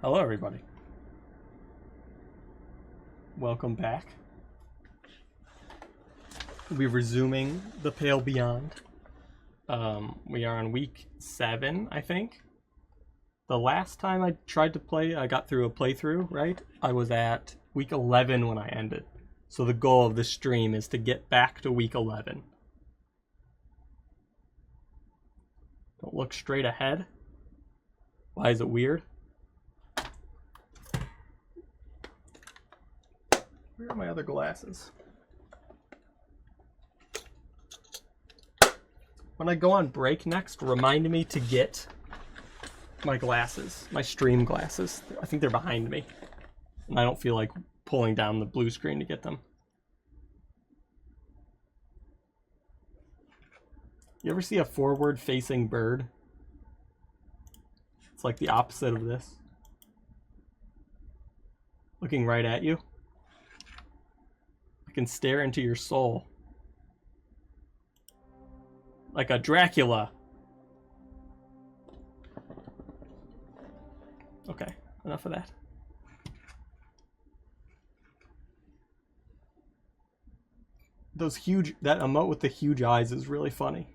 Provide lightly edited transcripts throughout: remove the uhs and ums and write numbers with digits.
Hello, everybody. Welcome back. We're resuming the Pale Beyond. We are on week 7, I think. The last time I tried to play, I got through a playthrough, right? I was at week 11 when I ended. So the goal of this stream is to get back to week 11. Don't look straight ahead. Why is it weird? Where are my other glasses? When I go on break next, remind me to get my glasses, my stream glasses. I think they're behind me. And I don't feel like pulling down the blue screen to get them. You ever see a forward-facing bird? It's like the opposite of this. Looking right at you. I can stare into your soul. Like a Dracula. Okay, enough of that. That emote with the huge eyes is really funny.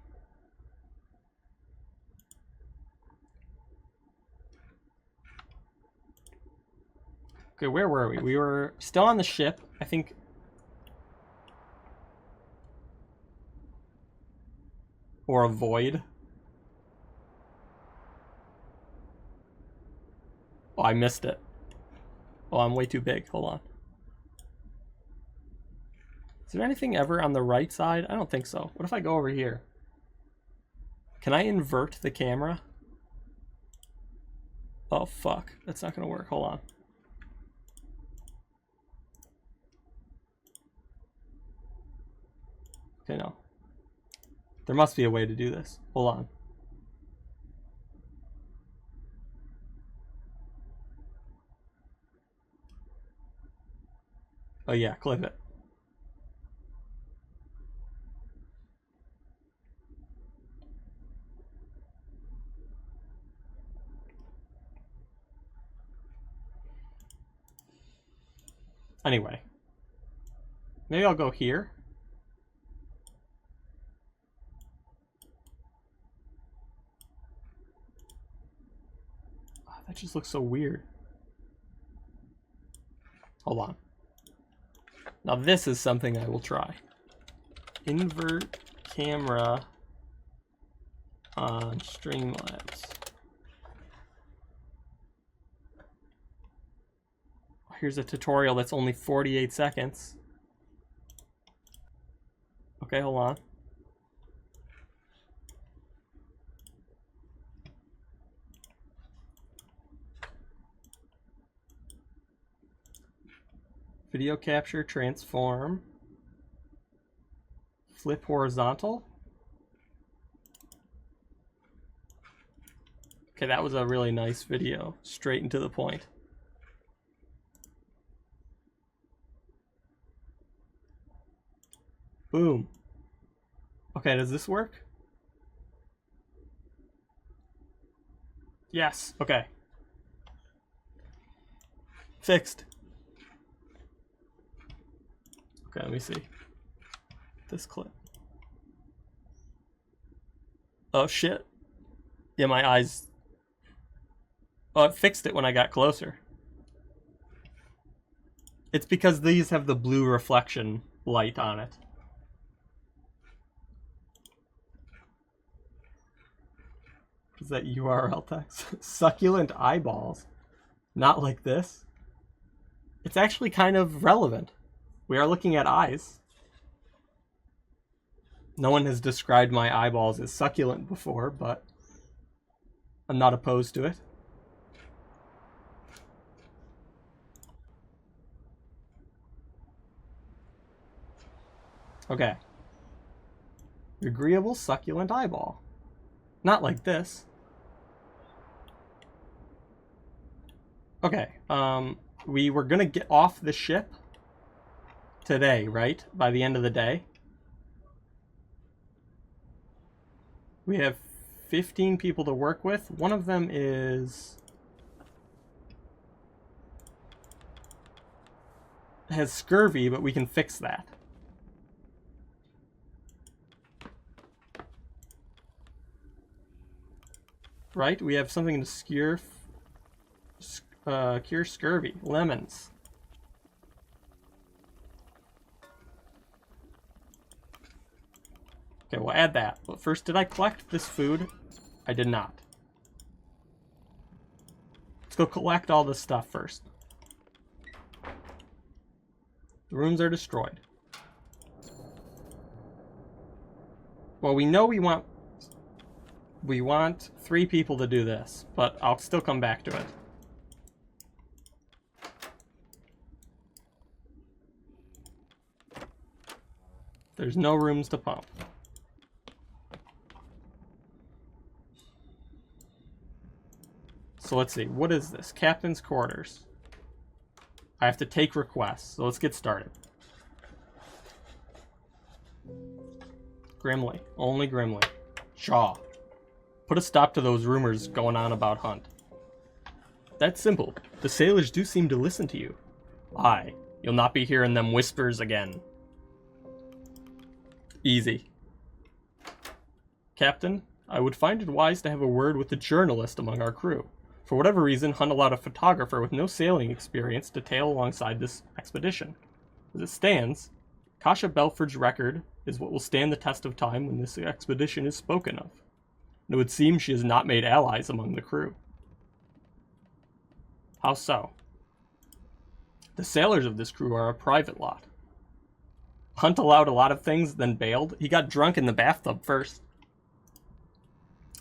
Okay, where were we? We were still on the ship, I think. Or a void. Oh, I missed it. Oh, I'm way too big. Hold on. Is there anything ever on the right side? I don't think so. What if I go over here? Can I invert the camera? Oh, fuck. That's not gonna work. Hold on. Okay, no. There must be a way to do this. Hold on. Oh yeah, clip it. Anyway. Maybe I'll go here. That just looks so weird. Hold on. Now this is something I will try. Invert camera on Streamlabs. Here's a tutorial that's only 48 seconds. Okay, hold on. Video capture, transform, flip horizontal. Okay, that was a really nice video, straight and to the point. Boom. Okay, does this work? Yes, okay. Fixed. Okay, let me see. This clip. Oh shit. Yeah, my eyes. Oh, it fixed it when I got closer. It's because these have the blue reflection light on it. What is that URL text? Succulent eyeballs. Not like this. It's actually kind of relevant. We are looking at eyes. No one has described my eyeballs as succulent before, but I'm not opposed to it. Okay. Agreeable succulent eyeball. Not like this. Okay, we were gonna get off the ship today, right? By the end of the day. We have 15 people to work with. One of them is has scurvy, but we can fix that. Right? We have something to cure scurvy. Lemons. Okay, we'll add that. But first, did I collect this food? I did not. Let's go collect all this stuff first. The rooms are destroyed. Well, we know we want 3 people to do this, but I'll still come back to it. There's no rooms to pump. So let's see, what is this? Captain's quarters. I have to take requests, so let's get started. Grimly. Only Grimly. Shaw. Put a stop to those rumors going on about Hunt. That's simple. The sailors do seem to listen to you. Aye. You'll not be hearing them whispers again. Easy. Captain, I would find it wise to have a word with the journalist among our crew. For whatever reason, Hunt allowed a photographer with no sailing experience to tail alongside this expedition. As it stands, Kasha Belford's record is what will stand the test of time when this expedition is spoken of. And it would seem she has not made allies among the crew. How so? The sailors of this crew are a private lot. Hunt allowed a lot of things, then bailed. He got drunk in the bathtub first.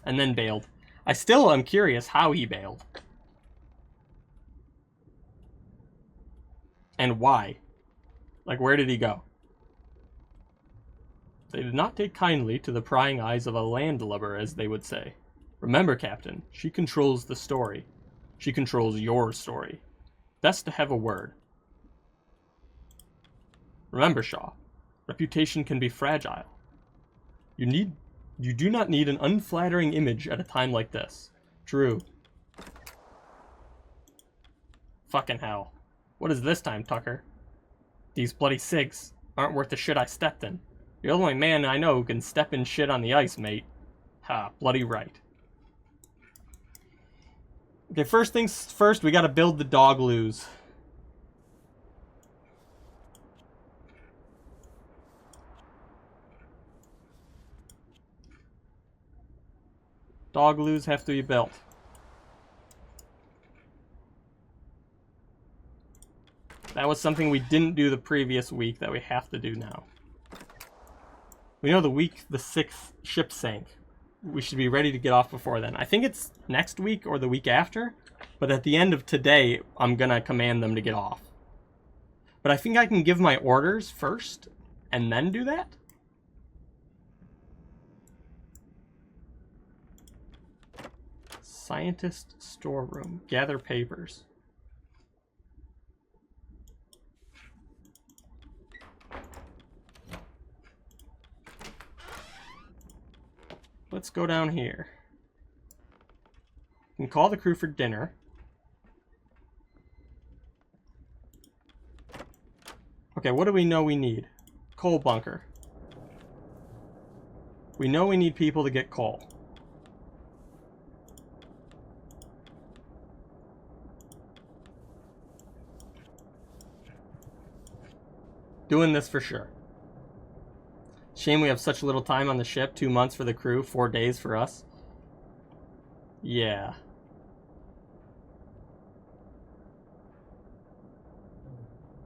And then bailed. I still am curious how he bailed. And why. Like, where did he go? They did not take kindly to the prying eyes of a landlubber, as they would say. Remember, Captain, she controls the story. She controls your story. Best to have a word. Remember, Shaw, reputation can be fragile. You do not need an unflattering image at a time like this. True. Fucking hell. What is this time, Tucker? These bloody cigs aren't worth the shit I stepped in. You're the only man I know who can step in shit on the ice, mate. Ha, bloody right. Okay, first things first, we gotta build the dog loos. Dog loos have to be built. That was something we didn't do the previous week that we have to do now. We know the week the 6th ship sank. We should be ready to get off before then. I think it's next week or the week after, but at the end of today, I'm gonna command them to get off. But I think I can give my orders first and then do that? Scientist storeroom. Gather papers. Let's go down here. We can call the crew for dinner. Okay, what do we know we need? Coal bunker. We know we need people to get coal. Doing this for sure. Shame we have such little time on the ship. 2 months for the crew, 4 days for us. Yeah.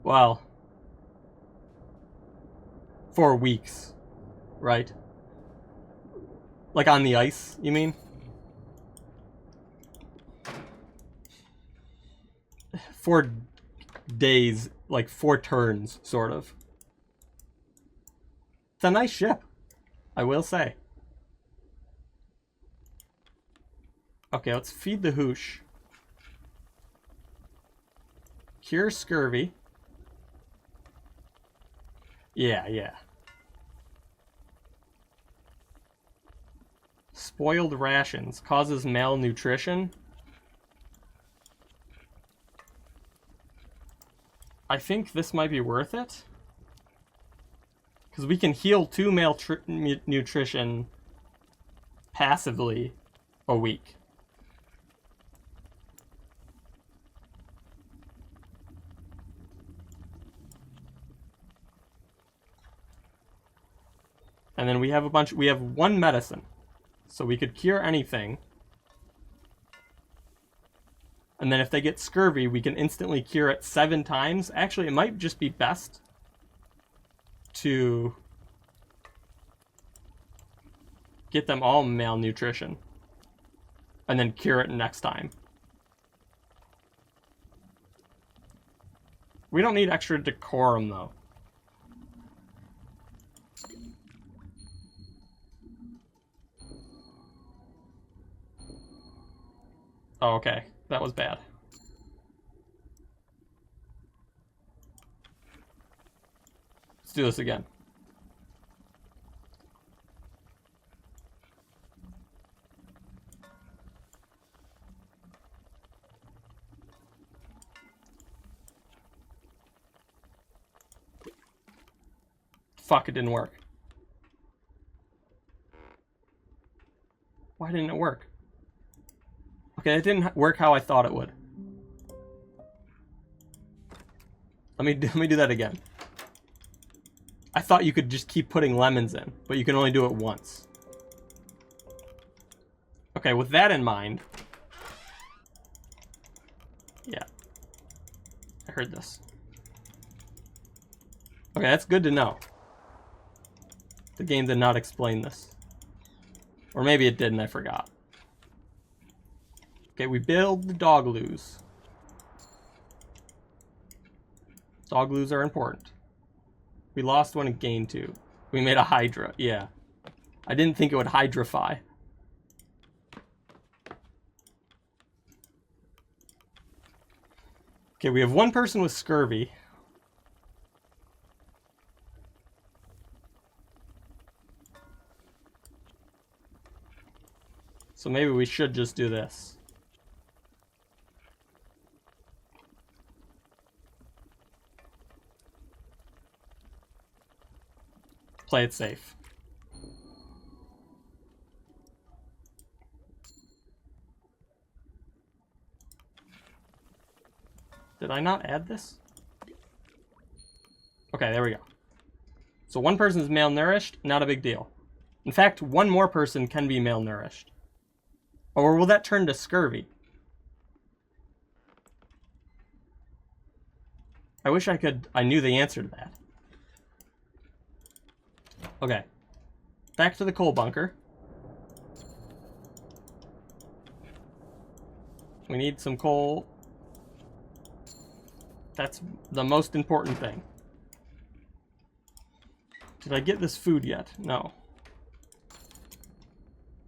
Well. 4 weeks. Right? Like on the ice, you mean? 4 days, like 4 turns, sort of. It's a nice ship, I will say. Okay, let's feed the hoosh. Cure scurvy. Yeah. Spoiled rations. Causes malnutrition. I think this might be worth it. Because we can heal 2 nutrition passively a week. And then we have we have 1 medicine. So we could cure anything. And then if they get scurvy, we can instantly cure it 7 times. Actually, it might just be best to get them all malnutrition and then cure it next time. We don't need extra decorum, though. Oh, okay. That was bad. Let's do this again. Fuck, it didn't work. Why didn't it work? Okay, it didn't work how I thought it would. Let me do that again. I thought you could just keep putting lemons in, but you can only do it once. Okay, with that in mind... Yeah. I heard this. Okay, that's good to know. The game did not explain this. Or maybe it did and I forgot. Okay, we build the dog loos. Dog loos are important. We lost 1 and gained 2. We made a hydra, yeah. I didn't think it would hydrify. Okay, we have 1 person with scurvy. So maybe we should just do this. Play it safe. Did I not add this? Okay, there we go. So 1 person is malnourished, not a big deal. In fact, 1 more person can be malnourished. Or will that turn to scurvy? I wish I knew the answer to that. Okay. Back to the coal bunker. We need some coal. That's the most important thing. Did I get this food yet? No.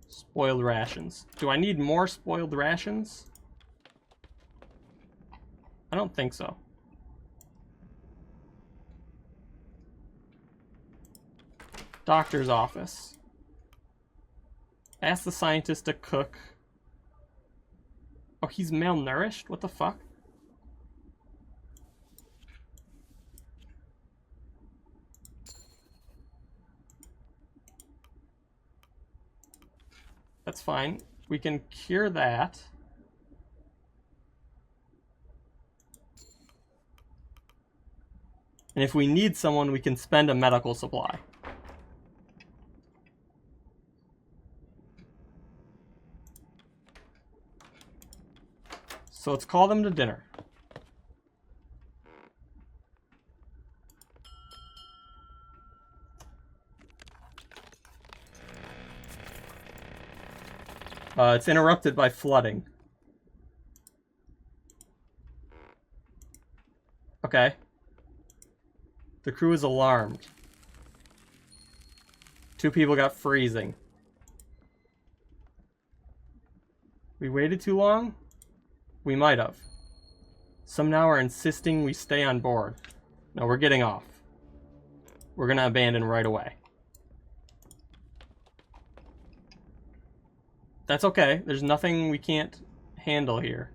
Spoiled rations. Do I need more spoiled rations? I don't think so. Doctor's office. Ask the scientist to cook. Oh, he's malnourished? What the fuck? That's fine. We can cure that. And if we need someone, we can spend a medical supply. So let's call them to dinner. It's interrupted by flooding. Okay. The crew is alarmed. 2 people got freezing. We waited too long? We might have. Some now are insisting we stay on board. No, we're getting off. We're gonna abandon right away. That's okay. There's nothing we can't handle here.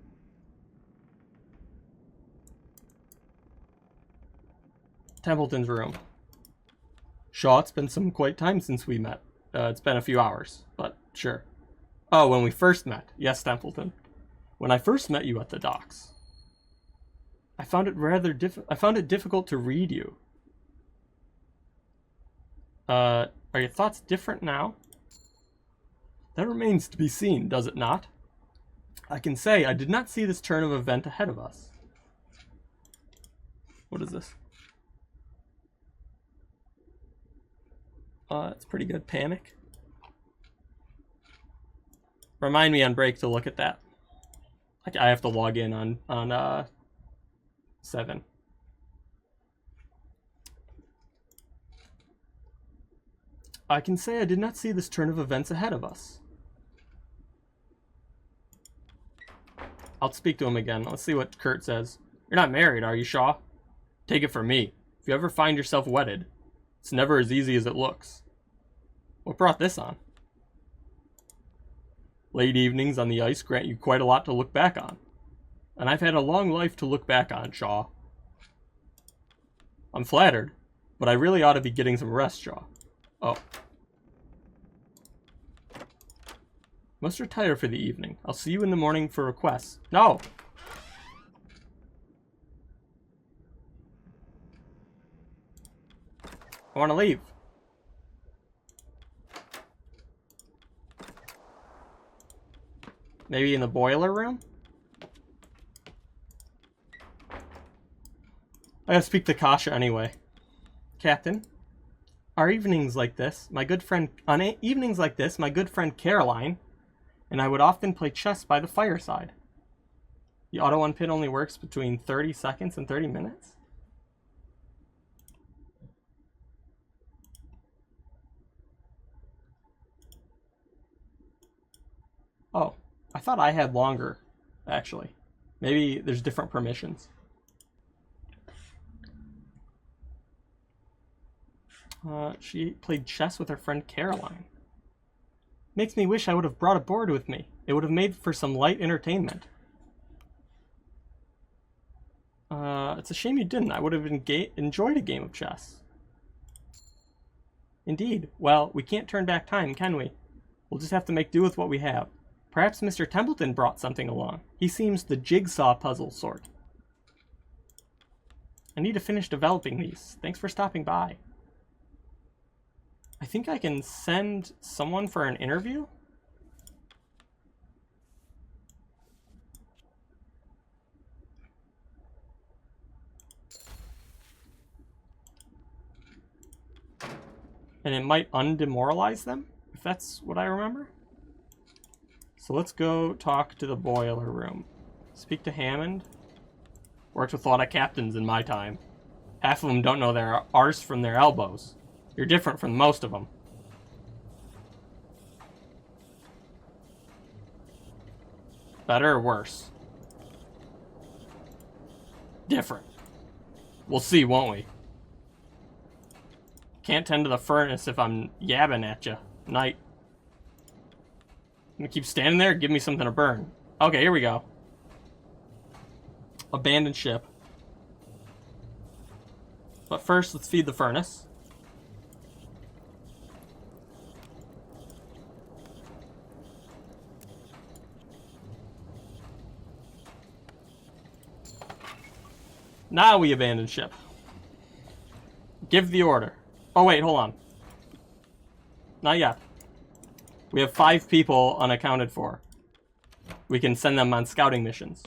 Templeton's room. Shaw, it's been some quite time since we met. It's been a few hours, but sure. Oh, when we first met. Yes, Templeton. When I first met you at the docks. I found it difficult to read you. Are your thoughts different now? That remains to be seen, does it not? I can say I did not see this turn of event ahead of us. What is this? It's pretty good. Panic. Remind me on break to look at that. I have to log in on 7. I can say I did not see this turn of events ahead of us. I'll speak to him again. Let's see what Kurt says. You're not married, are you, Shaw? Take it from me. If you ever find yourself wedded, it's never as easy as it looks. What brought this on? Late evenings on the ice grant you quite a lot to look back on. And I've had a long life to look back on, Shaw. I'm flattered, but I really ought to be getting some rest, Shaw. Oh. Must retire for the evening. I'll see you in the morning for requests. No! I want to leave. Maybe in the boiler room? I gotta speak to Kasha anyway. Captain, on evenings like this, my good friend Caroline and I would often play chess by the fireside. The auto unpin only works between 30 seconds and 30 minutes? Oh, I thought I had longer, actually. Maybe there's different permissions. She played chess with her friend Caroline. Makes me wish I would have brought a board with me. It would have made for some light entertainment. It's a shame you didn't. I would have enjoyed a game of chess. Indeed. Well, we can't turn back time, can we? We'll just have to make do with what we have. Perhaps Mr. Templeton brought something along. He seems the jigsaw puzzle sort. I need to finish developing these. Thanks for stopping by. I think I can send someone for an interview? And it might undemoralize them, if that's what I remember. So let's go talk to the boiler room. Speak to Hammond. Worked with a lot of captains in my time. Half of them don't know their arse from their elbows. You're different from most of them. Better or worse? Different. We'll see, won't we? Can't tend to the furnace if I'm yabbing at you. Night. I'm gonna keep standing there? Give me something to burn. Okay, here we go. Abandoned ship. But first, let's feed the furnace. Now we abandon ship. Give the order. Oh wait, hold on. Not yet. We have 5 people unaccounted for. We can send them on scouting missions.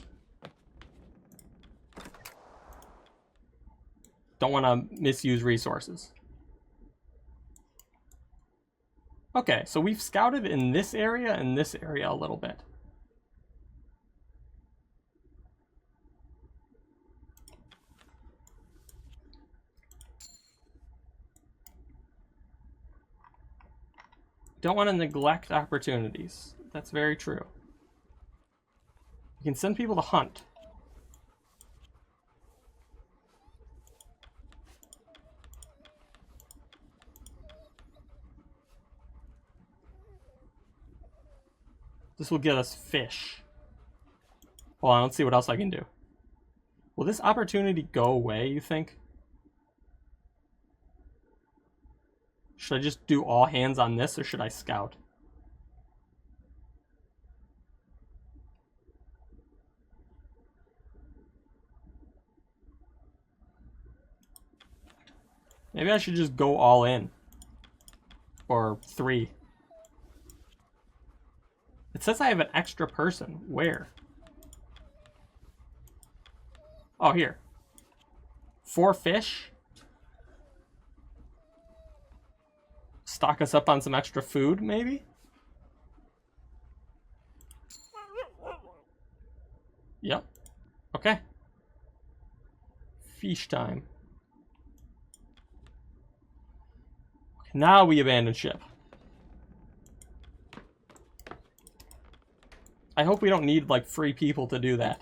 Don't want to misuse resources. Okay, so we've scouted in this area and this area a little bit. Don't want to neglect opportunities. That's very true. You can send people to hunt. This will get us fish. Hold on, let's see what else I can do. Will this opportunity go away, you think? Should I just do all hands on this, or should I scout? Maybe I should just go all in. Or 3. It says I have an extra person. Where? Oh, here. 4 fish. Stock us up on some extra food, maybe? Yep. Okay. Fish time. Now we abandon ship. I hope we don't need, like, free people to do that.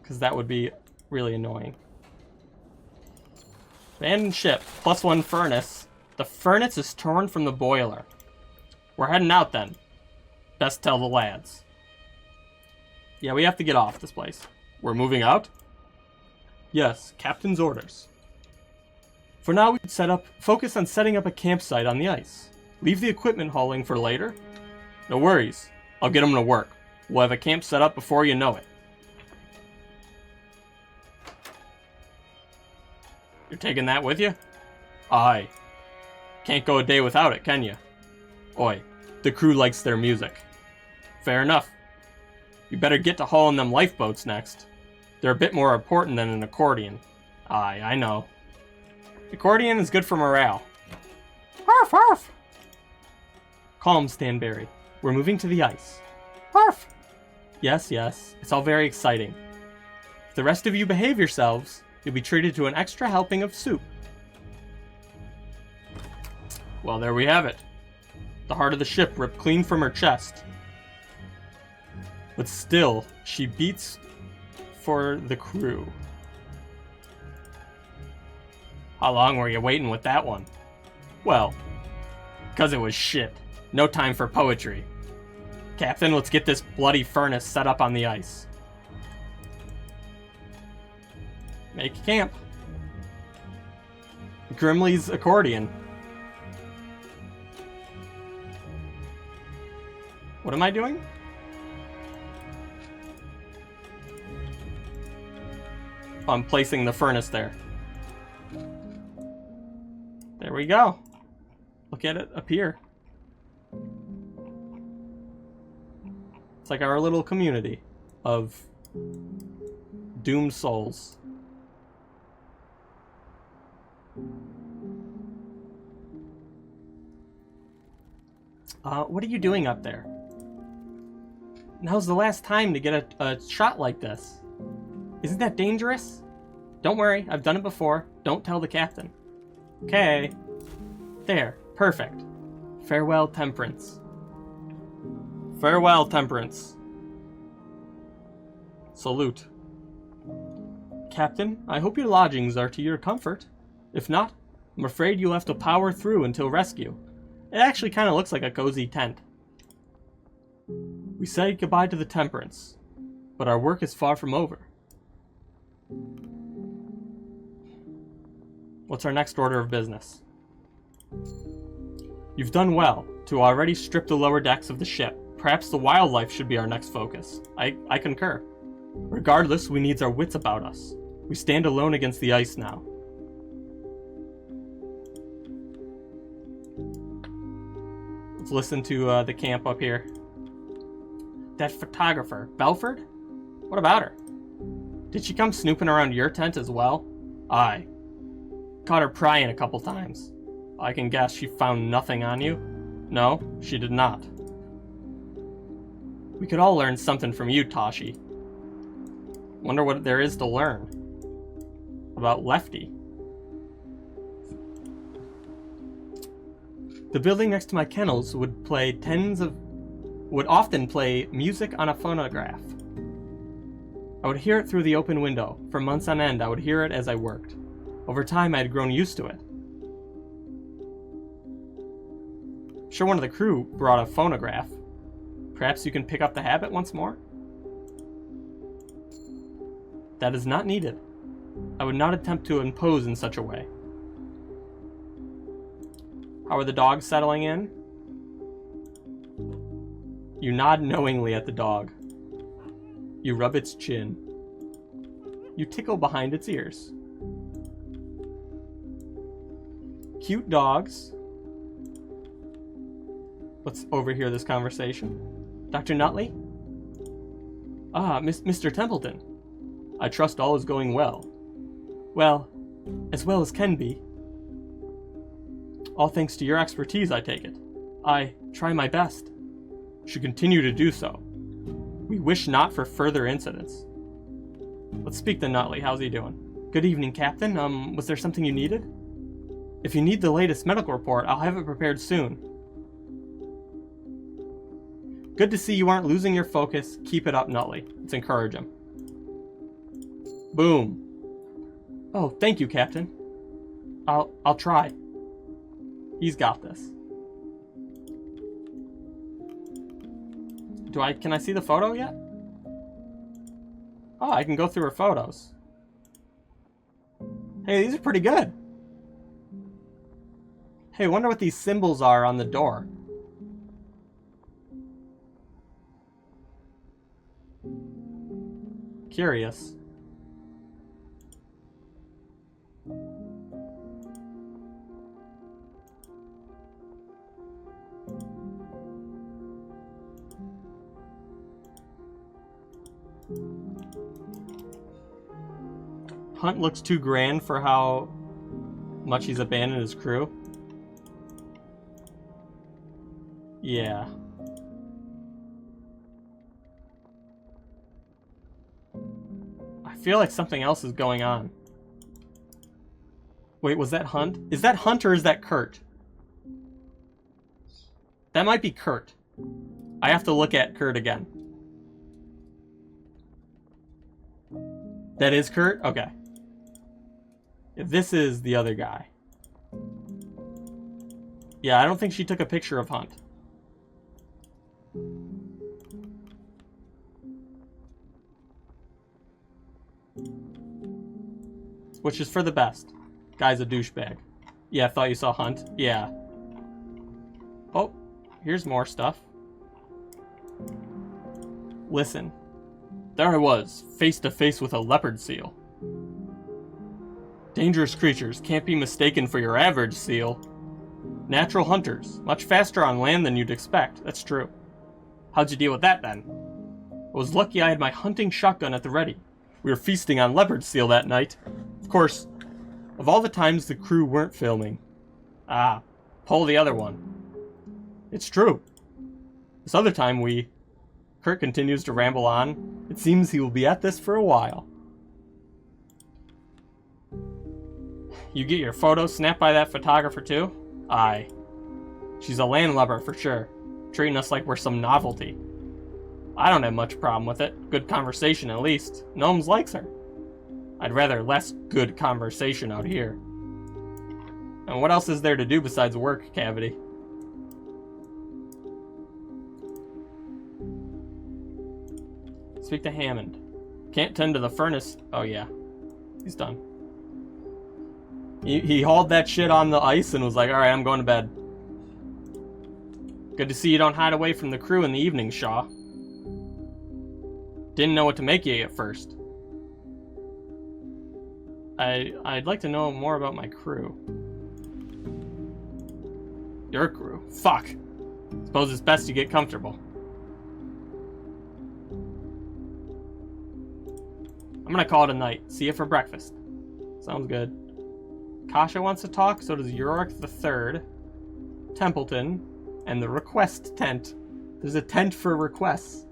Because that would be really annoying. Abandon ship. +1 furnace. The furnace is torn from the boiler. We're heading out then. Best tell the lads. Yeah, we have to get off this place. We're moving out? Yes, captain's orders. For now, we should focus on setting up a campsite on the ice. Leave the equipment hauling for later. No worries. I'll get them to work. We'll have a camp set up before you know it. You're taking that with you? Aye. Can't go a day without it, can you? Oi, the crew likes their music. Fair enough. You better get to hauling them lifeboats next. They're a bit more important than an accordion. Aye, I know. Accordion is good for morale. Arf, arf! Calm, Stanberry. We're moving to the ice. Arf! Yes, yes. It's all very exciting. If the rest of you behave yourselves, you'll be treated to an extra helping of soup. Well, there we have it. The heart of the ship ripped clean from her chest. But still, she beats for the crew. How long were you waiting with that one? Well, 'cause it was shit. No time for poetry. Captain, let's get this bloody furnace set up on the ice. Make camp. Grimley's accordion. What am I doing? I'm placing the furnace there. There we go. Look at it appear. It's like our little community of doomed souls. What are you doing up there? Now's the last time to get a shot like this. Isn't that dangerous? Don't worry, I've done it before. Don't tell the captain. Okay. There. Perfect. Farewell, Temperance. Farewell, Temperance. Salute. Captain, I hope your lodgings are to your comfort. If not, I'm afraid you'll have to power through until rescue. It actually kind of looks like a cozy tent. We say goodbye to the Temperance, but our work is far from over. What's our next order of business? You've done well to already strip the lower decks of the ship. Perhaps the wildlife should be our next focus. I concur. Regardless, we need our wits about us. We stand alone against the ice now. Let's listen to the camp up here. That photographer, Belford? What about her? Did she come snooping around your tent as well? Aye. Caught her prying a couple times. I can guess she found nothing on you? No, she did not. We could all learn something from you, Tashi. Wonder what there is to learn. About Lefty. The building next to my kennels would often play music on a phonograph. I would hear it through the open window. For months on end, I would hear it as I worked. Over time, I had grown used to it. I'm sure one of the crew brought a phonograph. Perhaps you can pick up the habit once more? That is not needed. I would not attempt to impose in such a way. How are the dogs settling in? You nod knowingly at the dog. You rub its chin. You tickle behind its ears. Cute dogs. Let's overhear this conversation. Dr. Nutley? Ah, Mr. Templeton. I trust all is going well. Well as can be. All thanks to your expertise, I take it. I try my best. Should continue to do so. We wish not for further incidents. Let's speak to Nutley. How's he doing? Good evening, Captain. Was there something you needed? If you need the latest medical report, I'll have it prepared soon. Good to see you aren't losing your focus. Keep it up, Nutley. Let's encourage him. Boom. Oh, thank you, Captain. I'll try. He's got this. Can I see the photo yet? Oh, I can go through her photos. Hey, these are pretty good. Hey, I wonder what these symbols are on the door. Curious. Hunt looks too grand for how much he's abandoned his crew. Yeah. I feel like something else is going on. Wait, was that Hunt? Is that Hunt or is that Kurt? That might be Kurt. I have to look at Kurt again. That is Kurt? Okay. This is the other guy. Yeah, I don't think she took a picture of Hunt. Which is for the best. Guy's a douchebag. Yeah, I thought you saw Hunt. Yeah. Oh, here's more stuff. Listen. There I was, face to face with a leopard seal. Dangerous creatures can't be mistaken for your average seal. Natural hunters, much faster on land than you'd expect. That's true. How'd you deal with that then? I was lucky I had my hunting shotgun at the ready. We were feasting on leopard seal that night. Of course, of all the times the crew weren't filming. Ah, pull the other one. It's true. This other time Kurt continues to ramble on. It seems he will be at this for a while. You get your photo snapped by that photographer too? Aye. She's a landlubber for sure, treating us like we're some novelty. I don't have much problem with it. Good conversation at least. Gnomes likes her. I'd rather less good conversation out here. And what else is there to do besides work, Cavity? Speak to Hammond. Can't tend to the furnace. Oh yeah. He's done. He hauled that shit on the ice and was like, alright, I'm going to bed. Good to see you don't hide away from the crew in the evening, Shaw. Didn't know what to make you at first. I'd like to know more about my crew. Your crew? Fuck. Suppose it's best you get comfortable. I'm gonna call it a night. See you for breakfast. Sounds good. Kasha wants to talk, so does Yorick the Third, Templeton, and the request tent. There's a tent for requests.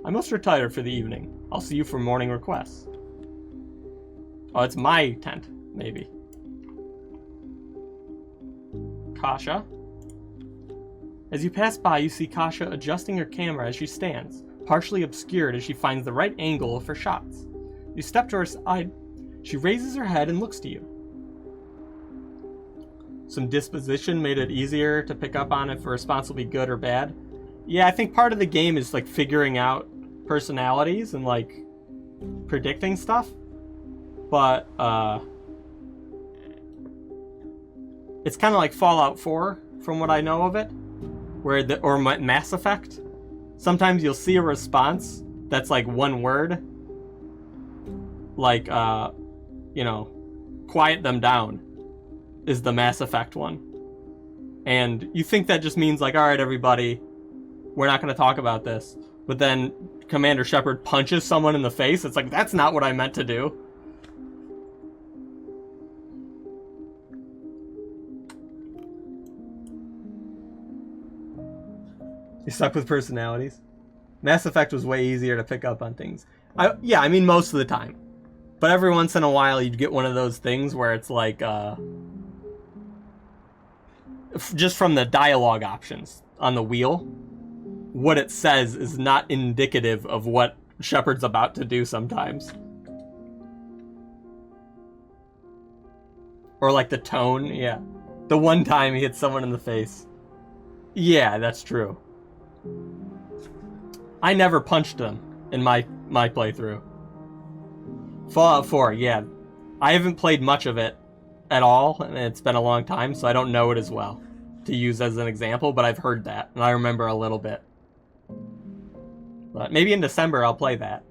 I must retire for the evening. I'll see you for morning requests. Oh, it's my tent, maybe. Kasha. As you pass by, you see Kasha adjusting her camera as she stands, partially obscured as she finds the right angle for shots. You step to her side. She raises her head and looks to you. Some disposition made it easier to pick up on if a response will be good or bad. Yeah, I think part of the game is like figuring out personalities and like predicting stuff. But it's kind of like Fallout 4 from what I know of it. Or Mass Effect. Sometimes you'll see a response that's like one word. Like, you know, quiet them down is the Mass Effect one. And you think that just means like, alright everybody, we're not going to talk about this. But then Commander Shepard punches someone in the face. It's like, that's not what I meant to do. You're stuck with personalities. Mass Effect was way easier to pick up on things. Yeah, I mean most of the time. But every once in a while you'd get one of those things where it's like, just from the dialogue options on the wheel, what it says is not indicative of what Shepard's about to do sometimes. Or like the tone, yeah. The one time he hit someone in the face. Yeah, that's true. I never punched him in my playthrough. Fallout 4, yeah. I haven't played much of it at all, and it's been a long time, so I don't know it as well to use as an example, but I've heard that, and I remember a little bit. But maybe in December I'll play that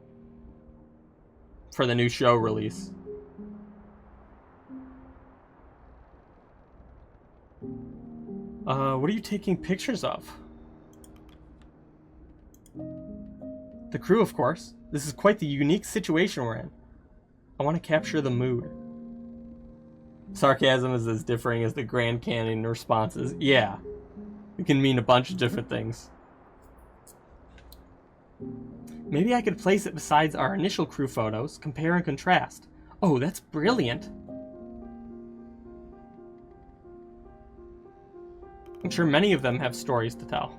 for the new show release. What are you taking pictures of? The crew, of course. This is quite the unique situation we're in. I want to capture the mood. Sarcasm is as differing as the Grand Canyon responses. Yeah. It can mean a bunch of different things. Maybe I could place it besides our initial crew photos, compare and contrast. Oh, that's brilliant. I'm sure many of them have stories to tell.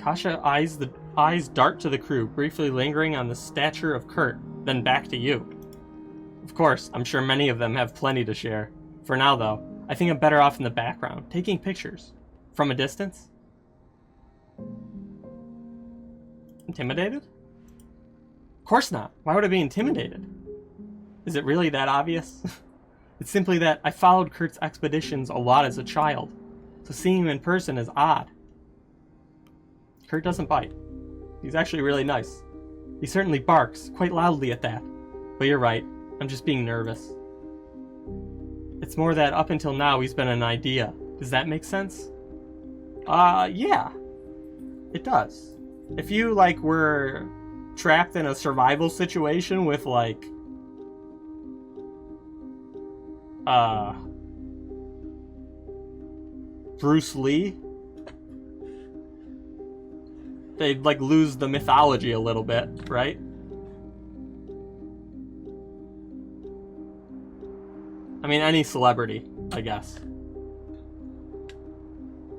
Kasha eyes dart to the crew, briefly lingering on the stature of Kurt, then back to you. Of course, I'm sure many of them have plenty to share. For now, though, I think I'm better off in the background, taking pictures. From a distance? Intimidated? Of course not. Why would I be intimidated? Is it really that obvious? It's simply that I followed Kurt's expeditions a lot as a child, so seeing him in person is odd. Kurt doesn't bite. He's actually really nice. He certainly barks, quite loudly at that. But you're right, I'm just being nervous. It's more that up until now he's been an idea. Does that make sense? Yeah. It does. If you, like, were trapped in a survival situation with, like, Bruce Lee, they'd, like, lose the mythology a little bit, right? I mean, any celebrity, I guess.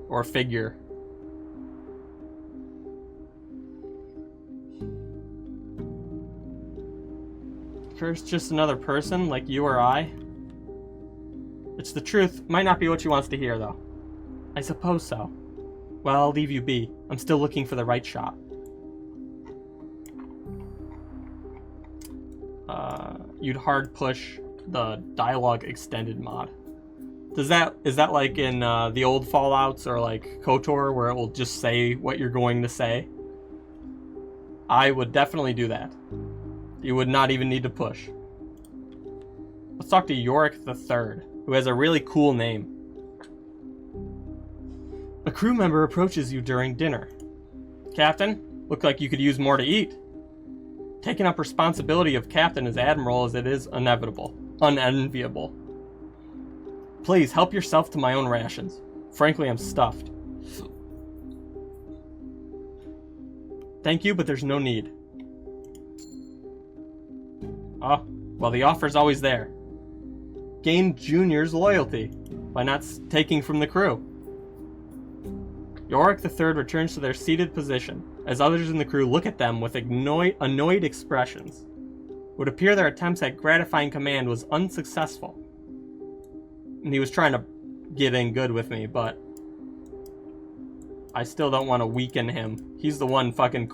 Or figure. Kurt's just another person, like you or I. It's the truth. Might not be what she wants to hear, though. I suppose so. Well, I'll leave you be. I'm still looking for the right shot. You'd hard push the dialogue extended mod. Is that like in the old Fallouts or like KOTOR where it will just say what you're going to say? I would definitely do that. You would not even need to push. Let's talk to Yorick the Third, who has a really cool name. A crew member approaches you during dinner. Captain, look like you could use more to eat. Taking up responsibility of captain as admiral as it is unenviable. Please, help yourself to my own rations. Frankly, I'm stuffed. Thank you, but there's no need. Oh, well, the offer's always there. Gain Junior's loyalty by not taking from the crew. Yorick III returns to their seated position, as others in the crew look at them with annoyed expressions. It would appear their attempts at gratifying command was unsuccessful. And he was trying to get in good with me, but I still don't want to weaken him. He's the one fucking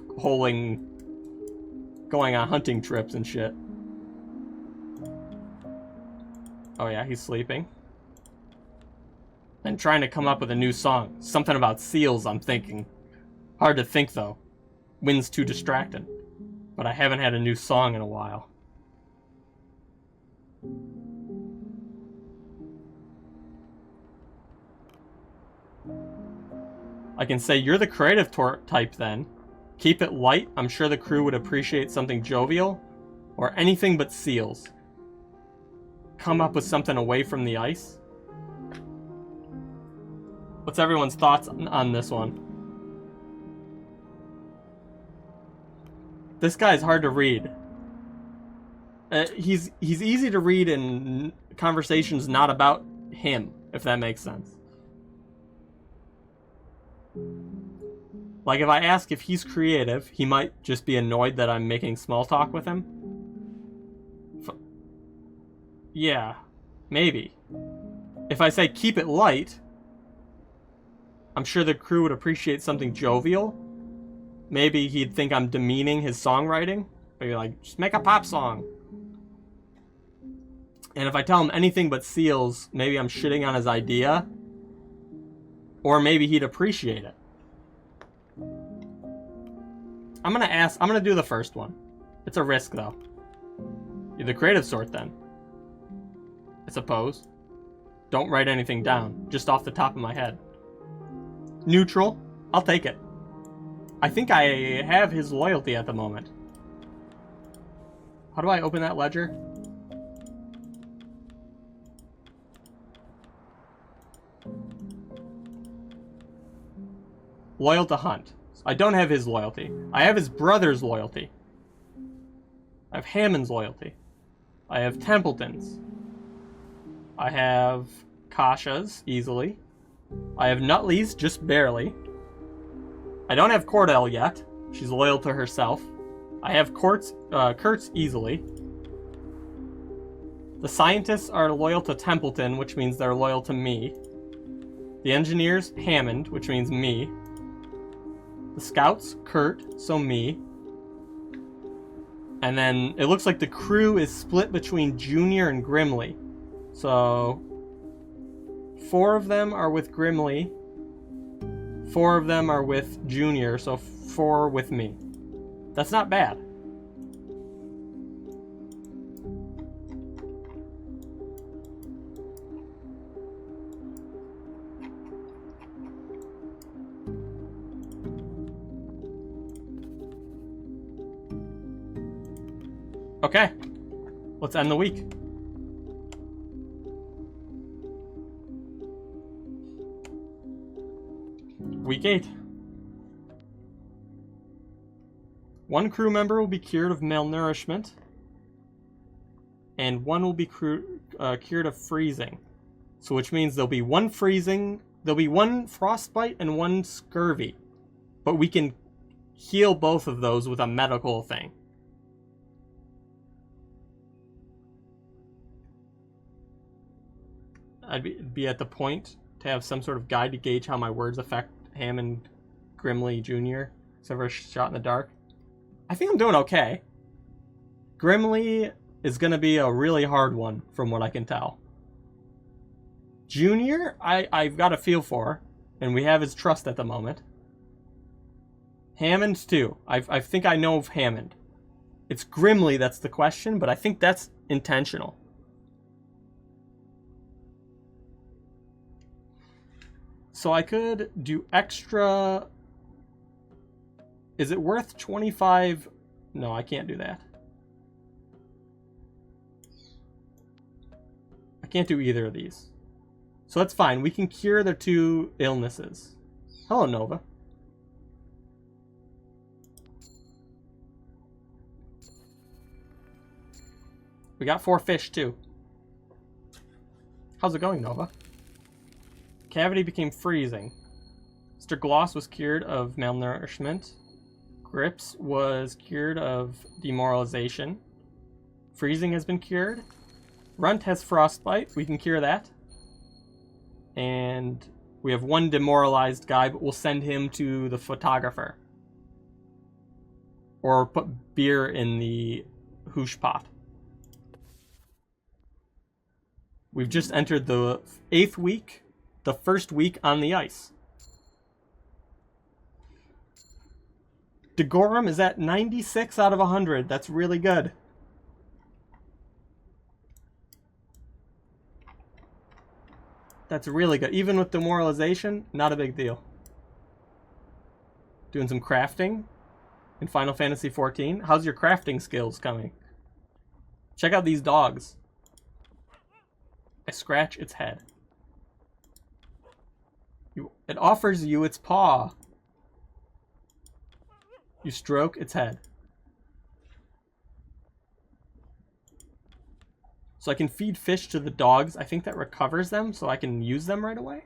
going on hunting trips and shit. Oh yeah, he's sleeping. And trying to come up with a new song. Something about seals, I'm thinking. Hard to think, though. Wind's too distracting. But I haven't had a new song in a while. I can say, you're the creative type then. Keep it light. I'm sure the crew would appreciate something jovial. Or anything but seals. Come up with something away from the ice. What's everyone's thoughts on this one? This guy's hard to read. He's easy to read in conversations not about him, if that makes sense. Like, if I ask if he's creative, he might just be annoyed that I'm making small talk with him. Yeah, maybe. If I say keep it light, I'm sure the crew would appreciate something jovial. Maybe he'd think I'm demeaning his songwriting. Maybe like, just make a pop song. And if I tell him anything but seals, maybe I'm shitting on his idea. Or maybe he'd appreciate it. I'm gonna do the first one. It's a risk, though. You're the creative sort, then. I suppose. Don't write anything down, just off the top of my head. Neutral. I'll take it. I think I have his loyalty at the moment. How do I open that ledger? Loyal to Hunt. I don't have his loyalty. I have his brother's loyalty. I have Hammond's loyalty. I have Templeton's. I have Kasha's, easily. I have Nutley's, just barely. I don't have Cordell yet. She's loyal to herself. I have Kurt's easily. The scientists are loyal to Templeton, which means they're loyal to me. The engineers, Hammond, which means me. The scouts, Kurt, so me. And then it looks like the crew is split between Junior and Grimley. So 4 of them are with Grimley. 4 of them are with Junior, so 4 with me. That's not bad. Okay, let's end the week. Week 8. 1 crew member will be cured of malnourishment, and 1 will be cured of freezing. So which means there'll be 1 freezing, there'll be 1 frostbite and 1 scurvy. But we can heal both of those with a medical thing. I'd be at the point to have some sort of guide to gauge how my words affect Hammond Grimley Jr. except for a shot in the dark. I think I'm doing okay. Grimley is going to be a really hard one from what I can tell. Junior, I've got a feel for, and we have his trust at the moment. Hammond's too. I think I know of Hammond. It's Grimley that's the question, but I think that's intentional. So I could do extra... Is it worth 25? No, I can't do that. I can't do either of these. So that's fine. We can cure their 2 illnesses. Hello, Nova. We got 4 fish, too. How's it going, Nova? Cavity became freezing. Mr. Gloss was cured of malnourishment. Grips was cured of demoralization. Freezing has been cured. Runt has frostbite. We can cure that. And we have 1 demoralized guy, but we'll send him to the photographer. Or put beer in the hoosh pot. We've just entered the 8th week, the first week on the ice. Degorum is at 96 out of 100. That's really good. That's really good. Even with demoralization, not a big deal. Doing some crafting in Final Fantasy XIV. How's your crafting skills coming? Check out these dogs. I scratch its head. It offers you its paw. You stroke its head. So I can feed fish to the dogs. I think that recovers them, so I can use them right away.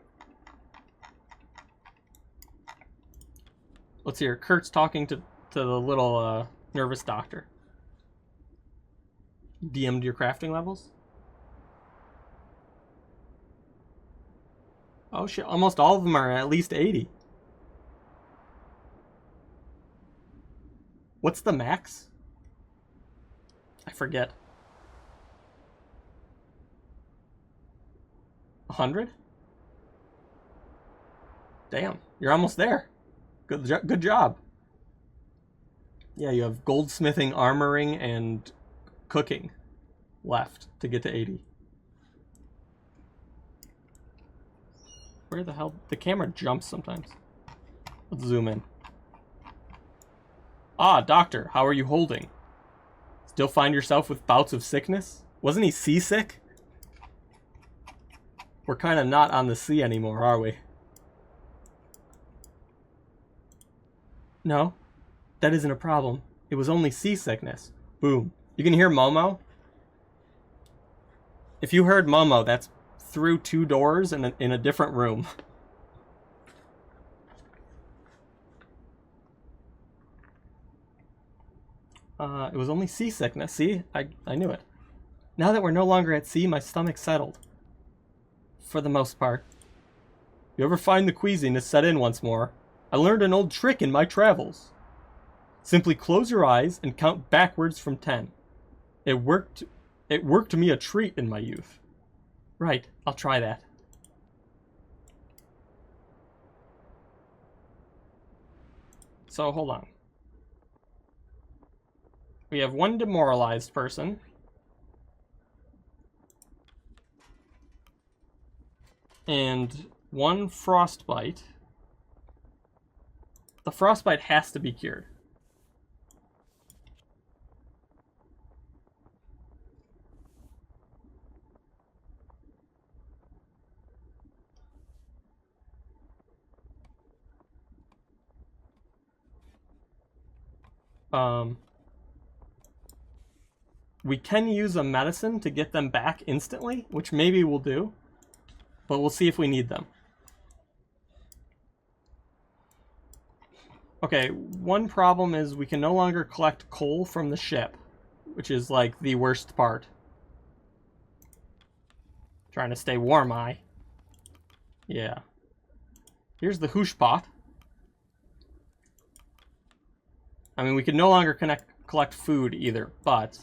Let's hear. Kurt's talking to the little nervous doctor. DM'd your crafting levels? Oh shit, almost all of them are at least 80. What's the max? I forget. 100? Damn, you're almost there. Good job. Yeah, you have goldsmithing, armoring, and cooking left to get to 80. Where the hell? The camera jumps sometimes. Let's zoom in. Ah, doctor, how are you holding? Still find yourself with bouts of sickness? Wasn't he seasick? We're kind of not on the sea anymore, are we? No, that isn't a problem. It was only seasickness. Boom. You can hear Momo? If you heard Momo, that's through 2 doors in a different room. It was only seasickness. See? I knew it. Now that we're no longer at sea, my stomach's settled. For the most part. You ever find the queasiness set in once more? I learned an old trick in my travels. Simply close your eyes and count backwards from 10. It worked me a treat in my youth. Right, I'll try that. So, hold on. We have 1 demoralized person. And 1 frostbite. The frostbite has to be cured. We can use a medicine to get them back instantly, which maybe we'll do, but we'll see if we need them. Okay, one problem is we can no longer collect coal from the ship, which is like the worst part. Trying to stay warm, Yeah. Here's the hoosh pot. I mean, we can no longer collect food either, but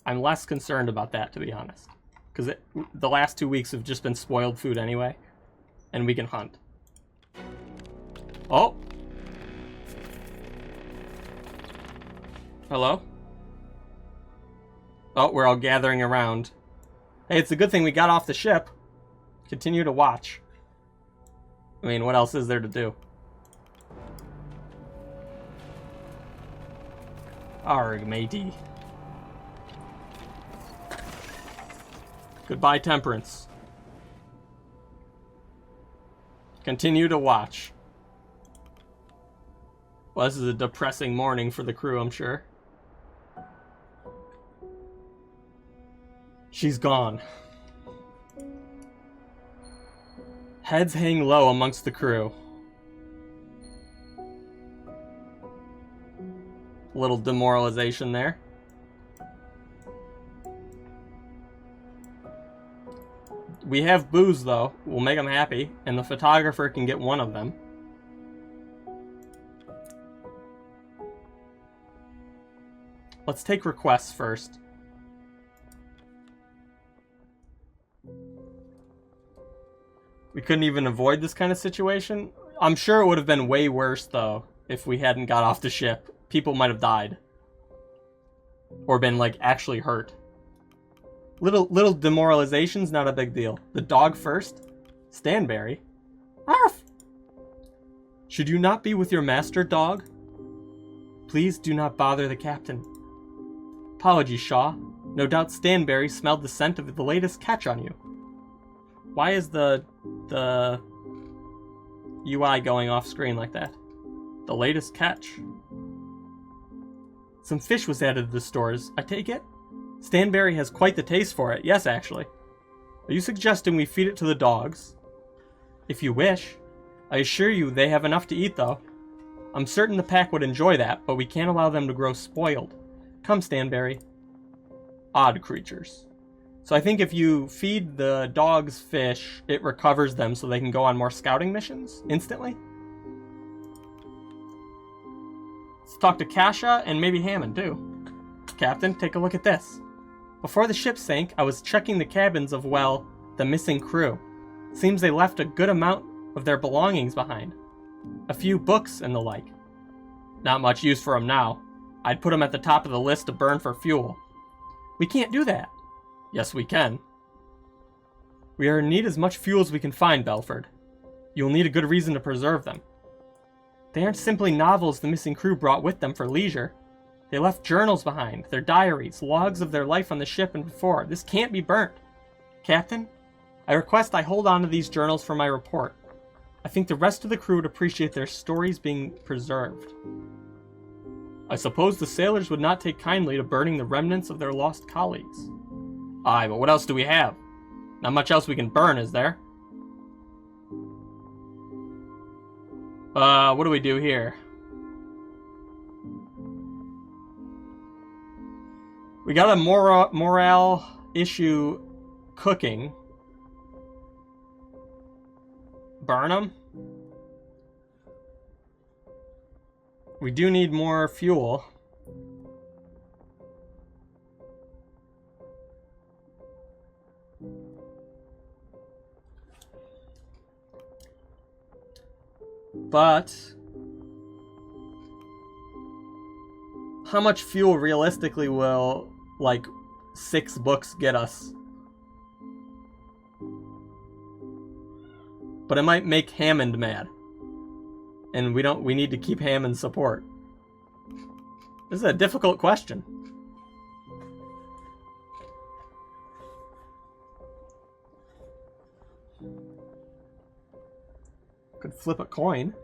I'm less concerned about that, to be honest. Because the last 2 weeks have just been spoiled food anyway, and we can hunt. Oh! Hello? Oh, we're all gathering around. Hey, it's a good thing we got off the ship. Continue to watch. I mean, what else is there to do? Arg, matey. Goodbye, Temperance. Continue to watch. Well, this is a depressing morning for the crew, I'm sure. She's gone. Heads hang low amongst the crew. A little demoralization there. We have booze, though. We'll make them happy, and the photographer can get 1 of them. Let's take requests first. We couldn't even avoid this kind of situation. I'm sure it would have been way worse, though, if we hadn't got off the ship. People might have died. Or been, like, actually hurt. Little demoralization's not a big deal. The dog first? Stanberry? Arf! Should you not be with your master, dog? Please do not bother the captain. Apologies, Shaw. No doubt Stanberry smelled the scent of the latest catch on you. Why is the UI going off screen like that? The latest catch. Some fish was added to the stores, I take it? Stanberry has quite the taste for it. Yes, actually. Are you suggesting we feed it to the dogs? If you wish. I assure you they have enough to eat, though. I'm certain the pack would enjoy that, but we can't allow them to grow spoiled. Come, Stanberry. Odd creatures. So I think if you feed the dogs fish, it recovers them so they can go on more scouting missions instantly. Let's talk to Kasha and maybe Hammond, too. Captain, take a look at this. Before the ship sank, I was checking the cabins of, well, the missing crew. Seems they left a good amount of their belongings behind. A few books and the like. Not much use for them now. I'd put them at the top of the list to burn for fuel. We can't do that. Yes, we can. We are in need as much fuel as we can find, Belford. You will need a good reason to preserve them. They aren't simply novels the missing crew brought with them for leisure. They left journals behind, their diaries, logs of their life on the ship and before. This can't be burnt. Captain, I request I hold on to these journals for my report. I think the rest of the crew would appreciate their stories being preserved. I suppose the sailors would not take kindly to burning the remnants of their lost colleagues. Aye, but what else do we have? Not much else we can burn, is there? What do we do here? We got a morale issue cooking. Burn them? We do need more fuel. But how much fuel realistically will, like, 6 books get us? But it might make Hammond mad. And we need to keep Hammond's support. This is a difficult question. Could flip a coin.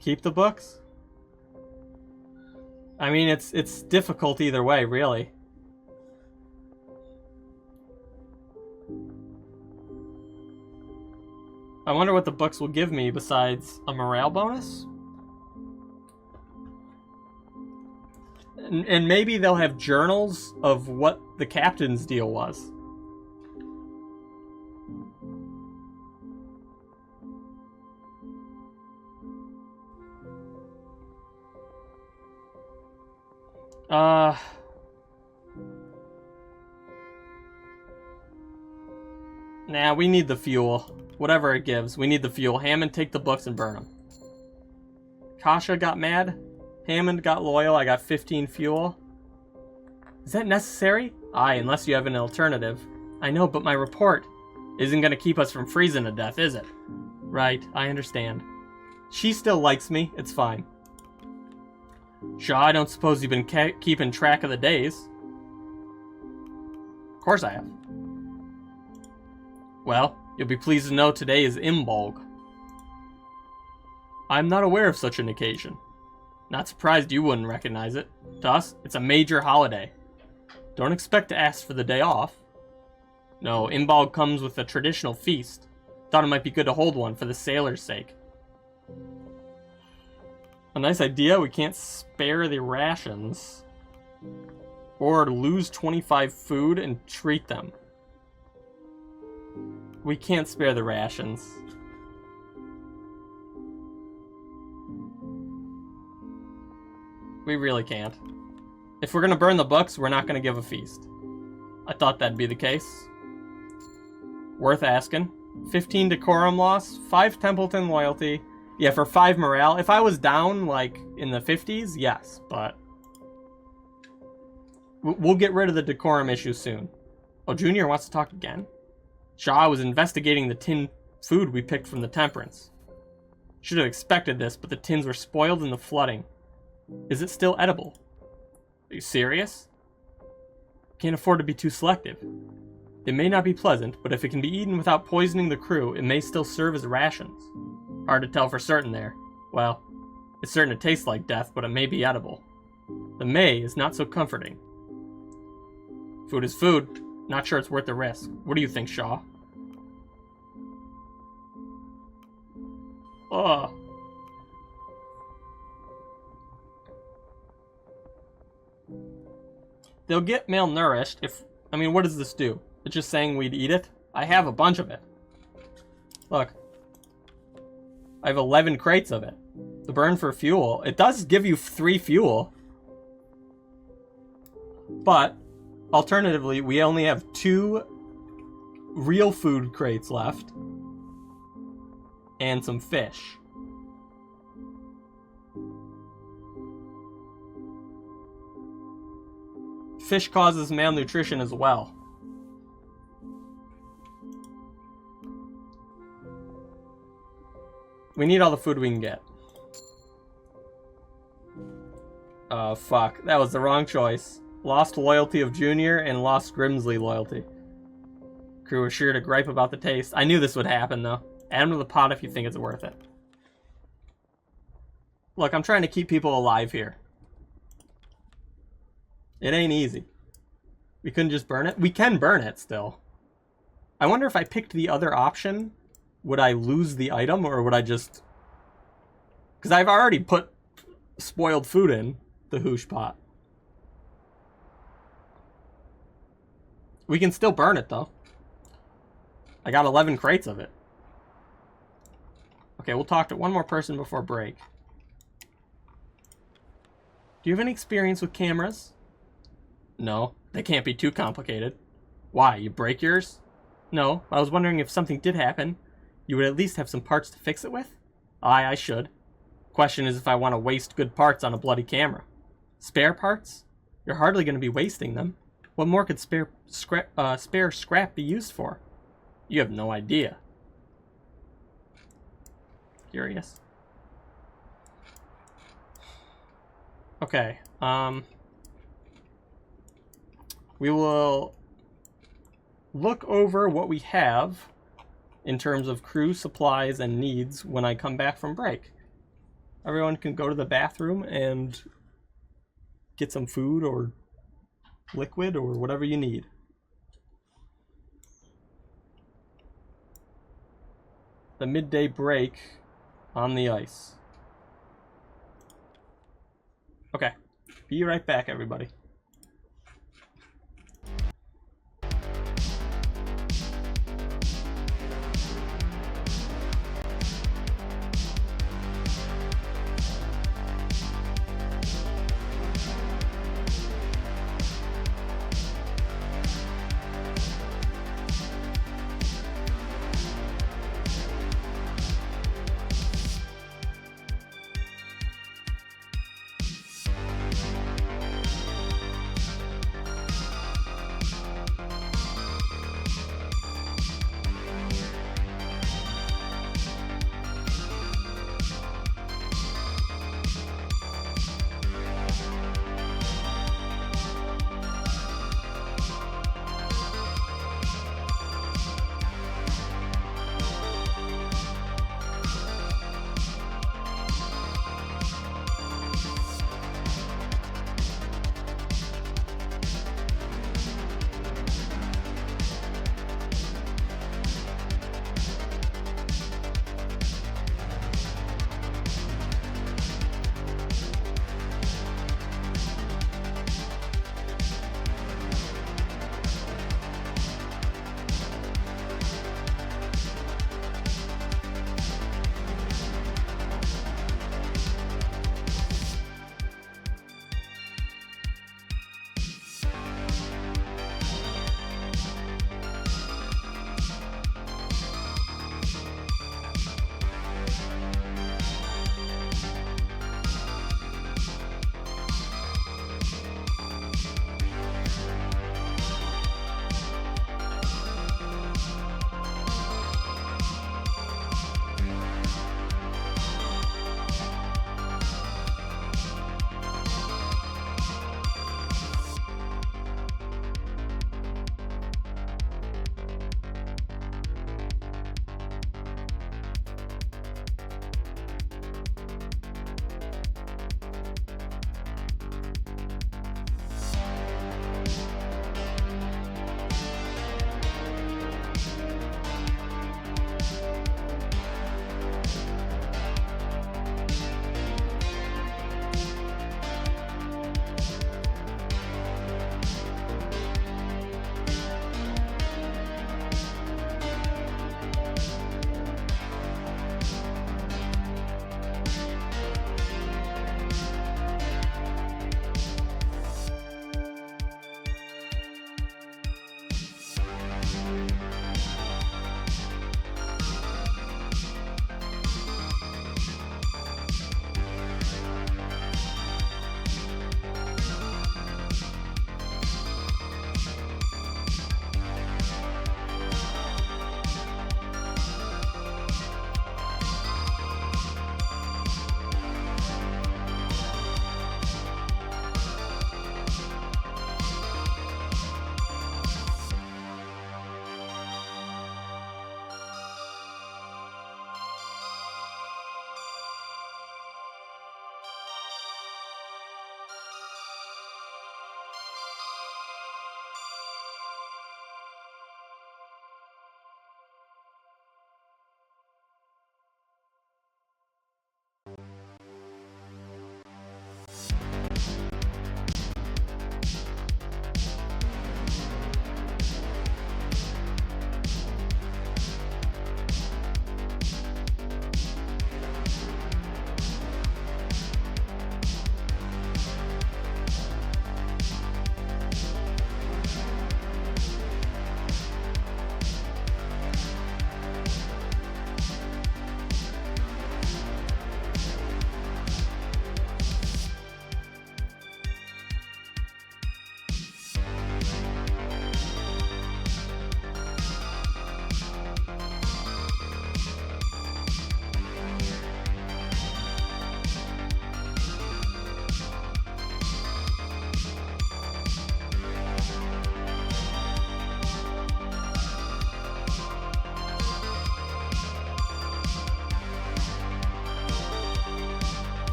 Keep the books? I mean, it's difficult either way, really. I wonder what the books will give me besides a morale bonus? And maybe they'll have journals of what the captain's deal was. Nah, we need the fuel. Whatever it gives, we need the fuel. Hammond, take the books and burn them. Kasha got mad. Hammond got loyal. I got 15 fuel. Is that necessary? Aye, unless you have an alternative. I know, but my report isn't going to keep us from freezing to death, is it? Right, I understand. She still likes me. It's fine. Shaw, I don't suppose you've been keeping track of the days. Of course I have. Well, you'll be pleased to know today is Imbolg. I'm not aware of such an occasion. Not surprised you wouldn't recognize it. To us, it's a major holiday. Don't expect to ask for the day off. No, Imbolg comes with a traditional feast. Thought it might be good to hold one for the sailors' sake. A nice idea. We can't spare the rations. Or lose 25 food and treat them. We can't spare the rations. We really can't. If we're gonna burn the books, we're not gonna give a feast. I thought that'd be the case. Worth asking. 15 decorum loss, 5 Templeton loyalty. Yeah, for 5 morale. If I was down, like, in the 50s, yes, but... We'll get rid of the decorum issue soon. Oh, Junior wants to talk again? Shaw was investigating the tin food we picked from the Temperance. Should have expected this, but the tins were spoiled in the flooding. Is it still edible? Are you serious? Can't afford to be too selective. It may not be pleasant, but if it can be eaten without poisoning the crew, it may still serve as rations. Hard to tell for certain there. Well, it's certain to taste like death, but it may be edible. The may is not so comforting. Food is food. Not sure it's worth the risk. What do you think, Shaw? Ugh. They'll get malnourished if... I mean, what does this do? It's just saying we'd eat it? I have a bunch of it. Look. I have 11 crates of it. The burn for fuel. It does give you 3 fuel. But, alternatively, we only have 2 real food crates left. And some fish. Fish causes malnutrition as well. We need all the food we can get. Oh, fuck. That was the wrong choice. Lost loyalty of Junior and lost Grimsley loyalty. Crew was sure to gripe about the taste. I knew this would happen, though. Add them to the pot if you think it's worth it. Look, I'm trying to keep people alive here. It ain't easy. We couldn't just burn it? We can burn it still. I wonder if I picked the other option, would I lose the item or would I just... Because I've already put spoiled food in the hoosh pot. We can still burn it though. I got 11 crates of it. Okay, we'll talk to one more person before break. Do you have any experience with cameras? No, they can't be too complicated. Why, you break yours? No, I was wondering if something did happen, you would at least have some parts to fix it with? Aye, I should. Question is if I want to waste good parts on a bloody camera. Spare parts? You're hardly going to be wasting them. What more could spare scrap be used for? You have no idea. Curious. Okay, we will look over what we have in terms of crew supplies and needs when I come back from break. Everyone can go to the bathroom and get some food or liquid or whatever you need. The midday break on the ice. Okay, be right back, everybody.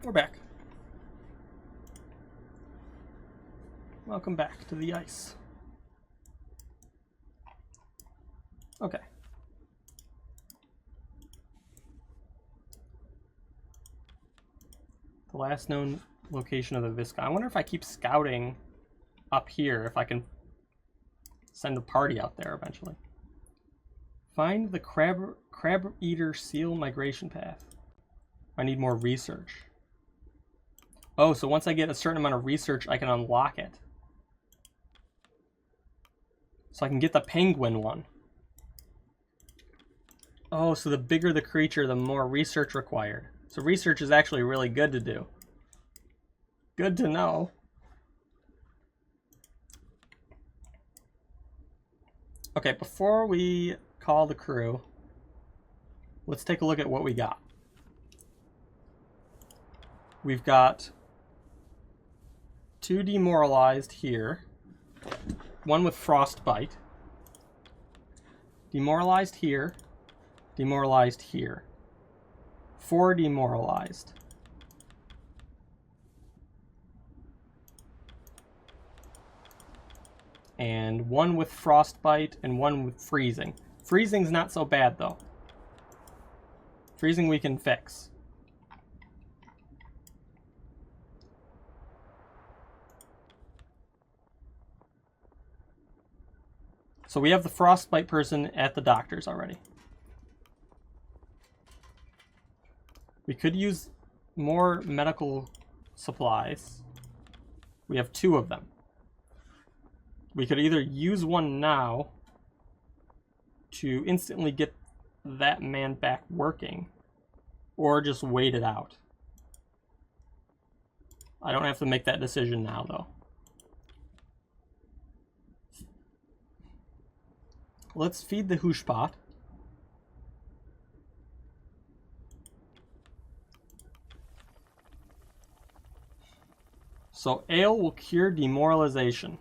We're back. Welcome back to the ice. Okay. The last known location of the Visca. I wonder if I keep scouting up here, if I can send a party out there eventually. Find the crab eater seal migration path. I need more research. Oh, so once I get a certain amount of research, I can unlock it. So I can get the penguin one. Oh, so the bigger the creature, the more research required. So research is actually really good to do. Good to know. Okay, before we call the crew, let's take a look at what we got. We've got 2 demoralized here. 1 with frostbite. Demoralized here. Demoralized here. 4 demoralized. And 1 with frostbite and 1 with freezing. Freezing's not so bad though. Freezing we can fix. So we have the frostbite person at the doctor's already. We could use more medical supplies. We have 2 of them. We could either use one now to instantly get that man back working, or just wait it out. I don't have to make that decision now, though. Let's feed the hooshpot. So ale will cure demoralization.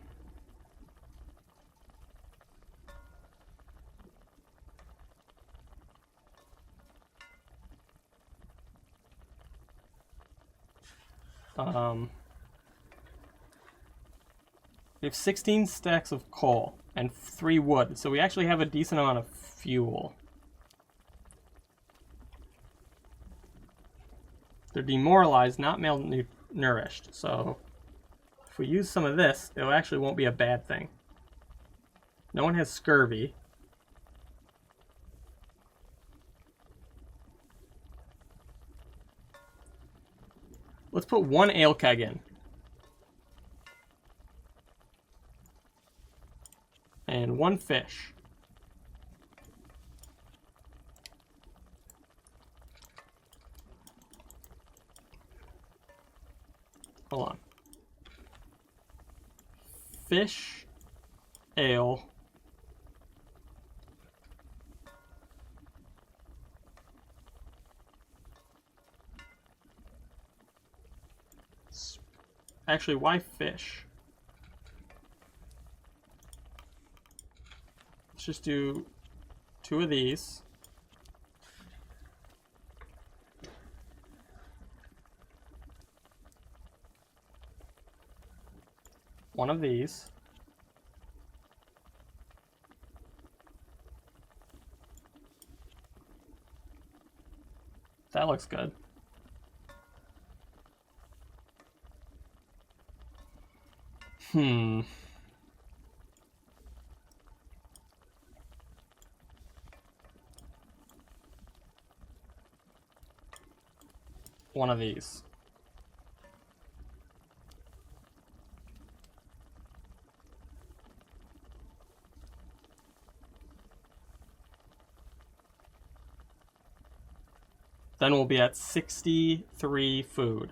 We have 16 stacks of coal and 3 wood, so we actually have a decent amount of fuel. They're demoralized, not malnourished, so if we use some of this, it actually won't be a bad thing. No one has scurvy. Let's put 1 ale keg in. And 1 fish. Hold on. Fish, ale. Actually, why fish? Let's just do 2 of these. One of these. That looks good. One of these. Then we'll be at 63 food.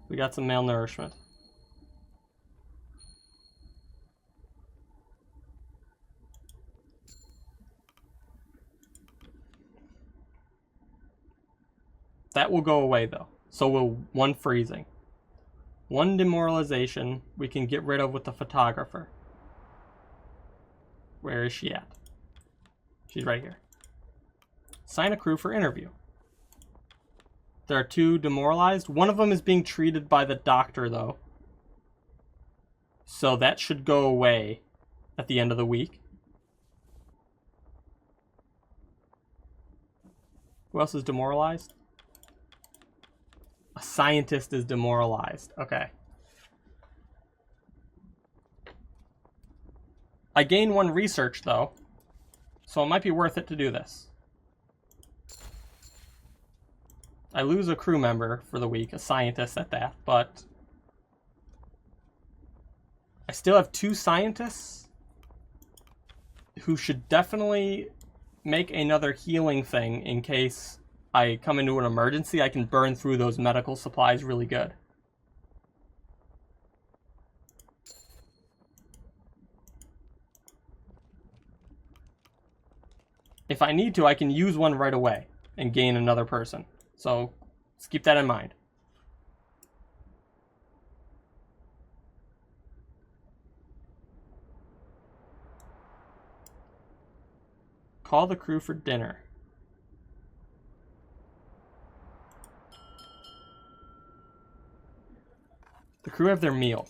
We got some malnourishment. That will go away though. So will 1 freezing. 1 demoralization we can get rid of with the photographer. Where is she at? She's right here. Assign a crew for interview. There are 2 demoralized. One of them is being treated by the doctor, though. So that should go away at the end of the week. Who else is demoralized? A scientist is demoralized. Okay. I gain 1 research, though. So it might be worth it to do this. I lose a crew member for the week, a scientist at that, but I still have 2 scientists who should definitely make another healing thing in case I come into an emergency. I can burn through those medical supplies really good. If I need to, I can use 1 right away and gain another person. So let's keep that in mind. Call the crew for dinner. The crew have their meal.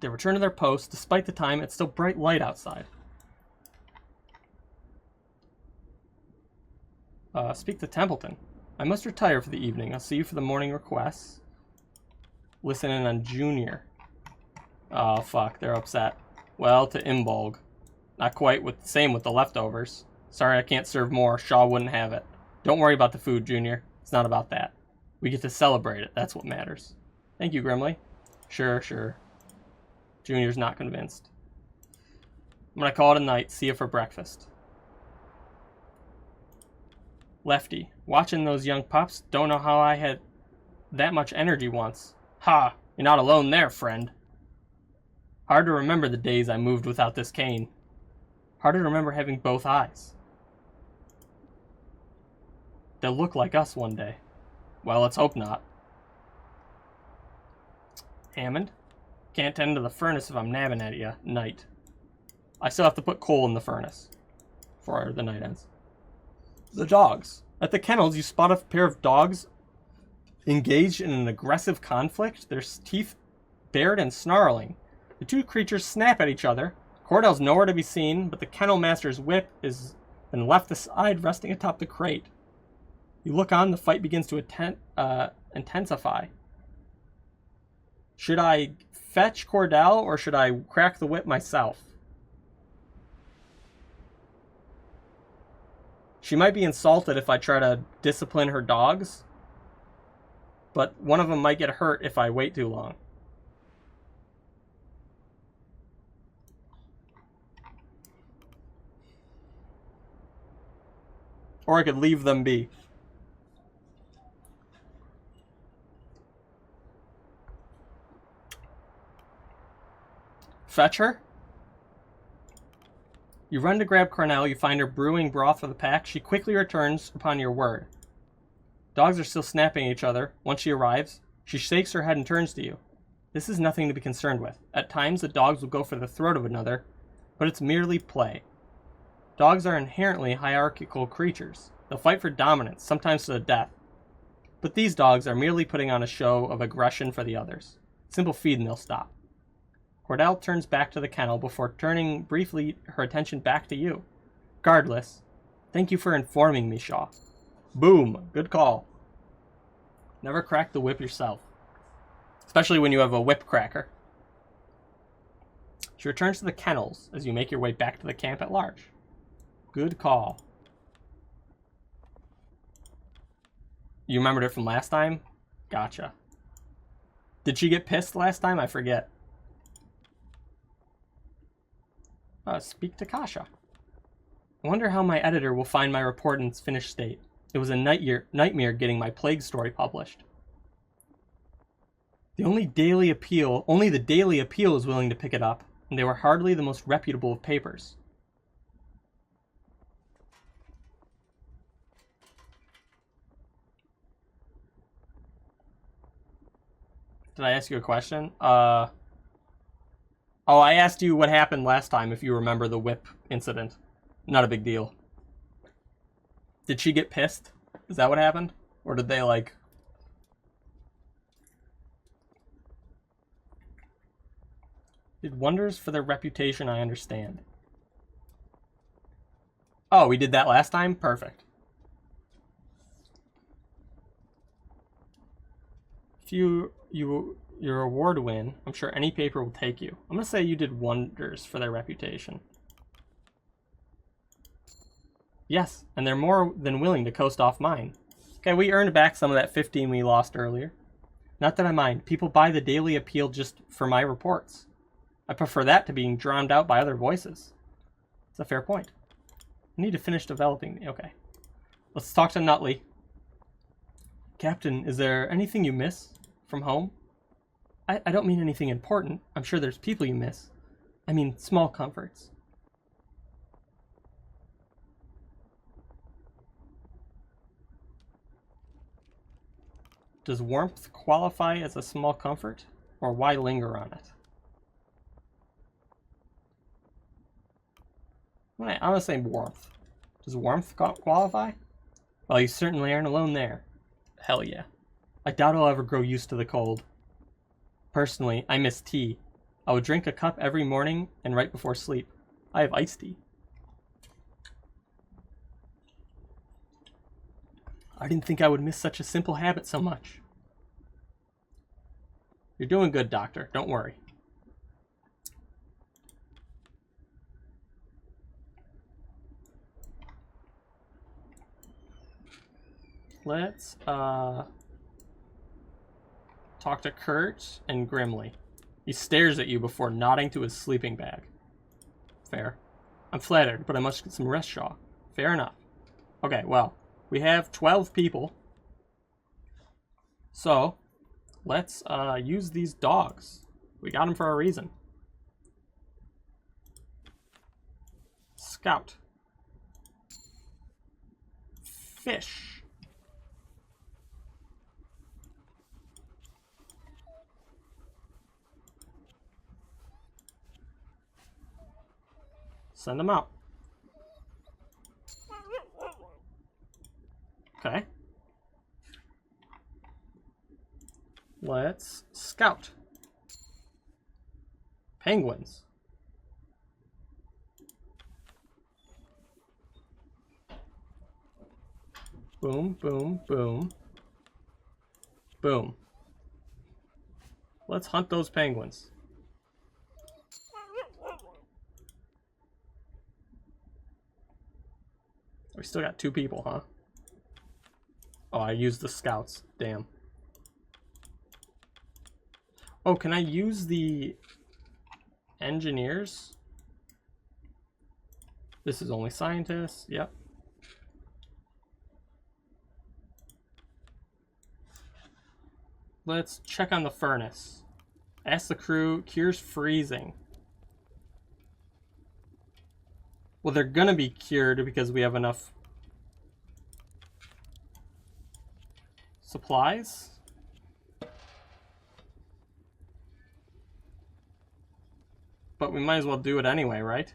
They return to their post. Despite the time, it's still bright light outside. Speak to Templeton. I must retire for the evening. I'll see you for the morning requests. Listen in on Junior. Oh, fuck. They're upset. Well, to Imbolg. Not quite with the same with the leftovers. Sorry I can't serve more. Shaw wouldn't have it. Don't worry about the food, Junior. It's not about that. We get to celebrate it. That's what matters. Thank you, Grimley. Sure, sure. Junior's not convinced. I'm gonna call it a night. See you for breakfast. Lefty. Watching those young pups. Don't know how I had that much energy once. Ha! You're not alone there, friend. Hard to remember the days I moved without this cane. Hard to remember having both eyes. They'll look like us one day. Well, let's hope not. Hammond? Can't tend to the furnace if I'm nabbing at you. Night. I still have to put coal in the furnace before the night ends. The dogs. At the kennels, you spot a pair of dogs engaged in an aggressive conflict, their teeth bared and snarling. The 2 creatures snap at each other. Cordell's nowhere to be seen, but the kennel master's whip is been left aside, resting atop the crate. You look on, the fight begins to intensify. Should I fetch Cordell, or should I crack the whip myself? She might be insulted if I try to discipline her dogs, but one of them might get hurt if I wait too long. Or I could leave them be. Fetch her? You run to grab Cornell. You find her brewing broth for the pack. She quickly returns upon your word. Dogs are still snapping at each other. Once she arrives, she shakes her head and turns to you. This is nothing to be concerned with. At times, the dogs will go for the throat of another, but it's merely play. Dogs are inherently hierarchical creatures. They'll fight for dominance, sometimes to the death. But these dogs are merely putting on a show of aggression for the others. Simple feed and they'll stop. Cordell turns back to the kennel before turning briefly her attention back to you. Regardless, thank you for informing me, Shaw. Boom. Good call. Never crack the whip yourself. Especially when you have a whip cracker. She returns to the kennels as you make your way back to the camp at large. Good call. You remembered it from last time? Gotcha. Did she get pissed last time? I forget. Speak to Kasha. I wonder how my editor will find my report in its finished state. It was a nightmare getting my plague story published. Only the Daily Appeal is willing to pick it up, and they were hardly the most reputable of papers. Did I ask you a question? Oh, I asked you what happened last time, if you remember the whip incident. Not a big deal. Did she get pissed? Is that what happened? Or did they, like... Did wonders for their reputation, I understand. Oh, we did that last time? Perfect. If your award win, I'm sure any paper will take you. I'm gonna say you did wonders for their reputation. Yes, and they're more than willing to coast off mine. Okay, we earned back some of that 15 we lost earlier. Not that I mind. People buy the Daily Appeal just for my reports. I prefer that to being drowned out by other voices. It's a fair point. I need to finish developing. Okay. Let's talk to Nutley. Captain, is there anything you miss from home? I don't mean anything important. I'm sure there's people you miss. I mean small comforts. Does warmth qualify as a small comfort? Or why linger on it? I'm gonna say warmth. Does warmth qualify? Well, you certainly aren't alone there. Hell yeah. I doubt I'll ever grow used to the cold. Personally, I miss tea. I would drink a cup every morning and right before sleep. I have iced tea. I didn't think I would miss such a simple habit so much. You're doing good, Doctor. Don't worry. Let's talk to Kurt and Grimly. He stares at you before nodding to his sleeping bag. Fair. I'm flattered, but I must get some rest, Shaw. Fair enough. Okay, well, we have 12 people. So, let's use these dogs. We got them for a reason. Scout. Fish. Send them out. Okay. Let's scout. Penguins. Boom, boom, boom. Boom. Let's hunt those penguins. We still got 2 people, huh? Oh, I used the scouts. Damn. Oh, can I use the engineers? This is only scientists. Yep. Let's check on the furnace. Ask the crew, cures freezing. Well, they're gonna be cured because we have enough supplies. But we might as well do it anyway, right?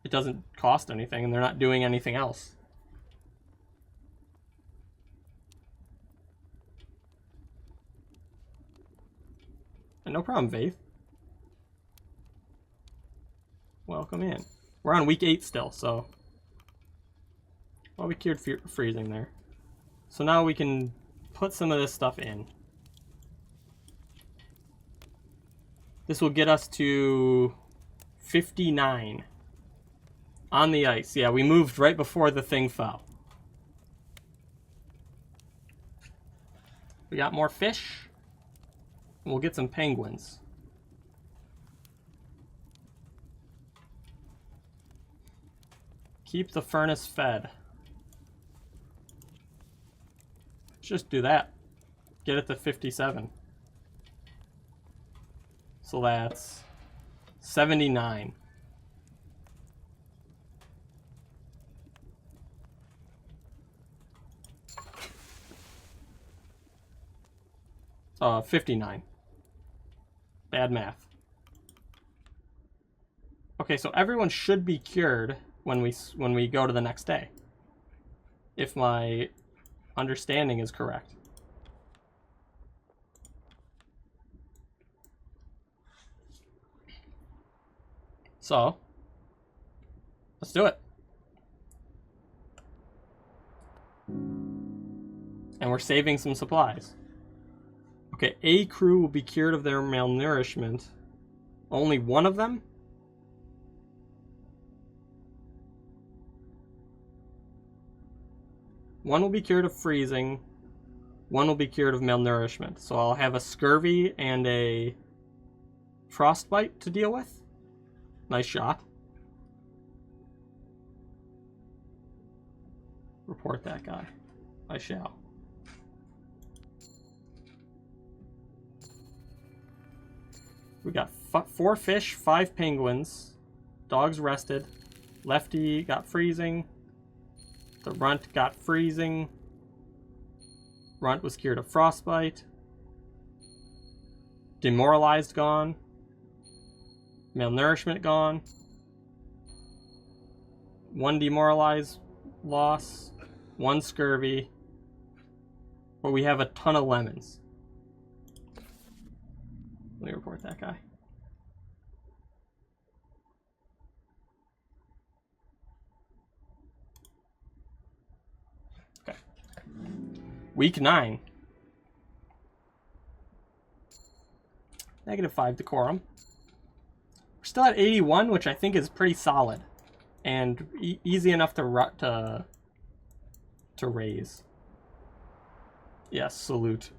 It doesn't cost anything, and they're not doing anything else. No problem, Vaith. Welcome in. We're on week 8 still, so... Well, we cured freezing there. So now we can put some of this stuff in. This will get us to 59. On the ice. Yeah, we moved right before the thing fell. We got more fish. We'll get some penguins. Keep the furnace fed. Let's just do that. Get it to 57. So that's 79. 59. Bad math. Okay, so everyone should be cured when we go to the next day, if my understanding is correct. So, let's do it. And we're saving some supplies. Okay, a crew will be cured of their malnourishment. Only one of them? One will be cured of freezing. One will be cured of malnourishment. So I'll have a scurvy and a frostbite to deal with. Nice shot. Report that guy. I shall. We got 4 fish, 5 penguins. Dogs rested. Lefty got freezing. The runt got freezing. Runt was cured of frostbite. Demoralized gone. Malnourishment gone. 1 demoralized loss. 1 scurvy. But we have a ton of lemons. Let me report that guy. Okay. Week 9. -5 decorum. We're still at 81, which I think is pretty solid. And easy enough to raise. Yes, salute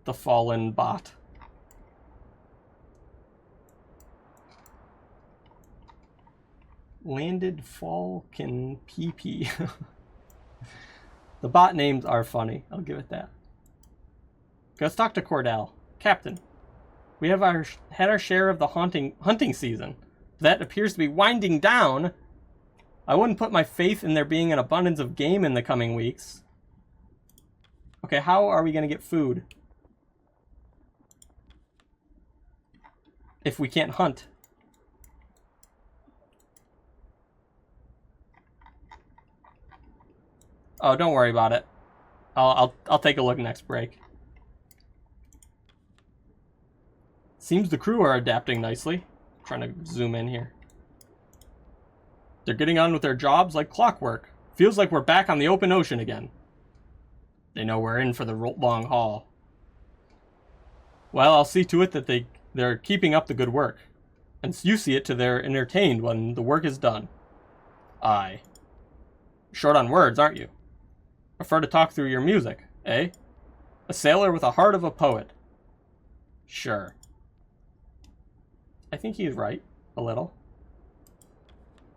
the fallen bot. Landed Falcon PP. The bot names are funny. I'll give it that. Okay, let's talk to Cordell. Captain, we have had our share of the hunting season. That appears to be winding down. I wouldn't put my faith in there being an abundance of game in the coming weeks. Okay, how are we going to get food if we can't hunt? Oh, don't worry about it. I'll take a look next break. Seems the crew are adapting nicely. I'm trying to zoom in here. They're getting on with their jobs like clockwork. Feels like we're back on the open ocean again. They know we're in for the long haul. Well, I'll see to it that they're keeping up the good work. And you see it to they're entertained when the work is done. Aye. Short on words, aren't you? Prefer to talk through your music, eh? A sailor with a heart of a poet. Sure. I think he's right, a little.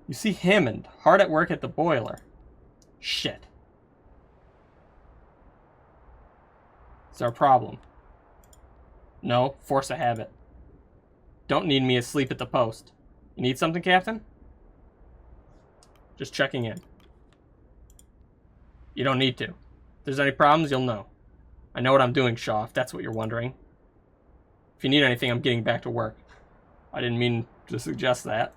You see Hammond, hard at work at the boiler. Shit. Is there a problem? No, force a habit. Don't need me asleep at the post. You need something, Captain? Just checking in. You don't need to. If there's any problems, you'll know. I know what I'm doing, Shaw, if that's what you're wondering. If you need anything, I'm getting back to work. I didn't mean to suggest that.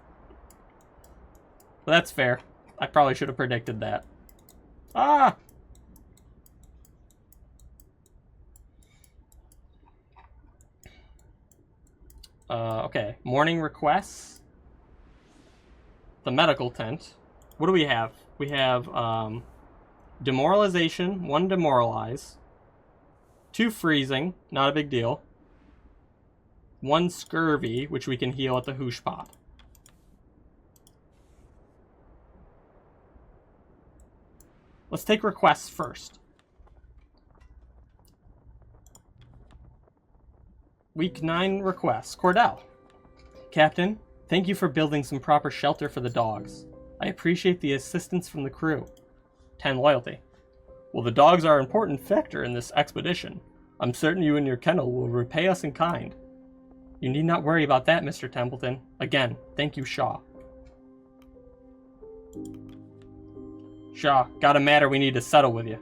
But that's fair. I probably should have predicted that. Ah! Okay. Morning requests. The medical tent. What do we have? We have, demoralization, 1 demoralize, 2 freezing, not a big deal, 1 scurvy, which we can heal at the hoosh pot. Let's take requests first. Week 9 requests. Cordell. Captain, thank you for building some proper shelter for the dogs. I appreciate the assistance from the crew. 10 loyalty. Well, the dogs are an important factor in this expedition. I'm certain you and your kennel will repay us in kind. You need not worry about that, Mr. Templeton. Again, thank you, Shaw. Shaw, got a matter we need to settle with you.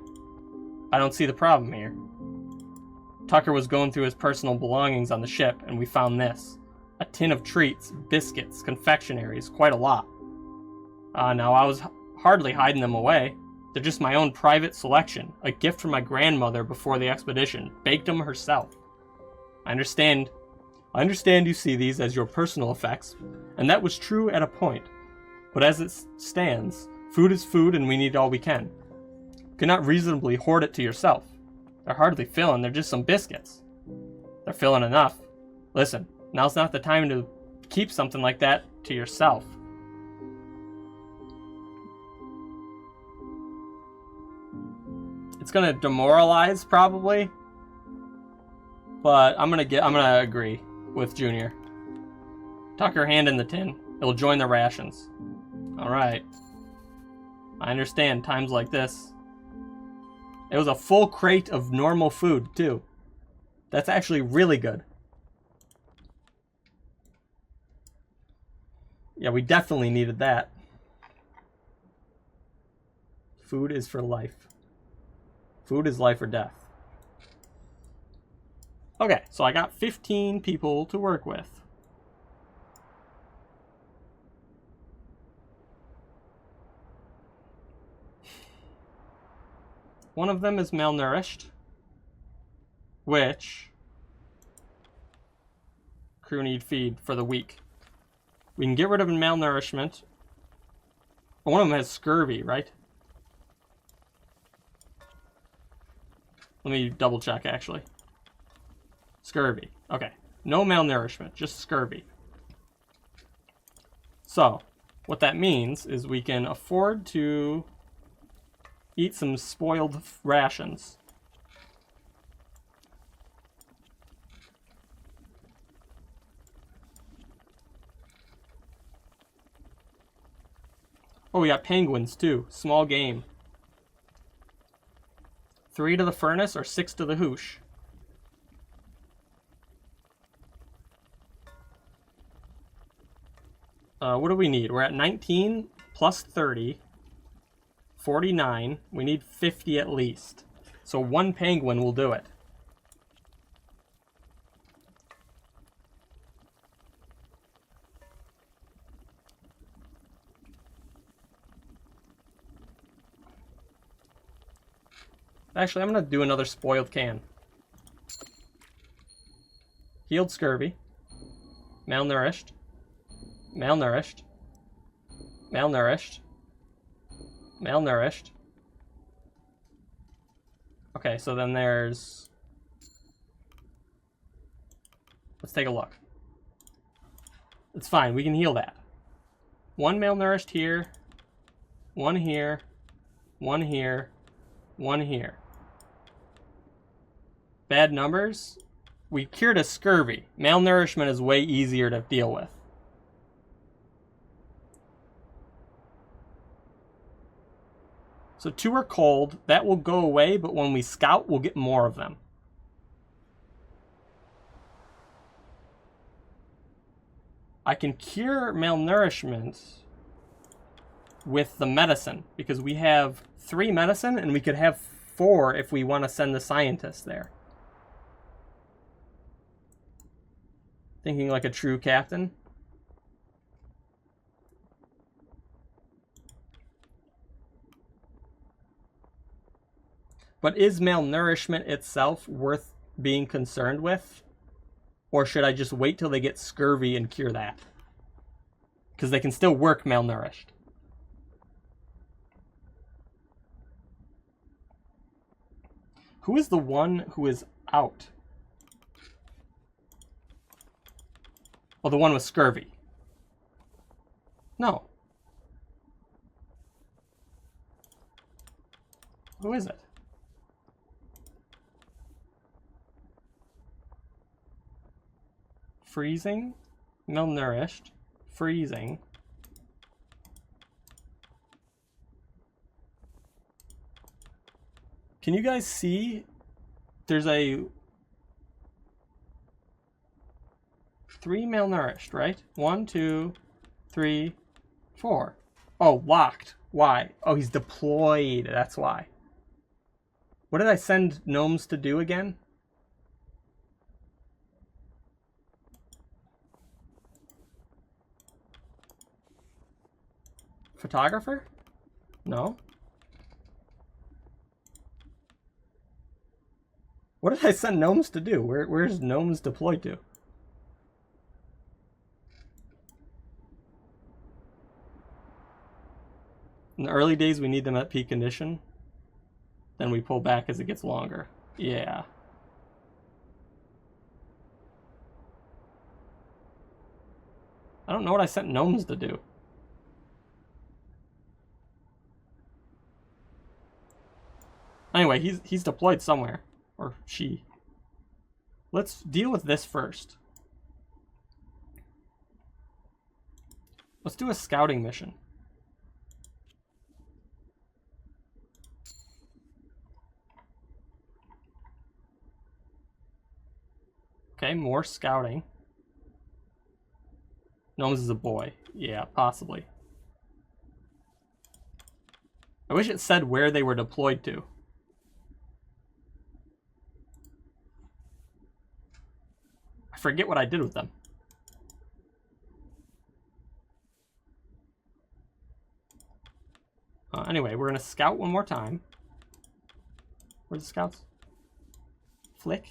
I don't see the problem here. Tucker was going through his personal belongings on the ship, and we found this. A tin of treats, biscuits, confectionaries, quite a lot. Now, I was hardly hiding them away. They're just my own private selection, a gift from my grandmother before the expedition, baked them herself. I understand you see these as your personal effects, and that was true at a point. But as it stands, food is food and we need all we can. You cannot reasonably hoard it to yourself. They're hardly filling, they're just some biscuits. They're filling enough. Listen, now's not the time to keep something like that to yourself. It's gonna demoralize, probably. But I'm gonna agree with Junior. Tucker, hand in the tin. It'll join the rations. Alright. I understand times like this. It was a full crate of normal food, too. That's actually really good. Yeah, we definitely needed that. Food is for life. Food is life or death. Okay, so I got 15 people to work with. One of them is malnourished, which crew need feed for the week. We can get rid of malnourishment. One of them has scurvy, right? Let me double check, actually. Scurvy. Okay. No malnourishment, just scurvy. So, what that means is we can afford to eat some spoiled rations. Oh, we got penguins too. Small game. 3 to the furnace or 6 to the hoosh? What do we need? We're at 19 plus 30. 49. We need 50 at least. So 1 penguin will do it. Actually, I'm going to do another spoiled can. Healed scurvy. Malnourished. Malnourished. Malnourished. Malnourished. Okay, so then there's... Let's take a look. It's fine, we can heal that. 1 malnourished here. 1 here. 1 here. 1 here. Bad numbers. We cured a scurvy. Malnourishment is way easier to deal with. So 2 are cold. That will go away, but when we scout, we'll get more of them. I can cure malnourishment with the medicine, because we have 3 medicine, and we could have 4 if we want to send the scientist there. Thinking like a true captain. But is malnourishment itself worth being concerned with? Or should I just wait till they get scurvy and cure that? Because they can still work malnourished. Who is the one who is out? Oh, the one with scurvy. No. Who is it? Freezing, malnourished, freezing. Can you guys see? There's a 3 malnourished, right? 1, 2, 3, 4. Oh, locked. Why? Oh, he's deployed. That's why. What did I send gnomes to do again? Photographer? No. What did I send gnomes to do? Where's gnomes deployed to? In the early days, we need them at peak condition. Then we pull back as it gets longer. Yeah. I don't know what I sent gnomes to do. Anyway, he's deployed somewhere. Or she. Let's deal with this first. Let's do a scouting mission. Okay, more scouting. Gnomes is a boy. Yeah, possibly. I wish it said where they were deployed to. I forget what I did with them. Anyway, we're going to scout one more time. Where's the scouts? Flick.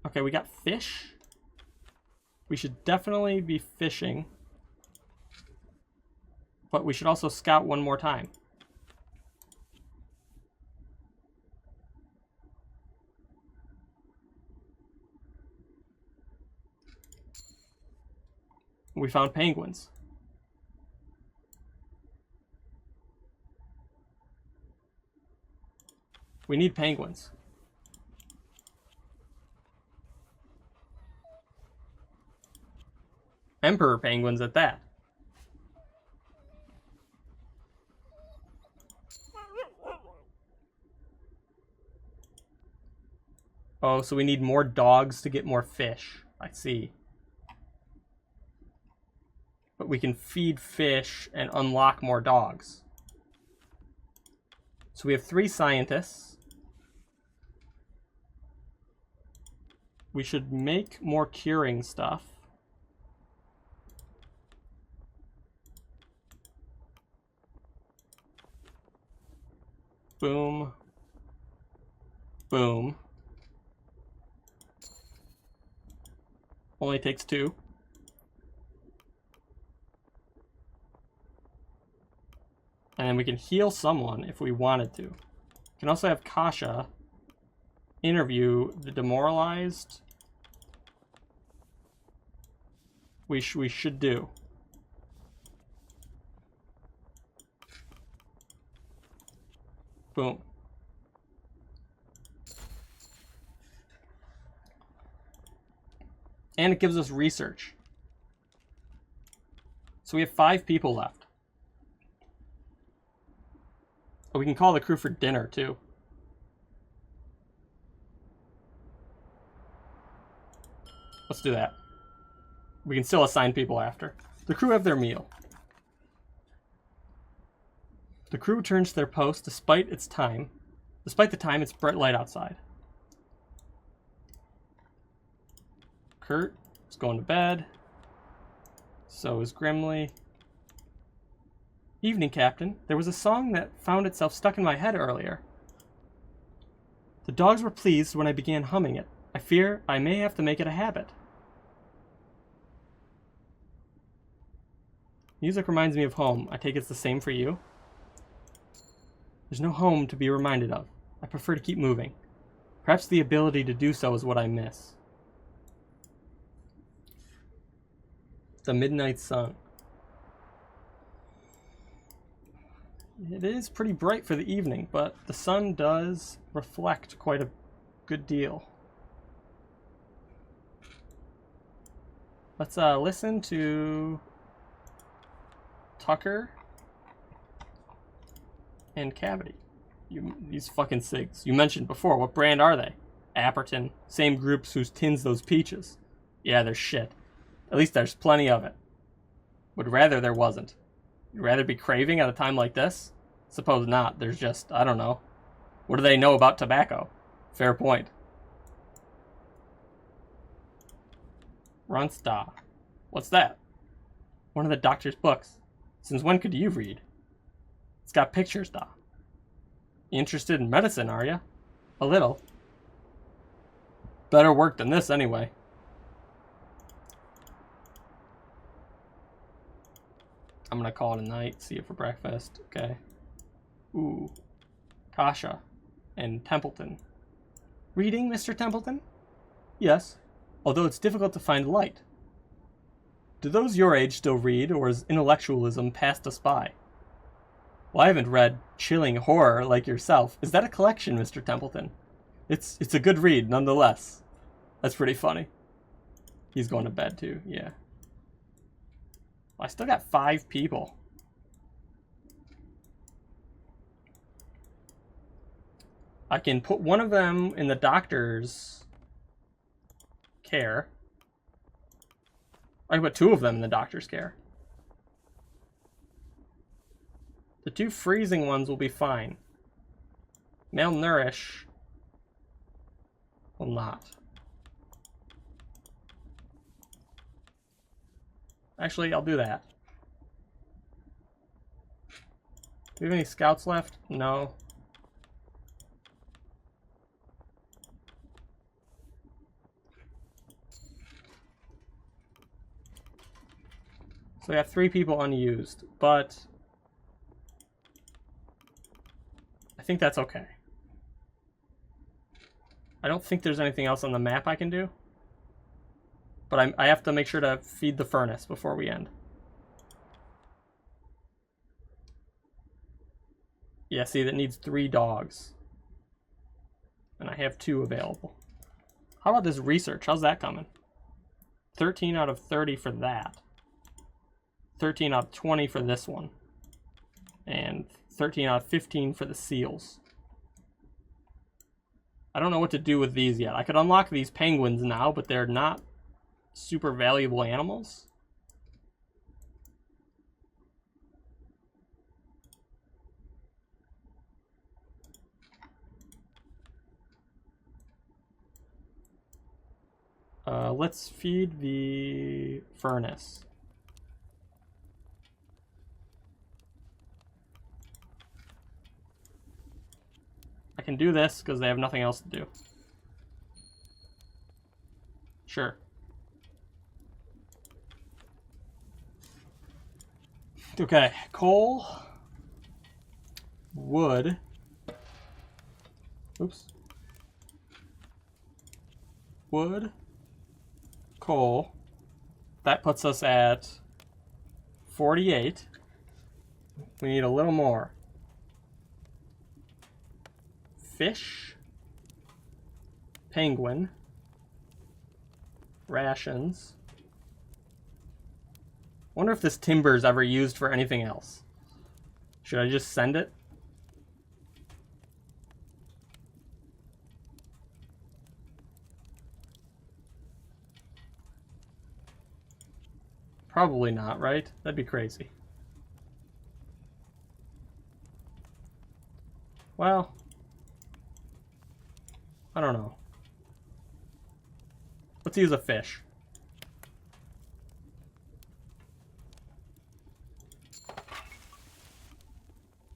Okay, we got fish. We should definitely be fishing. But we should also scout one more time. We found penguins. We need penguins. Emperor penguins at that. Oh, so we need more dogs to get more fish. I see. But we can feed fish and unlock more dogs. So we have 3 scientists. We should make more curing stuff. Boom. Boom. Only takes 2. And then we can heal someone if we wanted to. We can also have Kasha interview the demoralized. We should do. Boom. And it gives us research. So we have 5 people left. But we can call the crew for dinner, too. Let's do that. We can still assign people after. The crew have their meal. The crew returns to their post despite the time it's bright light outside. Kurt is going to bed. So is Grimly. Evening, Captain. There was a song that found itself stuck in my head earlier. The dogs were pleased when I began humming it. I fear I may have to make it a habit. Music reminds me of home. I take it's the same for you? There's no home to be reminded of. I prefer to keep moving. Perhaps the ability to do so is what I miss. The Midnight Sun. It is pretty bright for the evening, but the sun does reflect quite a good deal. Let's listen to Tucker and Cavity. These fucking cigs. You mentioned before, what brand are they? Apperton. Same groups whose tins those peaches. Yeah, they're shit. At least there's plenty of it. Would rather there wasn't. You'd rather be craving at a time like this? Suppose not. There's just, I don't know. What do they know about tobacco? Fair point. Ronsta. What's that? One of the doctor's books. Since when could you read? It's got pictures, though. You interested in medicine, are you? A little. Better work than this, anyway. I'm gonna call it a night, see you for breakfast. Okay. Ooh. Kasha and Templeton. Reading, Mr. Templeton? Yes, although it's difficult to find light. Do those your age still read, or has intellectualism passed us by? Well, I haven't read chilling horror like yourself. Is that a collection, Mr. Templeton? It's a good read, nonetheless. That's pretty funny. He's going to bed, too, yeah. Well, I still got 5 people. I can put one of them in the doctor's care. I can put 2 of them in the doctor's care. The 2 freezing ones will be fine. Malnourish will not. Actually, I'll do that. Do we have any scouts left? No. So we have 3 people unused, but I think that's okay. I don't think there's anything else on the map I can do, but I have to make sure to feed the furnace before we end. Yeah, see, that needs 3 dogs, and I have 2 available. How about this research? How's that coming? 13 out of 30 for that. 13 out of 20 for this one. And 13 out of 15 for the seals. I don't know what to do with these yet. I could unlock these penguins now, but they're not super valuable animals. Let's feed the furnace. I can do this because they have nothing else to do. Sure. Okay, coal, wood, oops, wood, coal, that puts us at 48. We need a little more. Fish, penguin, rations. Wonder if this timber is ever used for anything else. Should I just send it? Probably not, right? That'd be crazy. Well, I don't know. Let's use a fish.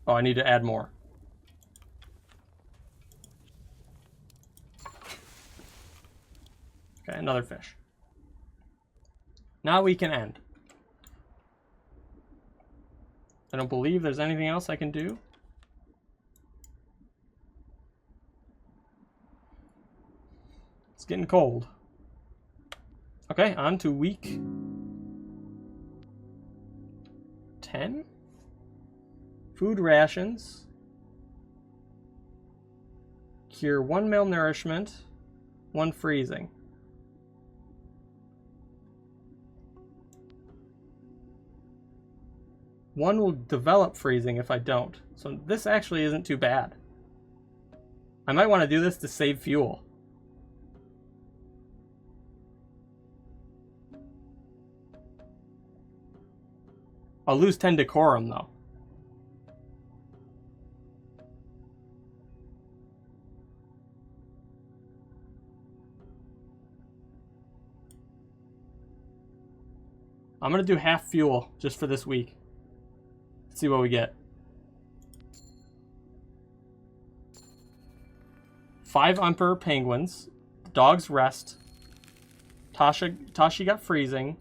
Oh, I need to add more. Okay, another fish. Now we can end. I don't believe there's anything else I can do. It's getting cold. Okay, on to week 10. Food rations. Cure 1 malnourishment, 1 freezing. One will develop freezing if I don't. So this actually isn't too bad. I might want to do this to save fuel. I'll lose 10 decorum though. I'm gonna do half fuel just for this week. Let's see what we get. 5 Emperor Penguins. The dogs rest. Tashi got freezing.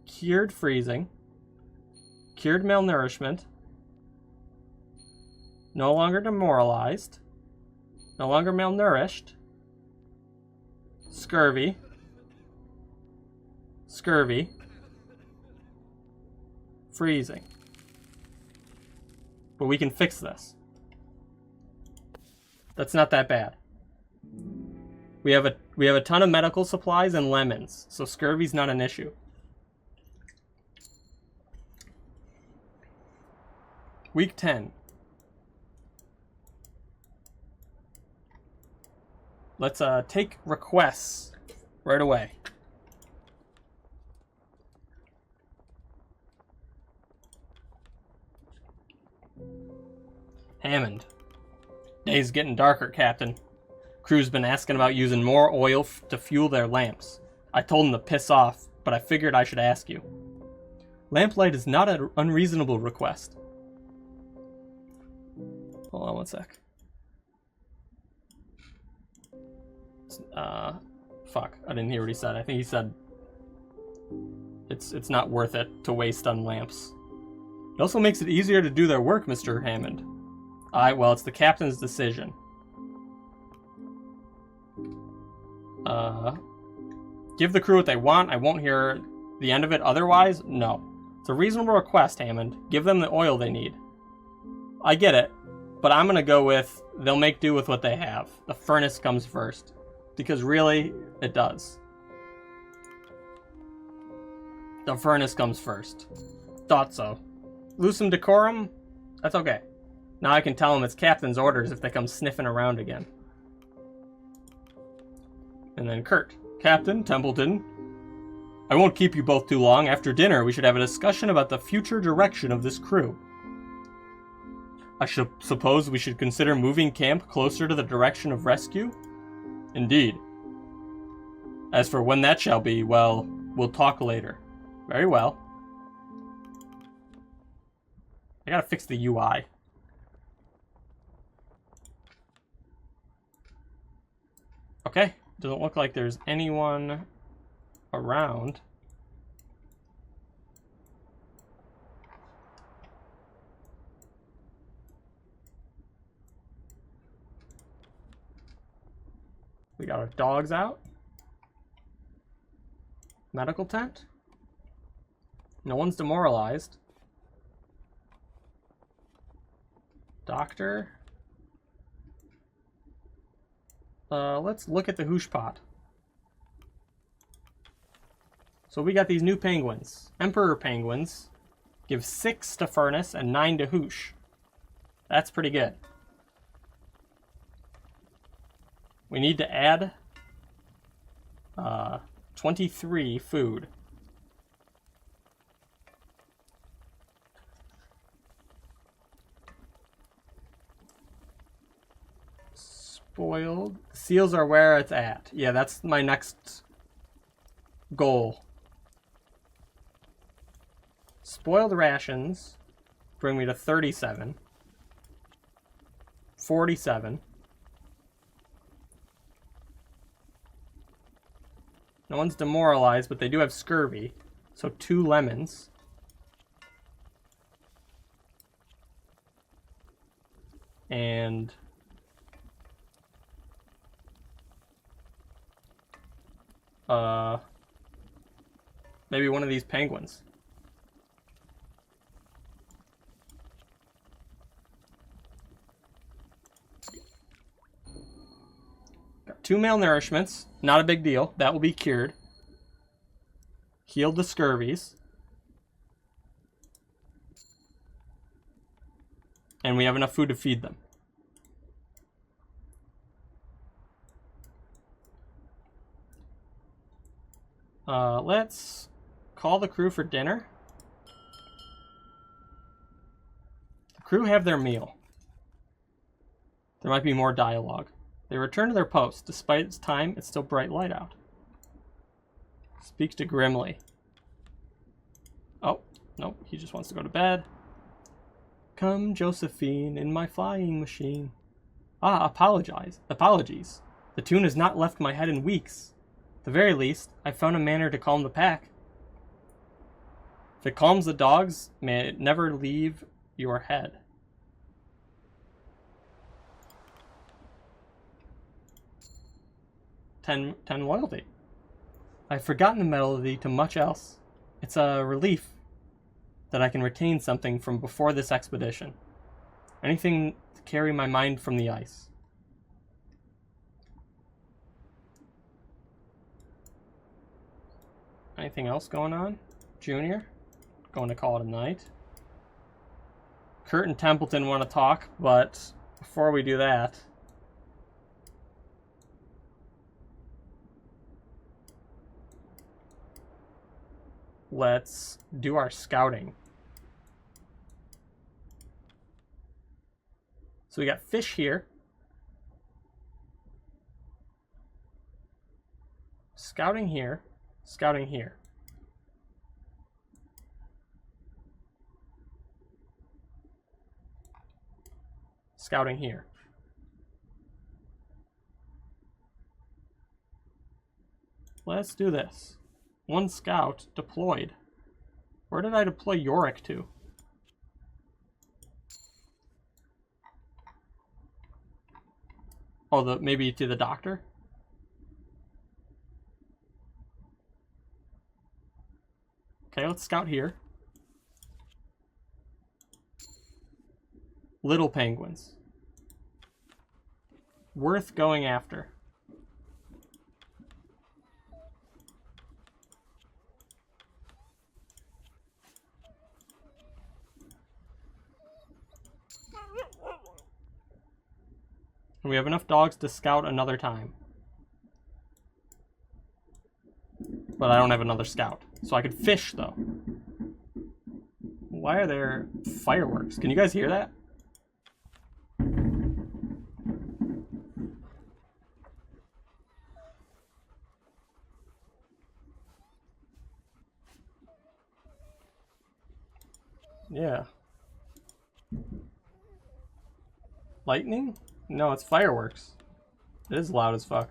Cured freezing. Cured malnourishment. No longer demoralized. No longer malnourished. Scurvy. Scurvy. Freezing. But we can fix this. That's not that bad. We have a ton of medical supplies and lemons, so scurvy's not an issue. Week 10. Let's take requests right away. Hammond. Day's getting darker, Captain. Crew's been asking about using more oil to fuel their lamps. I told them to piss off, but I figured I should ask you. Lamplight is not an unreasonable request. Hold on one sec. Fuck. I didn't hear what he said. I think he said it's not worth it to waste on lamps. It also makes it easier to do their work, Mr. Hammond. Well, it's the captain's decision. Give the crew what they want. I won't hear the end of it otherwise. No. It's a reasonable request, Hammond. Give them the oil they need. I get it, but I'm gonna go with they'll make do with what they have. The furnace comes first. Because really, it does. The furnace comes first. Thought so. Lose some decorum? That's okay. Now I can tell them it's captain's orders if they come sniffing around again. And then Kurt. Captain Templeton. I won't keep you both too long. After dinner, we should have a discussion about the future direction of this crew. I suppose we should consider moving camp closer to the direction of rescue? Indeed. As for when that shall be, well, we'll talk later. Very well. I gotta fix the UI. Okay, doesn't look like there's anyone around. We got our dogs out. Medical tent. No one's demoralized. Doctor. Let's look at the hoosh pot. So we got these new penguins. Emperor penguins. Give 6 to furnace and 9 to hoosh. That's pretty good. We need to add 23 food. Spoiled. Seals are where it's at. Yeah, that's my next goal. Spoiled rations bring me to 37. 47. No one's demoralized, but they do have scurvy. So 2 lemons. And maybe one of these penguins. Got 2 malnourishments. Not a big deal. That will be cured. Healed the scurvies. And we have enough food to feed them. Let's call the crew for dinner. The crew have their meal. There might be more dialogue. They return to their post. Despite its time, it's still bright light out. Speaks to Grimly. Oh, nope, he just wants to go to bed. Come, Josephine, in my flying machine. Ah, apologies. The tune has not left my head in weeks. At the very least, I found a manner to calm the pack. If it calms the dogs, may it never leave your head. Ten loyalty. I've forgotten the melody to much else. It's a relief that I can retain something from before this expedition. Anything to carry my mind from the ice. Anything else going on? Junior? Going to call it a night. Kurt and Templeton want to talk, but before we do that, let's do our scouting. So we got fish here. Scouting here. Scouting here. Scouting here. Let's do this. One scout deployed. Where did I deploy Yorick to? Oh, maybe to the doctor? Okay, let's scout here. Little penguins. Worth going after. We have enough dogs to scout another time. But I don't have another scout. So I could fish, though. Why are there fireworks? Can you guys hear that? Yeah. Lightning? No, it's fireworks. It is loud as fuck.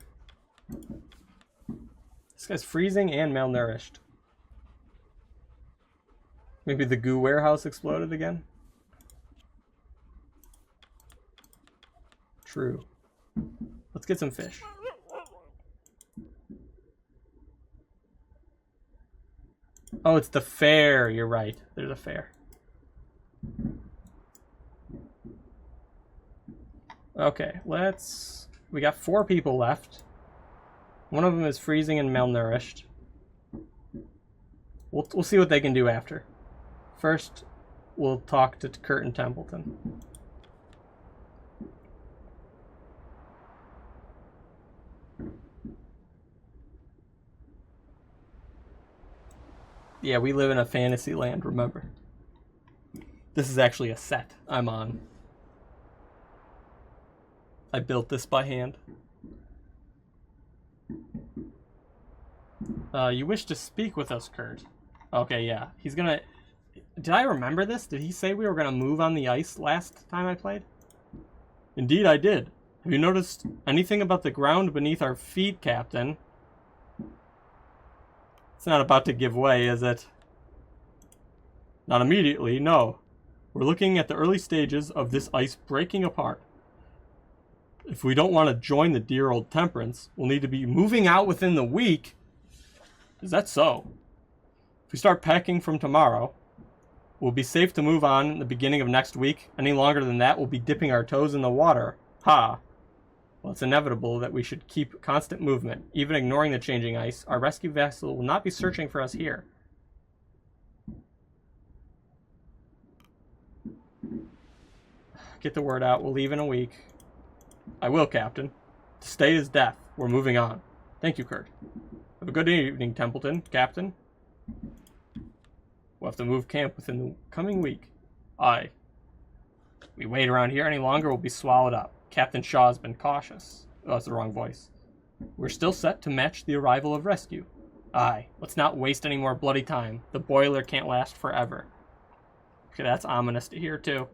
This guy's freezing and malnourished. Maybe the goo warehouse exploded again? True. Let's get some fish. Oh, it's the fair. You're right. There's a fair. Okay, we got 4 people left. One of them is freezing and malnourished. We'll see what they can do after. First, we'll talk to Kurt and Templeton. Yeah, we live in a fantasy land, remember. This is actually a set I'm on. I built this by hand. You wish to speak with us, Kurt. Okay, yeah. He's gonna... Did I remember this? Did he say we were gonna move on the ice last time I played? Indeed, I did. Have you noticed anything about the ground beneath our feet, Captain? It's not about to give way, is it? Not immediately, no. We're looking at the early stages of this ice breaking apart. If we don't want to join the dear old Temperance, we'll need to be moving out within the week. Is that so? If we start packing from tomorrow, we'll be safe to move on in the beginning of next week. Any longer than that, we'll be dipping our toes in the water. Ha! Well, it's inevitable that we should keep constant movement. Even ignoring the changing ice, our rescue vessel will not be searching for us here. Get the word out. We'll leave in a week. I will, Captain. To stay is death. We're moving on. Thank you, Kurt. Have a good evening, Templeton. Captain. We'll have to move camp within the coming week. Aye. If we wait around here any longer, we'll be swallowed up. Captain Shaw's been cautious. Oh, that's the wrong voice. We're still set to match the arrival of rescue. Aye. Let's not waste any more bloody time. The boiler can't last forever. Okay, that's ominous to hear, too.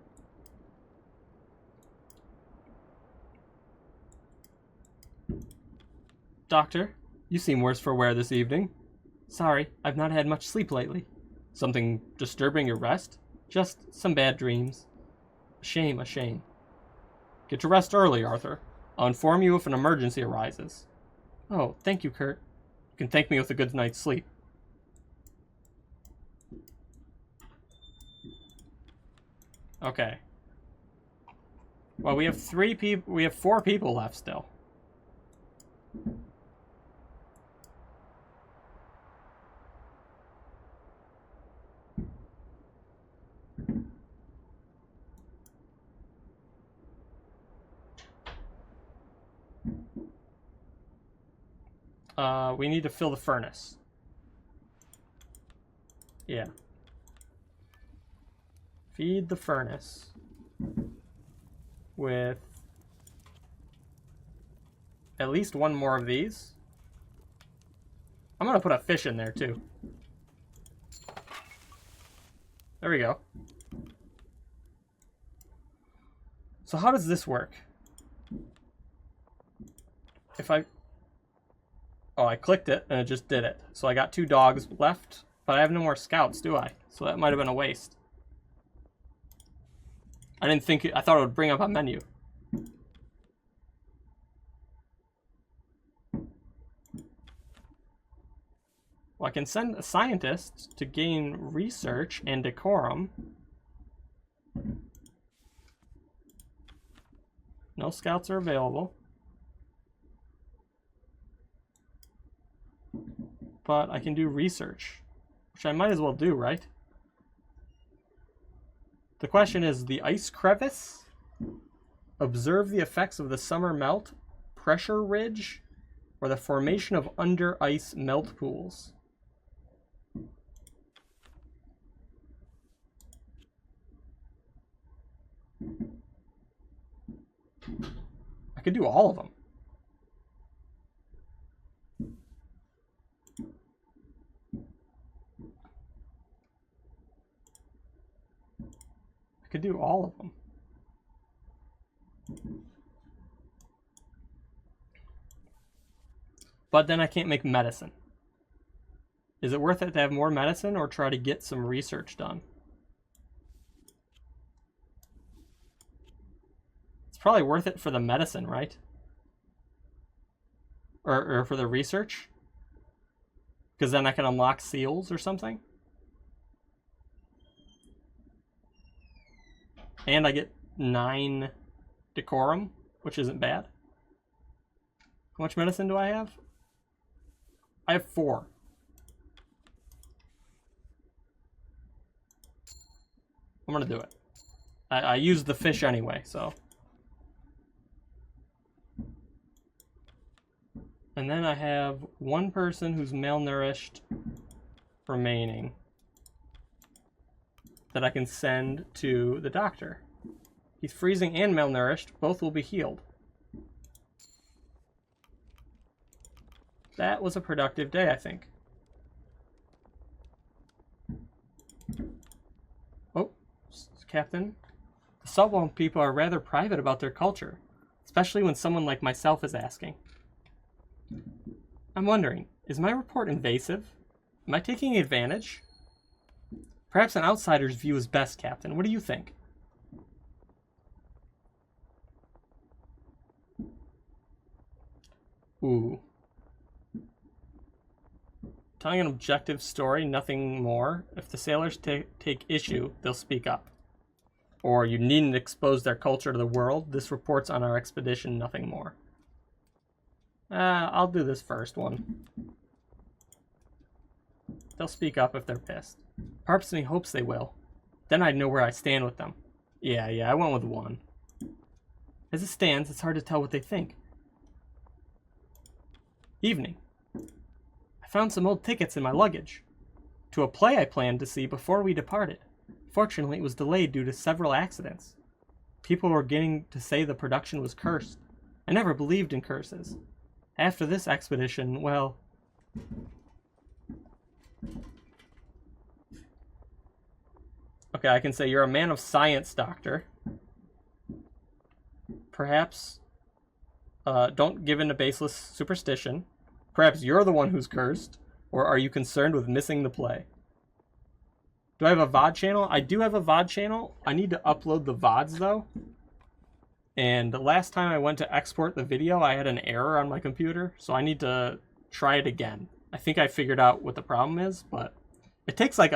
Doctor, you seem worse for wear this evening. Sorry, I've not had much sleep lately. Something disturbing your rest? Just some bad dreams. A shame, a shame. Get to rest early, Arthur. I'll inform you if an emergency arises. Oh, thank you, Kurt. You can thank me with a good night's sleep. Okay. Well, we have 4 people left still. We need to fill the furnace. Yeah. Feed the furnace with at least 1 more of these. I'm gonna put a fish in there too. There we go. So how does this work? If Oh, I clicked it and it just did it. So I got 2 dogs left, but I have no more scouts, do I? So that might have been a waste. I didn't think I thought it would bring up a menu. Well, I can send a scientist to gain research and decorum. No scouts are available. But I can do research, which I might as well do, right? The question is, the ice crevice? Observe the effects of the summer melt, pressure ridge, or the formation of under ice melt pools. I could do all of them. Could do all of them. But then I can't make medicine. Is it worth it to have more medicine or try to get some research done? It's probably worth it for the medicine, right? Or for the research? Because then I can unlock seals or something? And I get 9 decorum, which isn't bad. How much medicine do I have? I have 4. I'm gonna do it. I used the fish anyway, so. And then I have 1 person who's malnourished remaining that I can send to the doctor. He's freezing and malnourished. Both will be healed. That was a productive day, I think. Oh, Captain. The Saltwalk people are rather private about their culture, especially when someone like myself is asking. I'm wondering, is my report invasive? Am I taking advantage? Perhaps an outsider's view is best, Captain. What do you think? Ooh. Telling an objective story, nothing more. If the sailors take issue, they'll speak up. Or you needn't expose their culture to the world. This reports on our expedition, nothing more. I'll do this first one. They'll speak up if they're pissed. Part of me hopes they will. Then I'd know where I stand with them. Yeah, I went with 1. As it stands, it's hard to tell what they think. Evening. I found some old tickets in my luggage. To a play I planned to see before we departed. Fortunately, it was delayed due to several accidents. People were beginning to say the production was cursed. I never believed in curses. After this expedition, well... Okay, I can say you're a man of science, Doctor. Perhaps don't give in to baseless superstition. Perhaps you're the one who's cursed, or are you concerned with missing the play? Do I have a VOD channel? I do have a VOD channel. I need to upload the VODs, though. And the last time I went to export the video, I had an error on my computer, so I need to try it again. I think I figured out what the problem is, but it takes like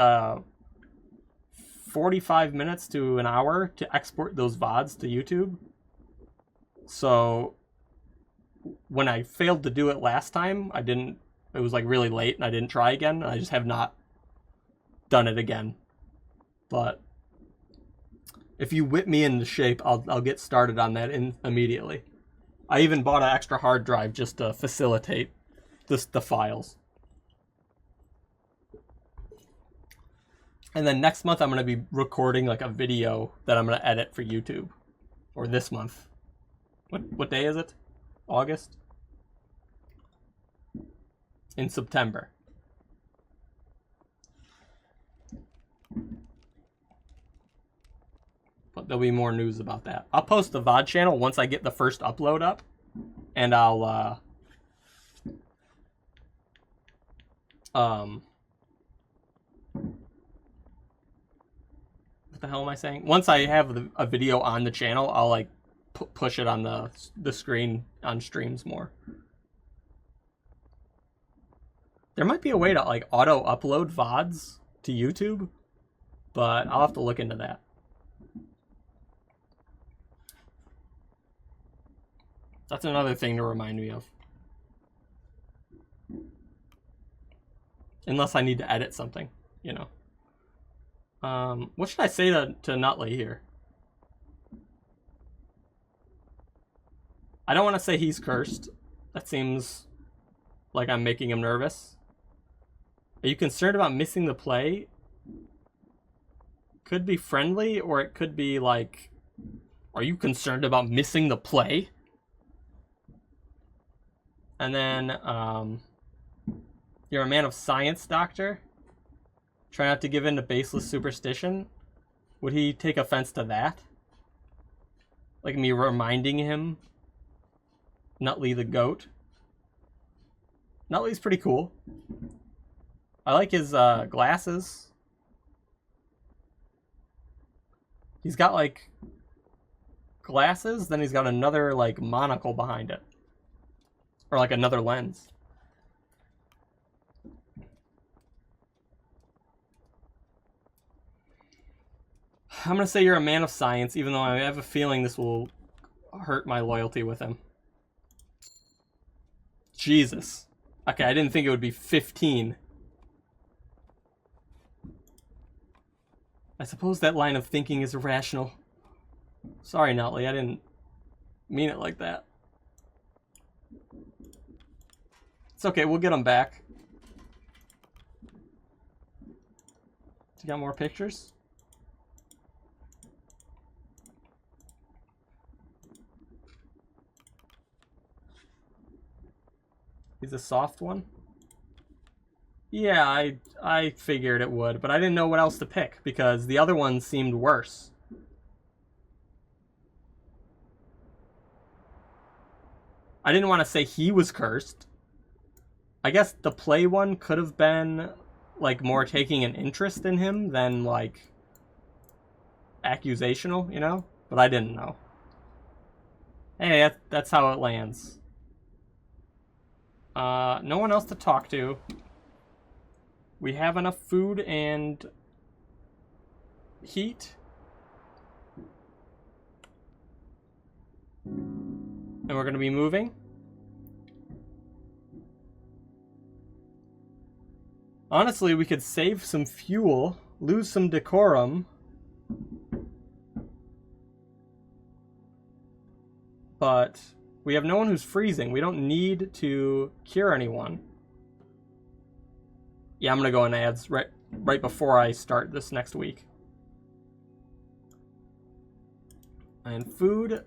45 minutes to an hour to export those VODs to YouTube. So when I failed to do it last time, it was like really late and I didn't try again. I just have not done it again. But if you whip me into shape, I'll get started on that immediately. I even bought an extra hard drive just to facilitate the files. And then next month I'm going to be recording like a video that I'm going to edit for YouTube. Or this month. What day is it? August? In September. But there'll be more news about that. I'll post the VOD channel once I get the first upload up. And I'll what the hell am I saying? Once I have a video on the channel, I'll like push it on the screen on streams more. There might be a way to like auto upload VODs to YouTube, but I'll have to look into that. That's another thing to remind me of. Unless I need to edit something, you know. What should I say to Nutley here? I don't want to say he's cursed. That seems like I'm making him nervous. Are you concerned about missing the play? Could be friendly, or it could be like, are you concerned about missing the play? And then, you're a man of science, doctor. Try not to give in to baseless superstition. Would he take offense to that? Like me reminding him Nutley the goat. Nutley's pretty cool. I like his glasses. He's got like glasses, then he's got another like monocle behind it. Or like another lens. I'm going to say you're a man of science, even though I have a feeling this will hurt my loyalty with him. Jesus. Okay, I didn't think it would be 15. I suppose that line of thinking is irrational. Sorry, Nutley, I didn't mean it like that. It's okay, we'll get them back. You got more pictures? He's a soft one? Yeah, I figured it would, but I didn't know what else to pick because the other one seemed worse. I didn't want to say he was cursed. I guess the play one could have been like more taking an interest in him than like accusational, you know? But I didn't know. Hey, that's how it lands. No one else to talk to. We have enough food and heat. And we're going to be moving. Honestly, we could save some fuel, lose some decorum. But we have no one who's freezing. We don't need to cure anyone. Yeah, I'm going to go in ads right before I start this next week. And food.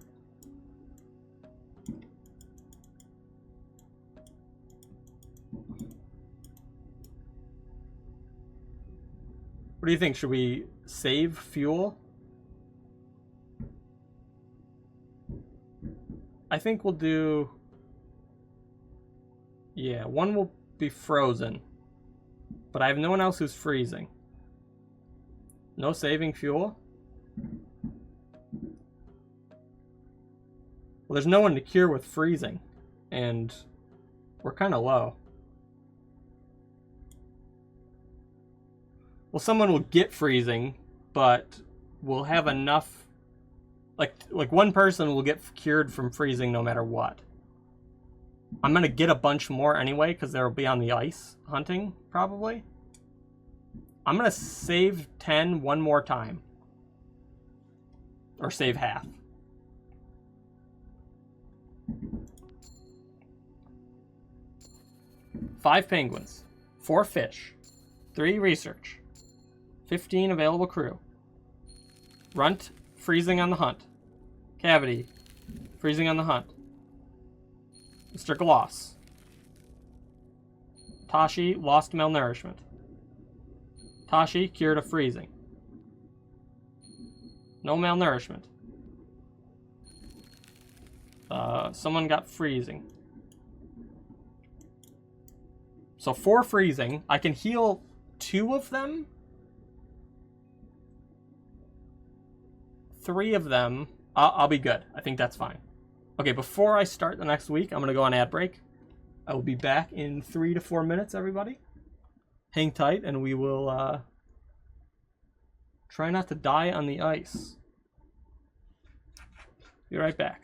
What do you think? Should we save fuel? I think we'll do... Yeah, one will be frozen. But I have no one else who's freezing. No saving fuel? Well, there's no one to cure with freezing. And we're kind of low. Well, someone will get freezing, but we'll have enough... Like one person will get cured from freezing no matter what. I'm going to get a bunch more anyway, because they'll be on the ice hunting, probably. I'm going to save 10 one more time. Or save half. Five penguins. 4 fish. 3 research. 15 available crew. Runt, freezing on the hunt. Cavity, freezing on the hunt. Mr. Gloss. Tashi, lost malnourishment. Tashi, cured of freezing. No malnourishment. Someone got freezing. So 4 freezing. I can heal 2 of them. 3 of them. I'll be good. I think that's fine. Okay, before I start the next week, I'm going to go on ad break. I will be back in 3 to 4 minutes, everybody. Hang tight, and we will try not to die on the ice. Be right back.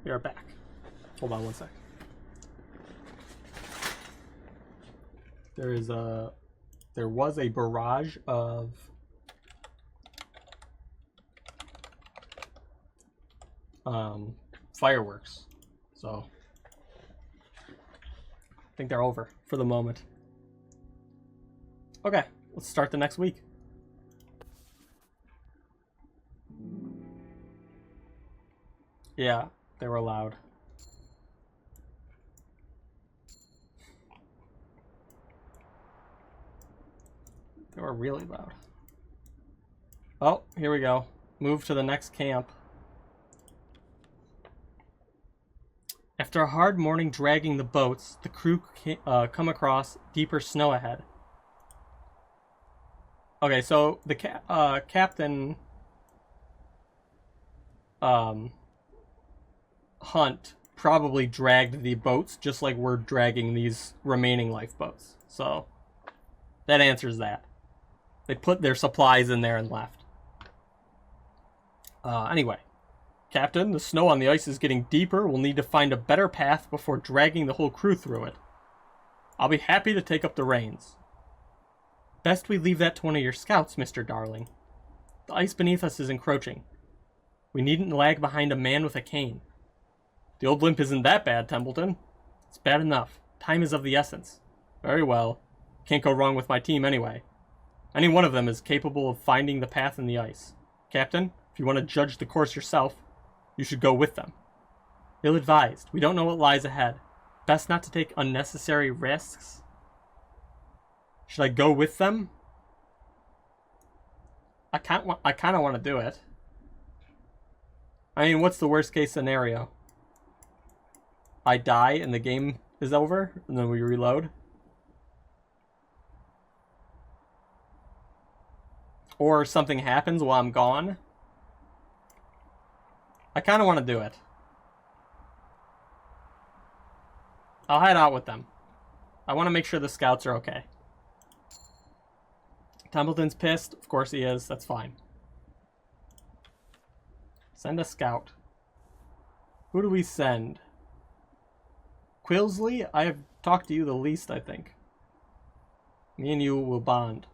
We are back. Hold on one sec. There was a barrage of fireworks, so I think they're over for the moment. Okay, let's start the next week. Yeah, they were loud. They were really loud. Oh, here we go. Move to the next camp. After a hard morning dragging the boats, the crew come across deeper snow ahead. Okay, so the captain Hunt probably dragged the boats just like we're dragging these remaining lifeboats. So that answers that. They put their supplies in there and left. Anyway, Captain, the snow on the ice is getting deeper. We'll need to find a better path before dragging the whole crew through it. I'll be happy to take up the reins. Best we leave that to one of your scouts, Mr. Darling. The ice beneath us is encroaching. We needn't lag behind a man with a cane. The old limp isn't that bad, Templeton. It's bad enough. Time is of the essence. Very well. Can't go wrong with my team anyway. Any one of them is capable of finding the path in the ice. Captain, if you want to judge the course yourself, you should go with them. Ill-advised. We don't know what lies ahead. Best not to take unnecessary risks. Should I go with them? I kind of want to do it. I mean, what's the worst case scenario? I die and the game is over, and then we reload. Or something happens while I'm gone. I kind of want to do it. I'll head out with them. I want to make sure the scouts are okay. Templeton's pissed. Of course he is. That's fine. Send a scout. Who do we send? Quilsley? I have talked to you the least, I think. Me and you will bond.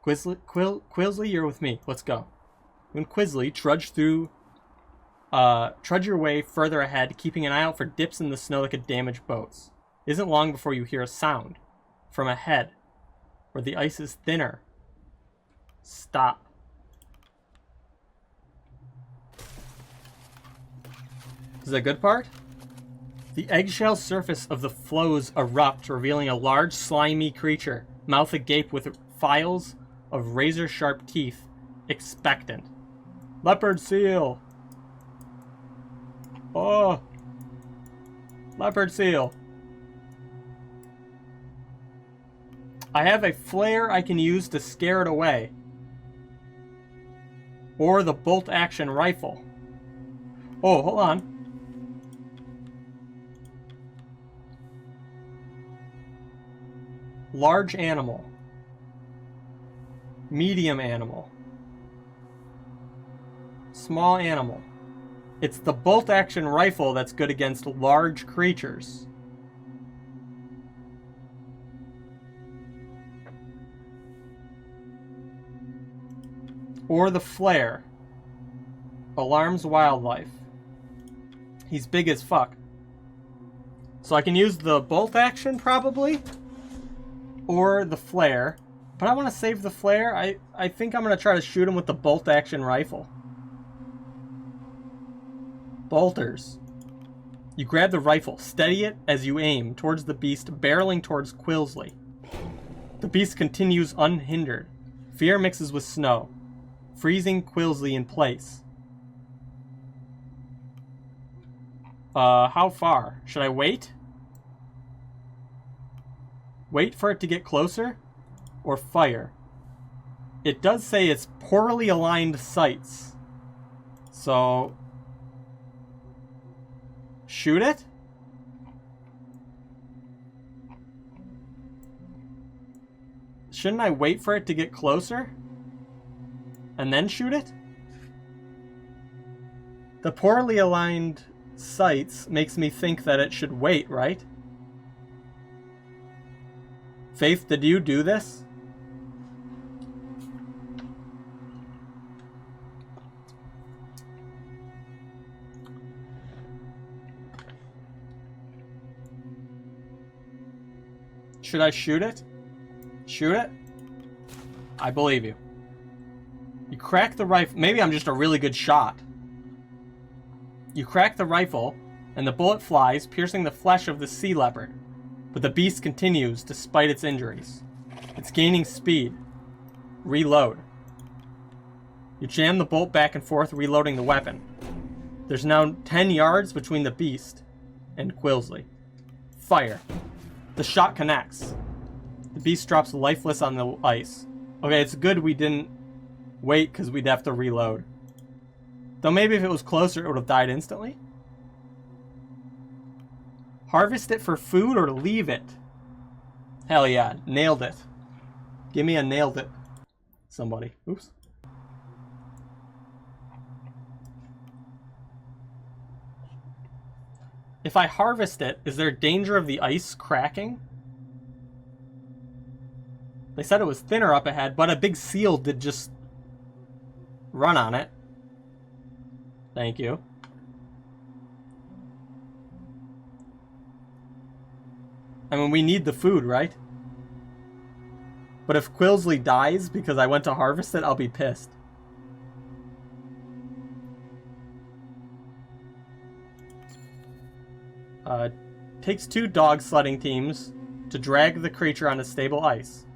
Quilsley, you're with me. Let's go. When Quilsley, trudge your way further ahead, keeping an eye out for dips in the snow that could damage boats. It isn't long before you hear a sound from ahead, where the ice is thinner. Stop. This is a good part? The eggshell surface of the floes erupt, revealing a large, slimy creature, mouth agape with files of razor-sharp teeth, expectant. Leopard seal! Oh! Leopard seal! I have a flare I can use to scare it away. Or the bolt-action rifle. Oh, hold on. Large animal. Medium animal. Small animal. It's the bolt-action rifle that's good against large creatures. Or the flare. Alarms wildlife. He's big as fuck. So I can use the bolt action probably. Or the flare. But I want to save the flare. I think I'm going to try to shoot him with the bolt action rifle. Bolters. You grab the rifle. Steady it as you aim towards the beast, barreling towards Quilsley. The beast continues unhindered. Fear mixes with snow, freezing Quilsley in place. How far? Should I wait? Wait for it to get closer? Or fire? It does say it's poorly aligned sights. So... shoot it? Shouldn't I wait for it to get closer? And then shoot it? The poorly aligned sights makes me think that it should wait, right? Faith, did you do this? Should I shoot it? Shoot it? I believe you. You crack the rifle. Maybe I'm just a really good shot. You crack the rifle, and the bullet flies, piercing the flesh of the sea leopard. But the beast continues despite its injuries. It's gaining speed. Reload. You jam the bolt back and forth, reloading the weapon. There's now 10 yards between the beast and Quilsley. Fire. The shot connects. The beast drops lifeless on the ice. Okay, it's good we didn't wait because we'd have to reload. Though maybe if it was closer, it would have died instantly. Harvest it for food or leave it? Hell yeah, nailed it. Give me a nailed it. Somebody. Oops. If I harvest it, is there danger of the ice cracking? They said it was thinner up ahead, but a big seal did just run on it. Thank you. I mean, we need the food, right? But if Quilsley dies because I went to harvest it, I'll be pissed. Takes 2 dog sledding teams to drag the creature onto stable ice.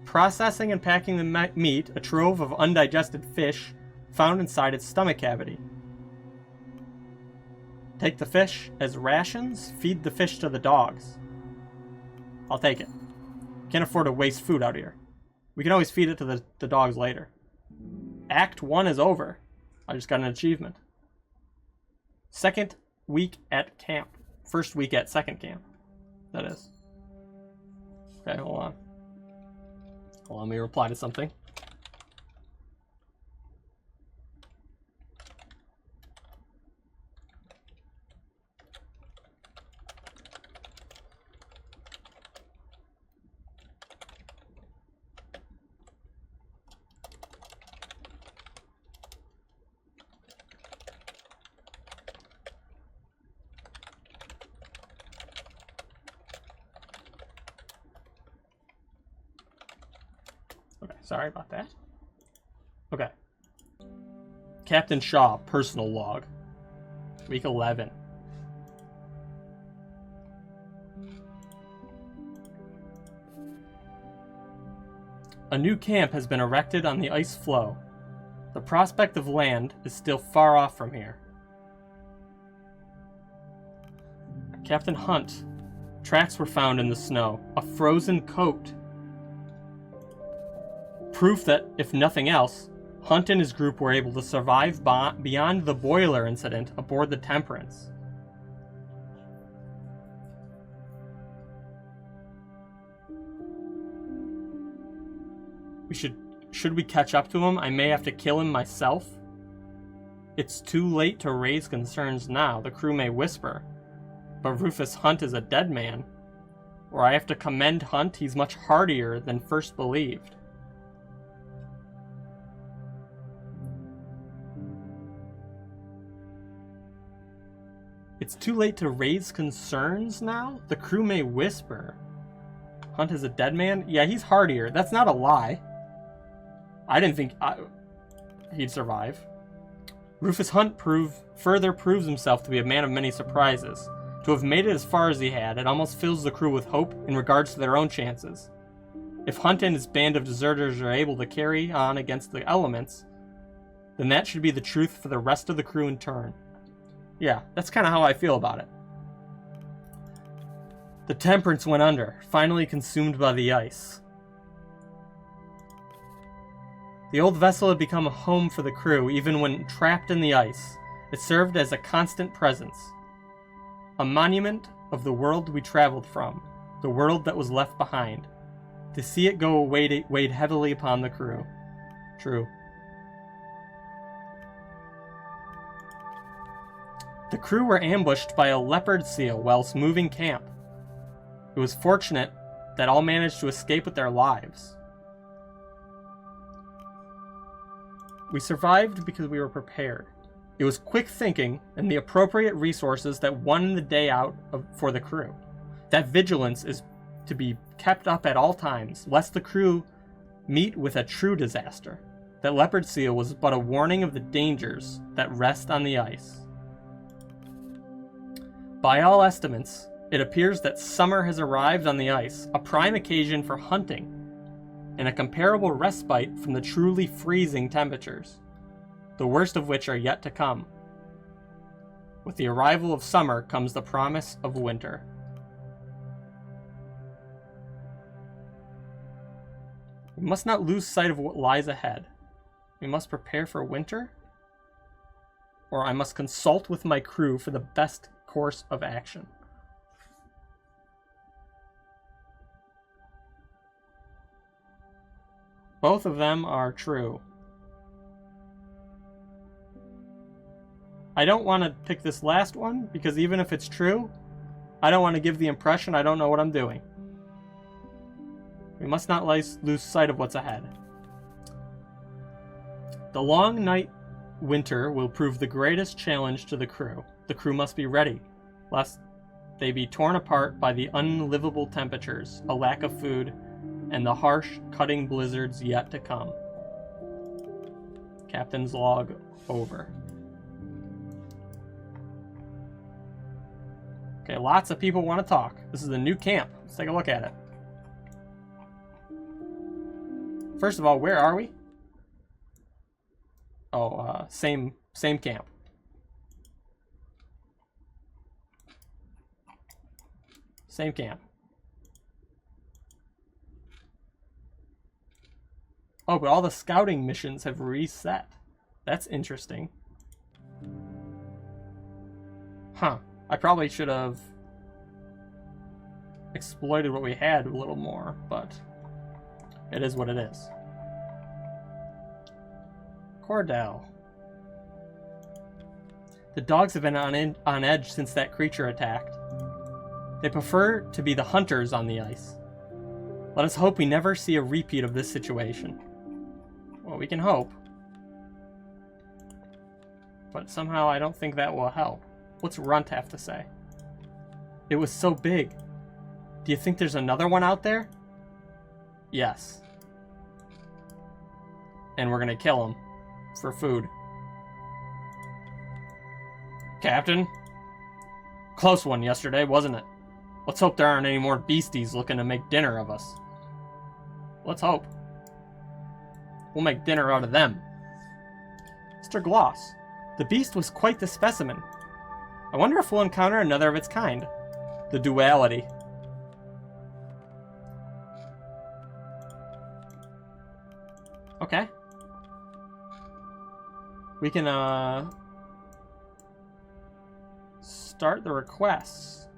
Processing and packing the meat, a trove of undigested fish found inside its stomach cavity. Take the fish as rations, feed the fish to the dogs. I'll take it. Can't afford to waste food out here. We can always feed it to the dogs later. Act 1 is over. I just got an achievement. Second week at camp. First week at second camp. That is. Okay, hold on. Hold on, let me reply to something. Okay, sorry about that. Okay. Captain Shaw, personal log. Week 11. A new camp has been erected on the ice floe. The prospect of land is still far off from here. Captain Hunt. Tracks were found in the snow. A frozen coat. Proof that, if nothing else, Hunt and his group were able to survive beyond the boiler incident aboard the Temperance. Should we catch up to him? I may have to kill him myself. It's too late to raise concerns now, the crew may whisper. But Rufus Hunt is a dead man. Or I have to commend Hunt, he's much hardier than first believed. It's too late to raise concerns now? The crew may whisper. Hunt is a dead man? Yeah, he's hardier. That's not a lie. I didn't think he'd survive. Rufus Hunt further proves himself to be a man of many surprises. To have made it as far as he had, it almost fills the crew with hope in regards to their own chances. If Hunt and his band of deserters are able to carry on against the elements, then that should be the truth for the rest of the crew in turn. Yeah, that's kind of how I feel about it. The Temperance went under, finally consumed by the ice. The old vessel had become a home for the crew, even when trapped in the ice. It served as a constant presence. A monument of the world we traveled from, the world that was left behind. To see it go weighed heavily upon the crew. True. The crew were ambushed by a leopard seal whilst moving camp. It was fortunate that all managed to escape with their lives. We survived because we were prepared. It was quick thinking and the appropriate resources that won the day out for the crew. That vigilance is to be kept up at all times, lest the crew meet with a true disaster. That leopard seal was but a warning of the dangers that rest on the ice. By all estimates, it appears that summer has arrived on the ice, a prime occasion for hunting, and a comparable respite from the truly freezing temperatures, the worst of which are yet to come. With the arrival of summer comes the promise of winter. We must not lose sight of what lies ahead. We must prepare for winter, or I must consult with my crew for the best course of action. Both of them are true. I don't want to pick this last one, because even if it's true, I don't want to give the impression I don't know what I'm doing. We must not lose sight of what's ahead. The long night winter will prove the greatest challenge to the crew. The crew must be ready, lest they be torn apart by the unlivable temperatures, a lack of food, and the harsh, cutting blizzards yet to come. Captain's log over. Okay, lots of people want to talk. This is a new camp. Let's take a look at it. First of all, where are we? Oh, same camp. Same camp. Oh, but all the scouting missions have reset. That's interesting. Huh. I probably should have exploited what we had a little more, but it is what it is. Cordell. The dogs have been on edge since that creature attacked. They prefer to be the hunters on the ice. Let us hope we never see a repeat of this situation. Well, we can hope. But somehow I don't think that will help. What's Runt have to say? It was so big. Do you think there's another one out there? Yes. And we're gonna kill him. For food. Captain? Close one yesterday, wasn't it? Let's hope there aren't any more beasties looking to make dinner of us. Let's hope. We'll make dinner out of them. Mr. Gloss, the beast was quite the specimen. I wonder if we'll encounter another of its kind. The duality. Okay. We can, start the requests.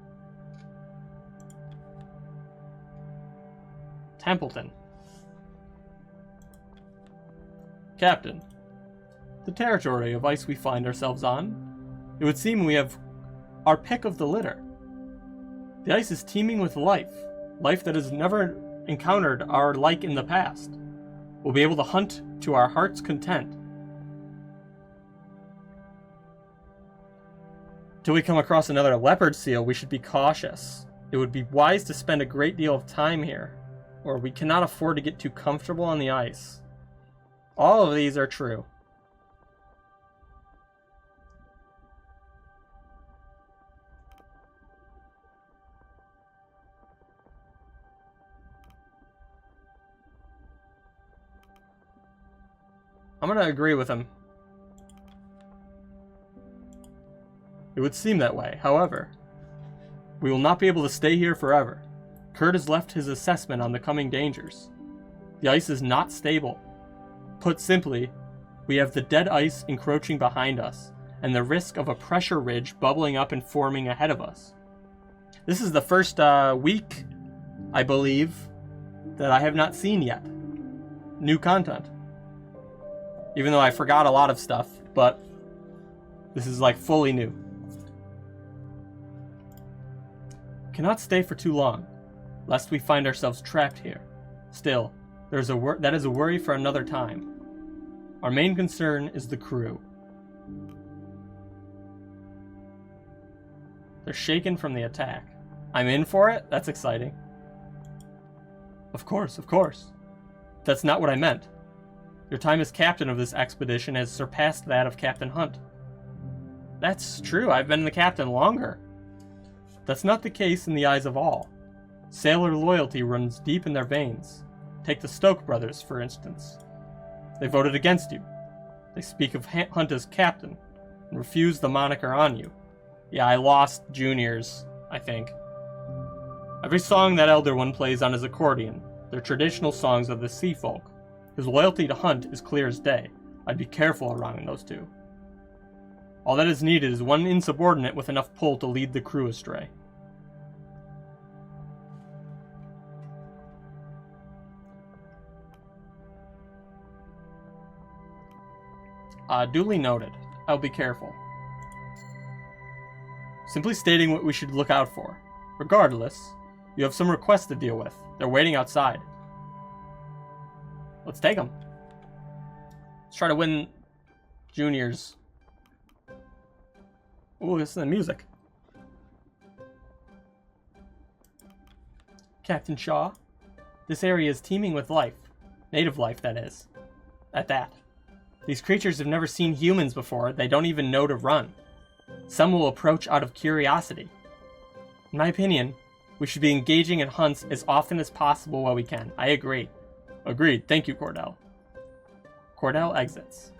Templeton. Captain, the territory of ice we find ourselves on, it would seem we have our pick of the litter. The ice is teeming with life, life that has never encountered our like in the past. We'll be able to hunt to our heart's content. Till we come across another leopard seal, we should be cautious. It would be wise to spend a great deal of time here, or we cannot afford to get too comfortable on the ice. All of these are true. I'm gonna agree with him. It would seem that way. However, we will not be able to stay here forever. Kurt has left his assessment on the coming dangers. The ice is not stable. Put simply, we have the dead ice encroaching behind us, and the risk of a pressure ridge bubbling up and forming ahead of us. This is the first week, I believe, that I have not seen yet. New content. Even though I forgot a lot of stuff, but this is like fully new. Cannot stay for too long, lest we find ourselves trapped here. Still, that is a worry for another time. Our main concern is the crew. They're shaken from the attack. I'm in for it? That's exciting. Of course, of course. That's not what I meant. Your time as captain of this expedition has surpassed that of Captain Hunt. That's true, I've been the captain longer. That's not the case in the eyes of all. Sailor loyalty runs deep in their veins. Take the Stoke brothers, for instance. They voted against you. They speak of Hunt as captain, and refuse the moniker on you. Yeah, I lost juniors, I think. Every song that Elder One plays on his accordion, they're traditional songs of the sea folk. His loyalty to Hunt is clear as day. I'd be careful around those two. All that is needed is one insubordinate with enough pull to lead the crew astray. Duly noted. I'll be careful. Simply stating what we should look out for. Regardless, you have some requests to deal with. They're waiting outside. Let's take them. Let's try to win juniors. Ooh, this is the music. Captain Shaw, this area is teeming with life. Native life, that is. At that. These creatures have never seen humans before. They don't even know to run. Some will approach out of curiosity. In my opinion, we should be engaging in hunts as often as possible while we can. I agree. Agreed. Thank you, Cordell. Cordell exits.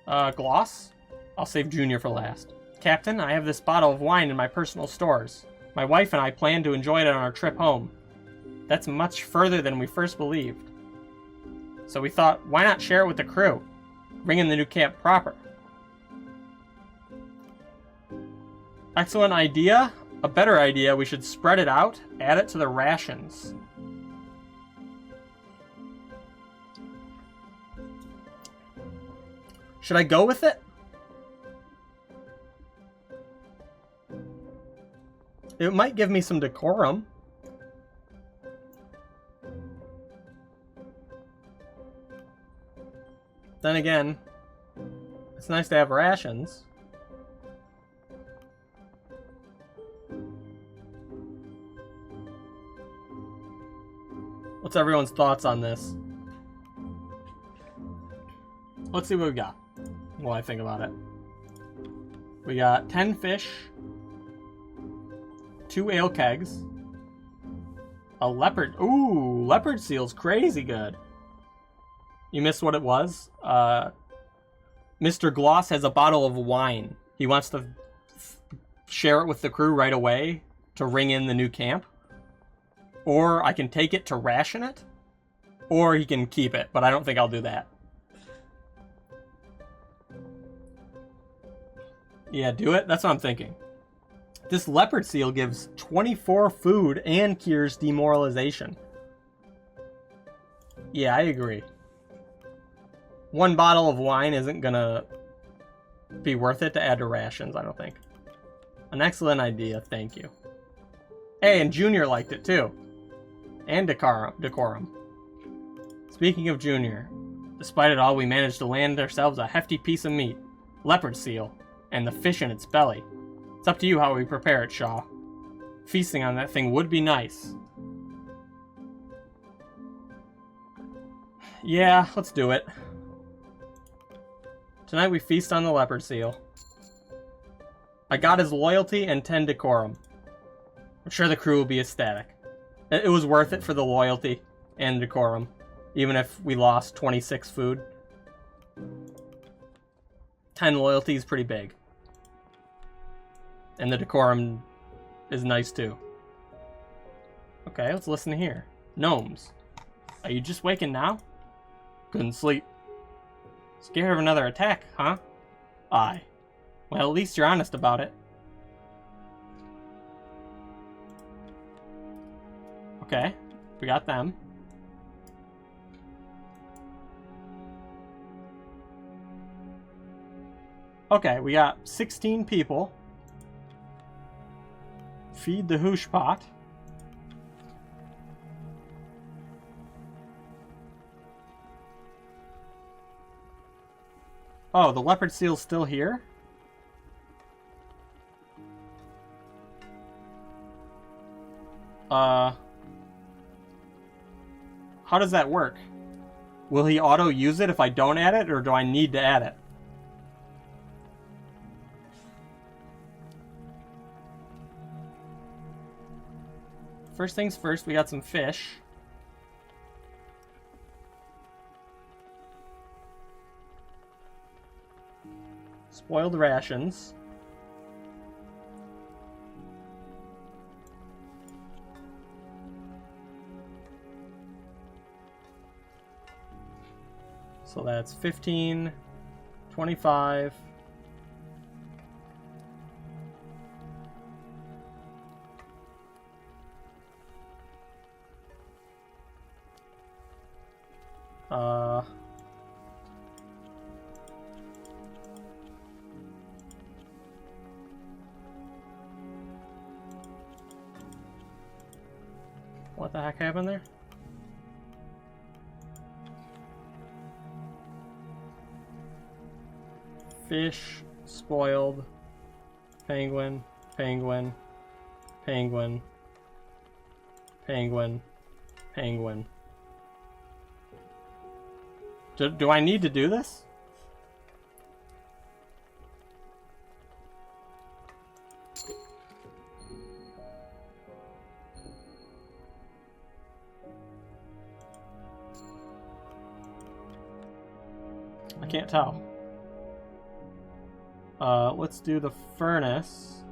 Gloss? I'll save Junior for last. Captain, I have this bottle of wine in my personal stores. My wife and I plan to enjoy it on our trip home. That's much further than we first believed. So we thought, why not share it with the crew? Bring in the new camp proper. Excellent idea. A better idea, we should spread it out, add it to the rations. Should I go with it? It might give me some decorum. Then again, it's nice to have rations. What's everyone's thoughts on this? Let's see what we got while I think about it. We got 10 fish, 2 ale kegs, a leopard. Ooh, leopard seal's crazy good. You missed what it was? Mr. Gloss has a bottle of wine. He wants to share it with the crew right away to ring in the new camp. Or I can take it to ration it. Or he can keep it, but I don't think I'll do that. Yeah, do it? That's what I'm thinking. This leopard seal gives 24 food and cures demoralization. Yeah, I agree. 1 bottle of wine isn't gonna be worth it to add to rations, I don't think. An excellent idea, thank you. Hey, and Junior liked it too. And decorum. Speaking of Junior, despite it all, we managed to land ourselves a hefty piece of meat. Leopard seal. And the fish in its belly. It's up to you how we prepare it, Shaw. Feasting on that thing would be nice. Yeah, let's do it. Tonight we feast on the leopard seal. I got his loyalty and 10 decorum. I'm sure the crew will be ecstatic. It was worth it for the loyalty and decorum, even if we lost 26 food. 10 loyalty is pretty big. And the decorum is nice too. Okay, let's listen here. Gnomes. Are you just waking now? Couldn't sleep. Scared of another attack, huh? Aye. Well, at least you're honest about it. Okay, we got them. Okay, we got 16 people. Feed the hoosh pot. Oh, the leopard seal's still here? How does that work? Will he auto use it if I don't add it, or do I need to add it? First things first, we got some fish. Spoiled rations. So that's 15, 25. What the heck happened there? Fish, spoiled, penguin, penguin, penguin, penguin, penguin. Do I need to do this? I can't tell. Let's do the furnace.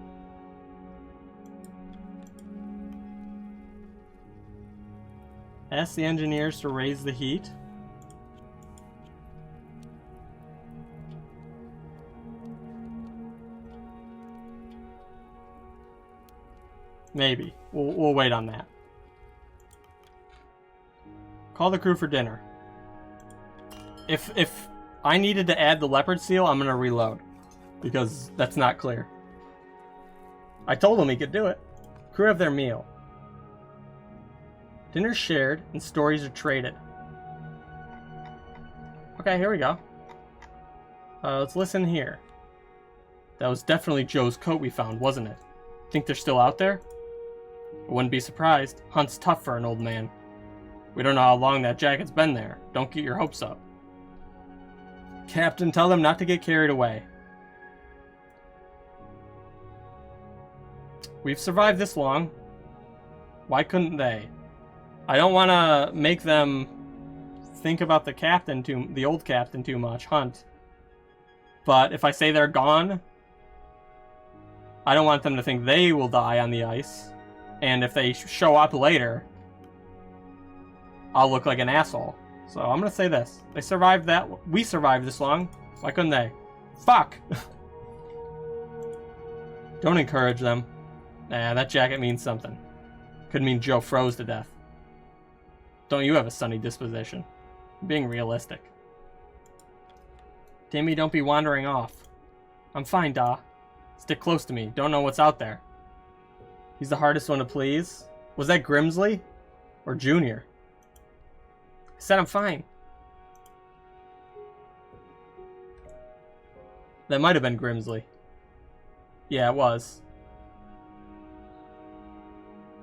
Ask the engineers to raise the heat. Maybe. We'll wait on that. Call the crew for dinner. If I needed to add the leopard seal, I'm gonna reload. Because that's not clear. I told him he could do it. Crew have their meal. Dinner's shared and stories are traded. Okay, here we go. Let's listen here. That was definitely Joe's coat we found, wasn't it? Think they're still out there? I wouldn't be surprised. Hunt's tough for an old man. We don't know how long that jacket's been there. Don't get your hopes up. Captain, tell them not to get carried away. We've survived this long. Why couldn't they? I don't want to make them think about the old captain too much, Hunt. But if I say they're gone, I don't want them to think they will die on the ice. And if they show up later, I'll look like an asshole. So I'm going to say this. They survived that. We survived this long. Why couldn't they? Fuck! Don't encourage them. Nah, that jacket means something. Could mean Joe froze to death. Don't you have a sunny disposition? I'm being realistic. Timmy, don't be wandering off. I'm fine, Da. Stick close to me. Don't know what's out there. He's the hardest one to please. Was that Grimsley? Or Junior? I said I'm fine. That might have been Grimsley. Yeah, it was.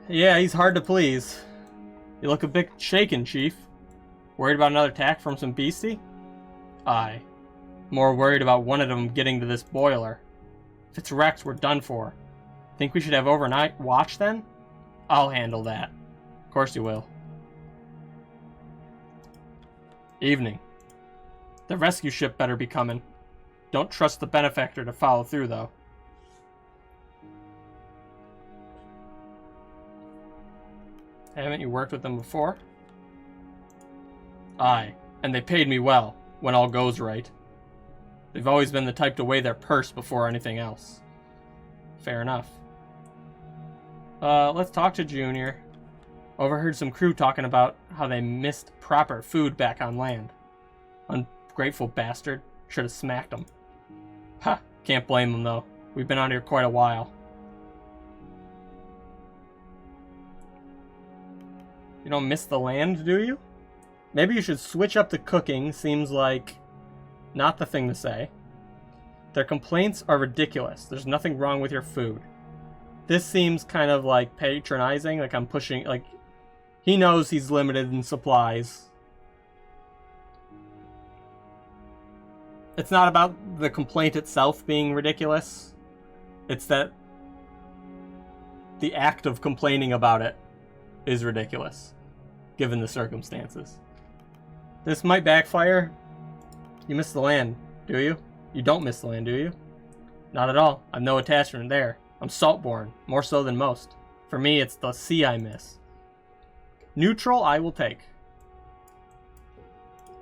Yeah, he's hard to please. You look a bit shaken, Chief. Worried about another attack from some beastie? Aye. More worried about one of them getting to this boiler. If it's wrecked, we're done for. Think we should have overnight watch then? I'll handle that. Of course you will. Evening. The rescue ship better be coming. Don't trust the benefactor to follow through, though. Haven't you worked with them before? Aye, and they paid me well, when all goes right. They've always been the type to weigh their purse before anything else. Fair enough. Let's talk to Junior. Overheard some crew talking about how they missed proper food back on land. Ungrateful bastard. Should have smacked them. Ha! Can't blame them, though. We've been out here quite a while. You don't miss the land, do you? Maybe you should switch up the cooking. Seems like not the thing to say. Their complaints are ridiculous. There's nothing wrong with your food. This seems kind of like patronizing, like I'm pushing, like he knows he's limited in supplies. It's not about the complaint itself being ridiculous. It's that the act of complaining about it is ridiculous, given the circumstances. This might backfire. You miss the land, do you? You don't miss the land, do you? Not at all. I've no attachment there. I'm salt-born, more so than most. For me, it's the sea I miss. Neutral, I will take.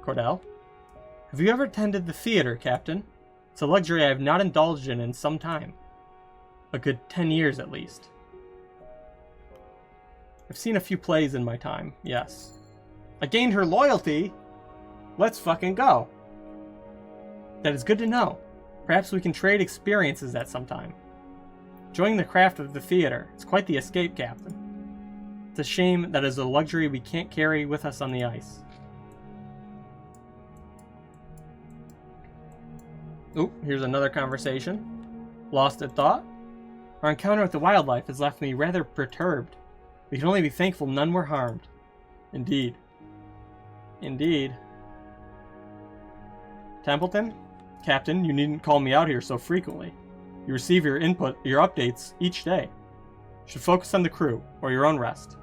Cordell? Have you ever attended the theater, Captain? It's a luxury I have not indulged in some time. A good 10 years, at least. I've seen a few plays in my time, yes. I gained her loyalty? Let's fucking go. That is good to know. Perhaps we can trade experiences at some time. Enjoying the craft of the theater. It's quite the escape, Captain. It's a shame that is a luxury we can't carry with us on the ice. Oop, here's another conversation. Lost at thought? Our encounter with the wildlife has left me rather perturbed. We can only be thankful none were harmed. Indeed. Indeed. Templeton? Captain, you needn't call me out here so frequently. You receive your updates each day. You should focus on the crew, or your own rest.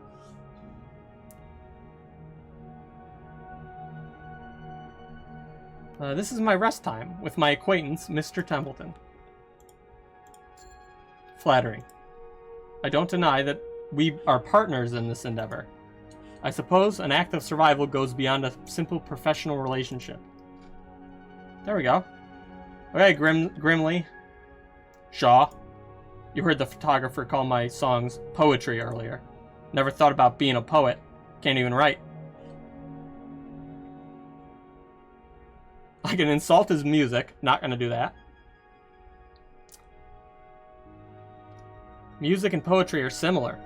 This is my rest time, with my acquaintance, Mr. Templeton. Flattering. I don't deny that we are partners in this endeavor. I suppose an act of survival goes beyond a simple professional relationship. There we go. Okay, Grimly. Shaw. You heard the photographer call my songs poetry earlier. Never thought about being a poet. Can't even write. I can insult his music. Not gonna do that. Music and poetry are similar.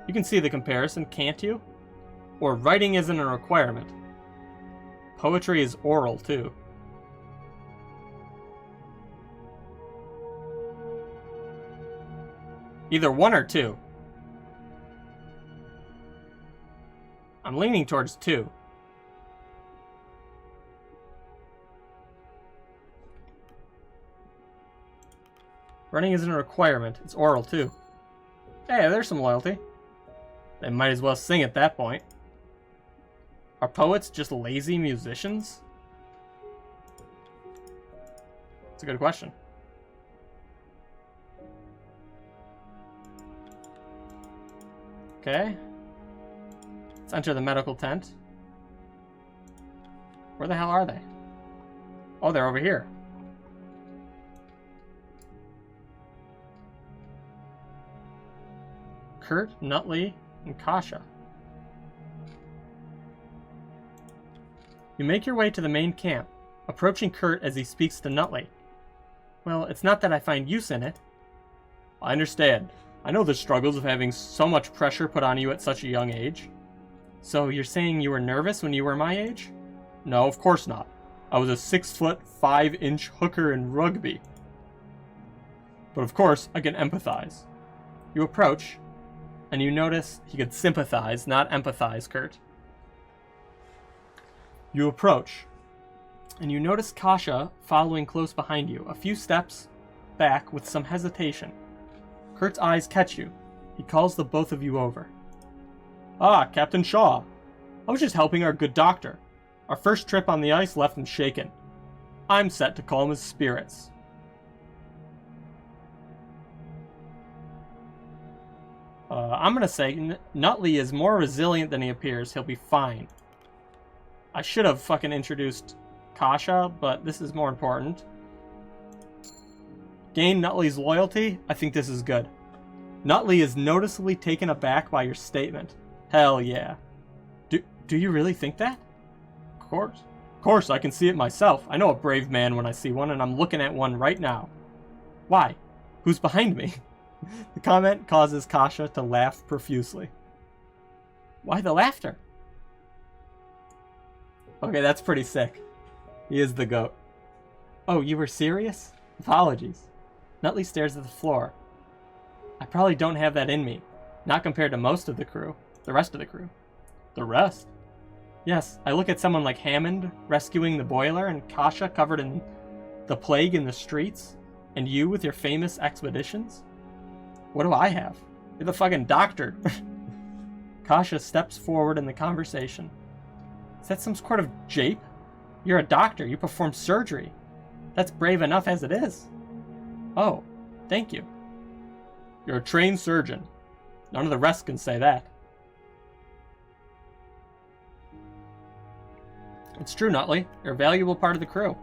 You can see the comparison, can't you? Or writing isn't a requirement. Poetry is oral, too. Either one or two. I'm leaning towards two. Running isn't a requirement. It's oral, too. Hey, there's some loyalty. They might as well sing at that point. Are poets just lazy musicians? It's a good question. Okay. Let's enter the medical tent. Where the hell are they? Oh, they're over here. Kurt, Nutley, and Kasha. You make your way to the main camp, approaching Kurt as he speaks to Nutley. Well, it's not that I find use in it. I understand. I know the struggles of having so much pressure put on you at such a young age. So you're saying you were nervous when you were my age? No, of course not. I was a 6', 5" hooker in rugby. But of course, I can empathize. You approach, and you notice he could sympathize, not empathize, Kurt. You approach, and you notice Kasha following close behind you, a few steps back with some hesitation. Kurt's eyes catch you. He calls the both of you over. Ah, Captain Shaw. I was just helping our good doctor. Our first trip on the ice left him shaken. I'm set to calm his spirits. I'm gonna say Nutley is more resilient than he appears. He'll be fine. I should have fucking introduced Kasha, but this is more important. Gain Nutley's loyalty? I think this is good. Nutley is noticeably taken aback by your statement. Hell yeah. Do you really think that? Of course. Of course, I can see it myself. I know a brave man when I see one, and I'm looking at one right now. Why? Who's behind me? The comment causes Kasha to laugh profusely. Why the laughter? Okay, that's pretty sick. He is the goat. Oh, you were serious? Apologies. Nutley stares at the floor. I probably don't have that in me. Not compared to most of the crew. The rest of the crew. The rest? Yes, I look at someone like Hammond rescuing the boiler and Kasha covered in the plague in the streets, and you with your famous expeditions? What do I have? You're the fucking doctor. Kasha steps forward in the conversation. Is that some sort of jape? You're a doctor. You perform surgery. That's brave enough as it is. Oh, thank you. You're a trained surgeon. None of the rest can say that. It's true, Nutley. You're a valuable part of the crew.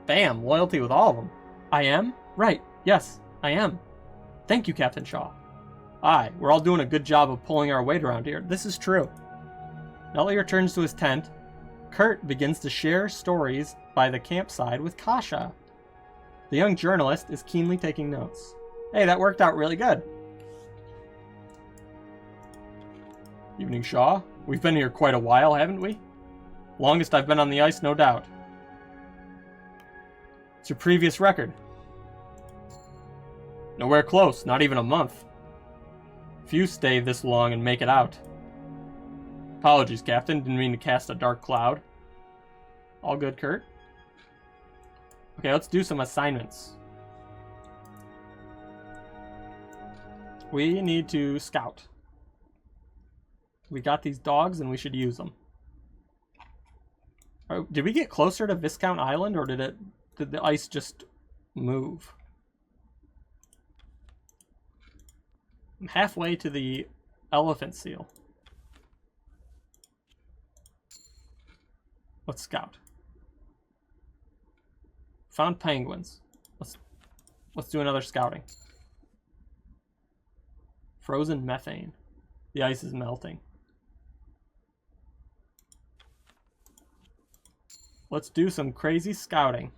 Bam, loyalty with all of them. I am? Right, yes, I am. Thank you, Captain Shaw. Aye, we're all doing a good job of pulling our weight around here. This is true. Nutley returns to his tent. Kurt begins to share stories by the campsite with Kasha. The young journalist is keenly taking notes. Hey, that worked out really good. Evening, Shaw. We've been here quite a while, haven't we? Longest I've been on the ice, no doubt. It's your previous record. Nowhere close, not even a month. Few stay this long and make it out. Apologies, Captain. Didn't mean to cast a dark cloud. All good, Kurt. Okay, let's do some assignments. We need to scout. We got these dogs and we should use them. Oh, did we get closer to Viscount Island or did the ice just move? I'm halfway to the elephant seal. Let's scout. Found penguins. Let's do another scouting. Frozen methane. The ice is melting. Let's do some crazy scouting.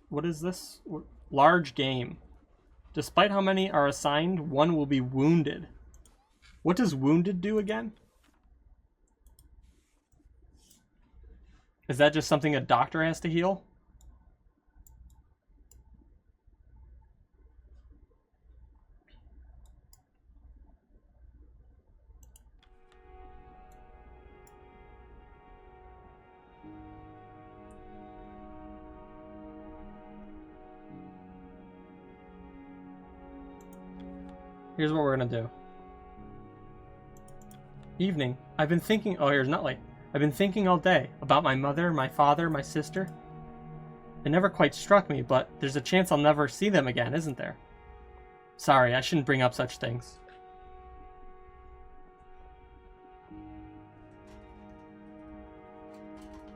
What is this? Large game. Despite how many are assigned, one will be wounded. What does wounded do again? Is that just something a doctor has to heal? Here's what we're gonna do. Evening. I've been thinking... Oh, here's Nutley. I've been thinking all day about my mother, my father, my sister. It never quite struck me, but there's a chance I'll never see them again, isn't there? Sorry, I shouldn't bring up such things.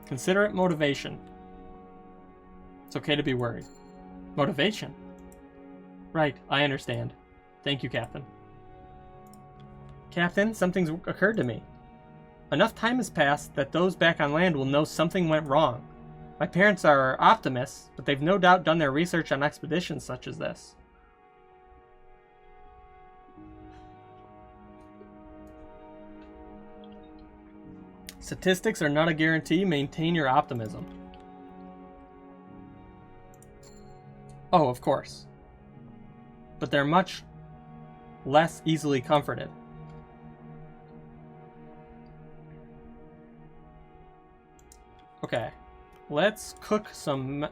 Consider it motivation. It's okay to be worried. Motivation? Right, I understand. Thank you, Captain. Captain, something's occurred to me. Enough time has passed that those back on land will know something went wrong. My parents are optimists, but they've no doubt done their research on expeditions such as this. Statistics are not a guarantee. Maintain your optimism. Oh, of course. But they're much less easily comforted. Okay, let's cook some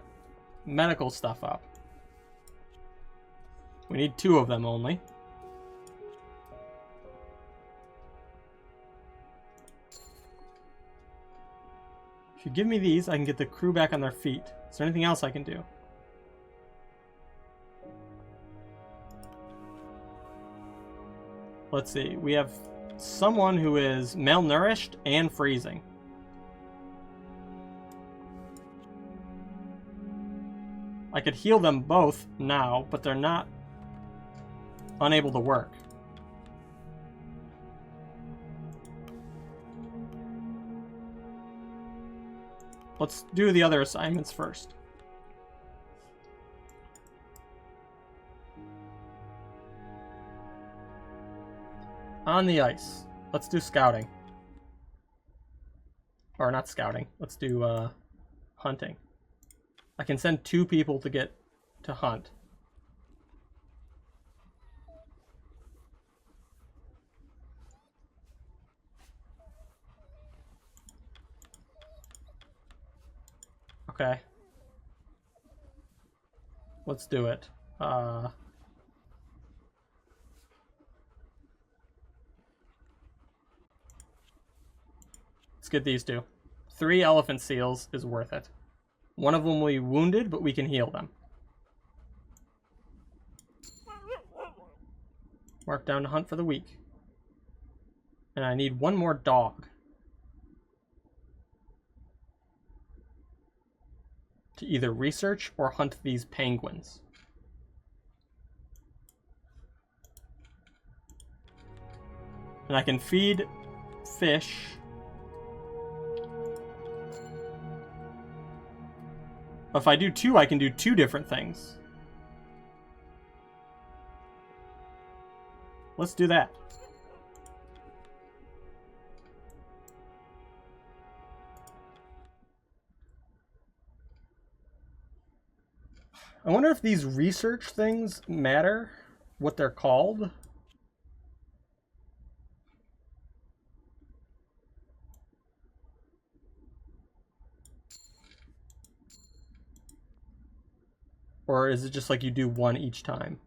medical stuff up. We need 2 of them only. If you give me these, I can get the crew back on their feet. Is there anything else I can do? Let's see. We have someone who is malnourished and freezing. I could heal them both now, but they're not unable to work. Let's do the other assignments first. On the ice. Let's do scouting. Or not scouting. Let's do hunting. I can send 2 people to get to hunt. Okay. Let's do it. Let's get these 2. 3 elephant seals is worth it. One of them will be wounded, but we can heal them. Mark down to hunt for the week. And I need 1 more dog. To either research or hunt these penguins. And I can feed fish. If I do 2, I can do 2 different things. Let's do that. I wonder if these research things matter, what they're called. Or is it just like you do 1 each time?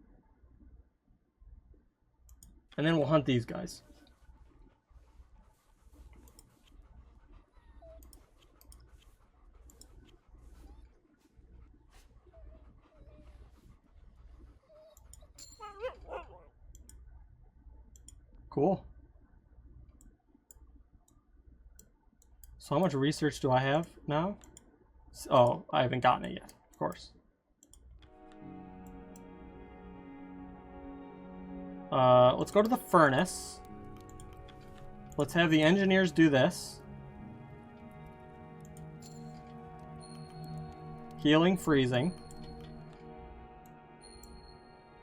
And then we'll hunt these guys. Cool. So how much research do I have now? Oh, I haven't gotten it yet, of course. Let's go to the furnace. Let's have the engineers do this. Healing, freezing.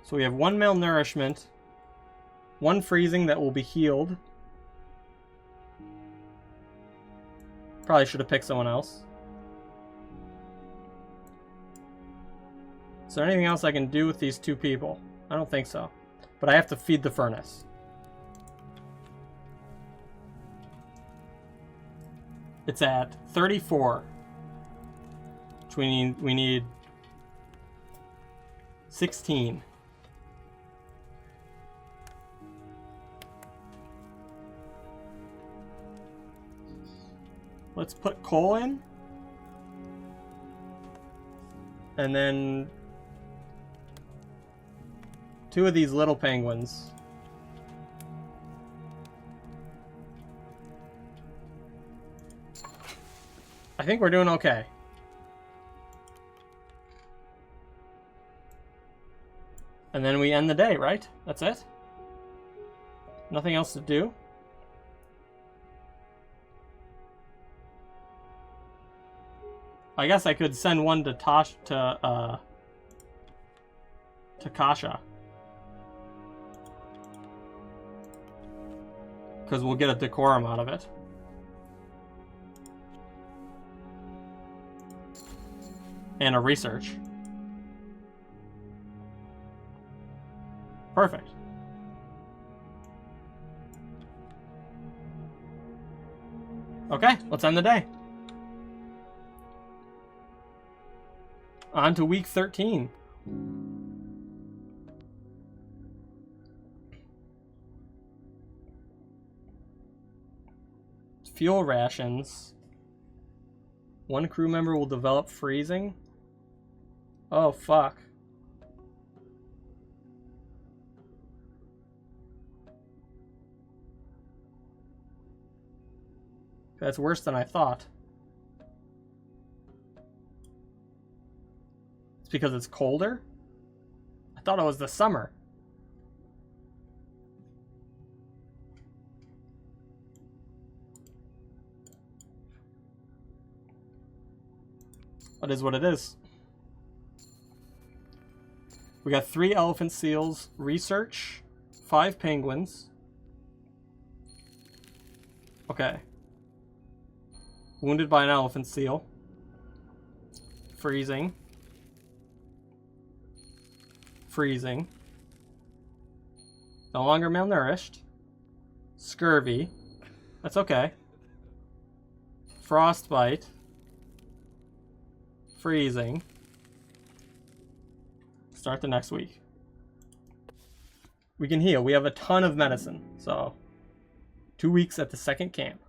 So we have 1 malnourishment, 1 freezing that will be healed. Probably should have picked someone else. Is there anything else I can do with these 2 people? I don't think so. But I have to feed the furnace. It's at 34. Which we need 16. Let's put coal in. And then 2 of these little penguins. I think we're doing okay. And then we end the day, right? That's it? Nothing else to do? I guess I could send 1 to Kasha. Because we'll get a decorum out of it. And a research. Perfect. Okay, let's end the day. On to week 13. Fuel rations. 1 crew member will develop freezing. Oh, fuck. That's worse than I thought. It's because it's colder? I thought it was the summer. What is what it is. We got 3 elephant seals, research, 5 penguins, Okay. Wounded by an elephant seal. Freezing. Freezing. No longer malnourished. Scurvy. That's okay. Frostbite. Freezing. Start the next week. We can heal. We have a ton of medicine. So, 2 weeks at the second camp.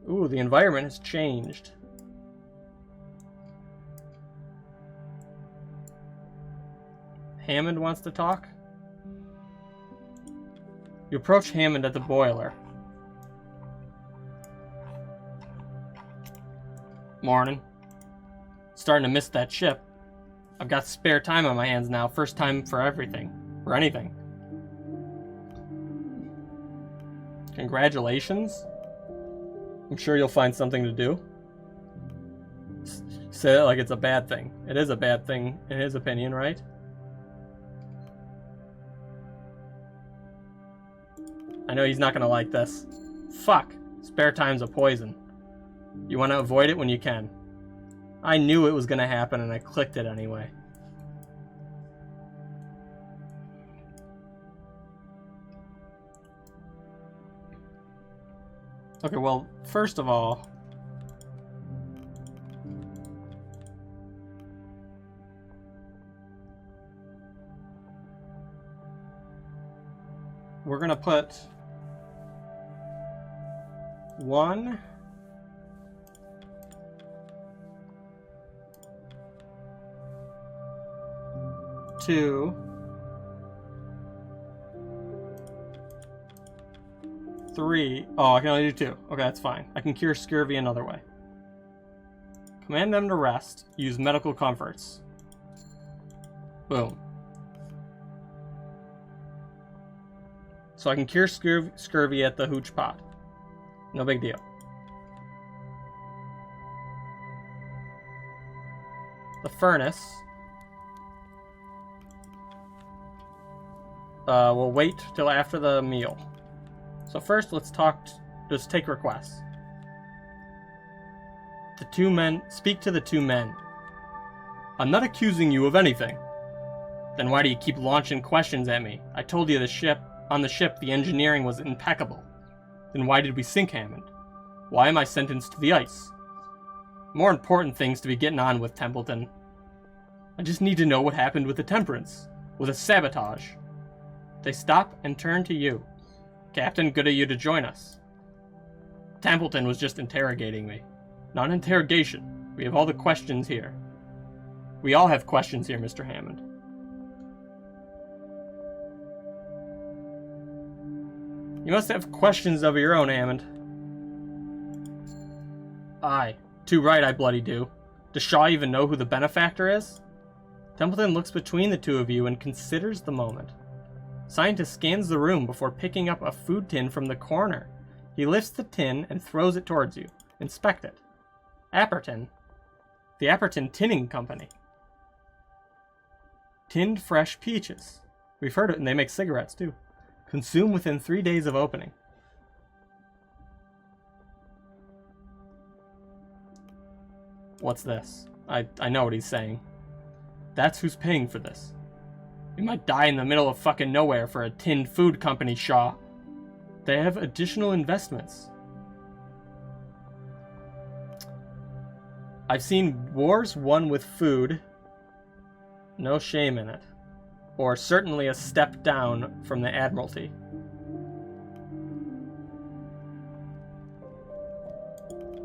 Ooh, the environment has changed. Hammond wants to talk. You approach Hammond at the boiler. Morning. Starting to miss that ship. I've got spare time on my hands now. First time for everything. For anything. Congratulations. I'm sure you'll find something to do. Say it like it's a bad thing. It is a bad thing in his opinion, right? I know he's not gonna like this. Fuck. Spare time's a poison. You want to avoid it when you can. I knew it was gonna happen and I clicked it anyway. Okay, well, first of all, we're gonna put 1, 2, 3. Oh, I can only do 2. Okay, that's fine. I can cure scurvy another way. Command them to rest. Use medical comforts. Boom. So I can cure scurvy at the hooch pot. No big deal. The furnace. We'll wait till after the meal. So first, let's just take requests. The 2 men, speak to the 2 men. I'm not accusing you of anything. Then why do you keep launching questions at me? I told you on the ship the engineering was impeccable. Then why did we sink, Hammond? Why am I sentenced to the ice? More important things to be getting on with, Templeton. I just need to know what happened with the Temperance, with the sabotage. They stop and turn to you. Captain, good of you to join us. Templeton was just interrogating me. Not an interrogation. We have all the questions here. We all have questions here, Mr. Hammond. You must have questions of your own, Hammond. Aye. Too right, I bloody do. Does Shaw even know who the benefactor is? Templeton looks between the 2 of you and considers the moment. Scientist scans the room before picking up a food tin from the corner. He lifts the tin and throws it towards you. Inspect it. Apperton. The Apperton Tinning Company. Tinned fresh peaches. We've heard it, and they make cigarettes, too. Consume within 3 days of opening. What's this? I know what he's saying. That's who's paying for this. We might die in the middle of fucking nowhere for a tinned food company, Shaw. They have additional investments. I've seen wars won with food. No shame in it. Or certainly a step down from the Admiralty.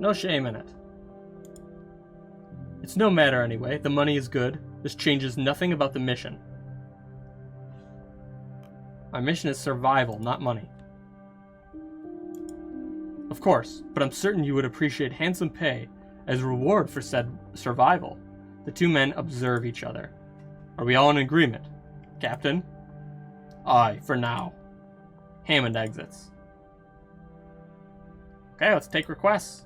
No shame in it. It's no matter anyway. The money is good. This changes nothing about the mission. My mission is survival, not money. Of course, but I'm certain you would appreciate handsome pay as a reward for said survival. The 2 men observe each other. Are we all in agreement? Captain? Aye, for now. Hammond exits. Okay, let's take requests.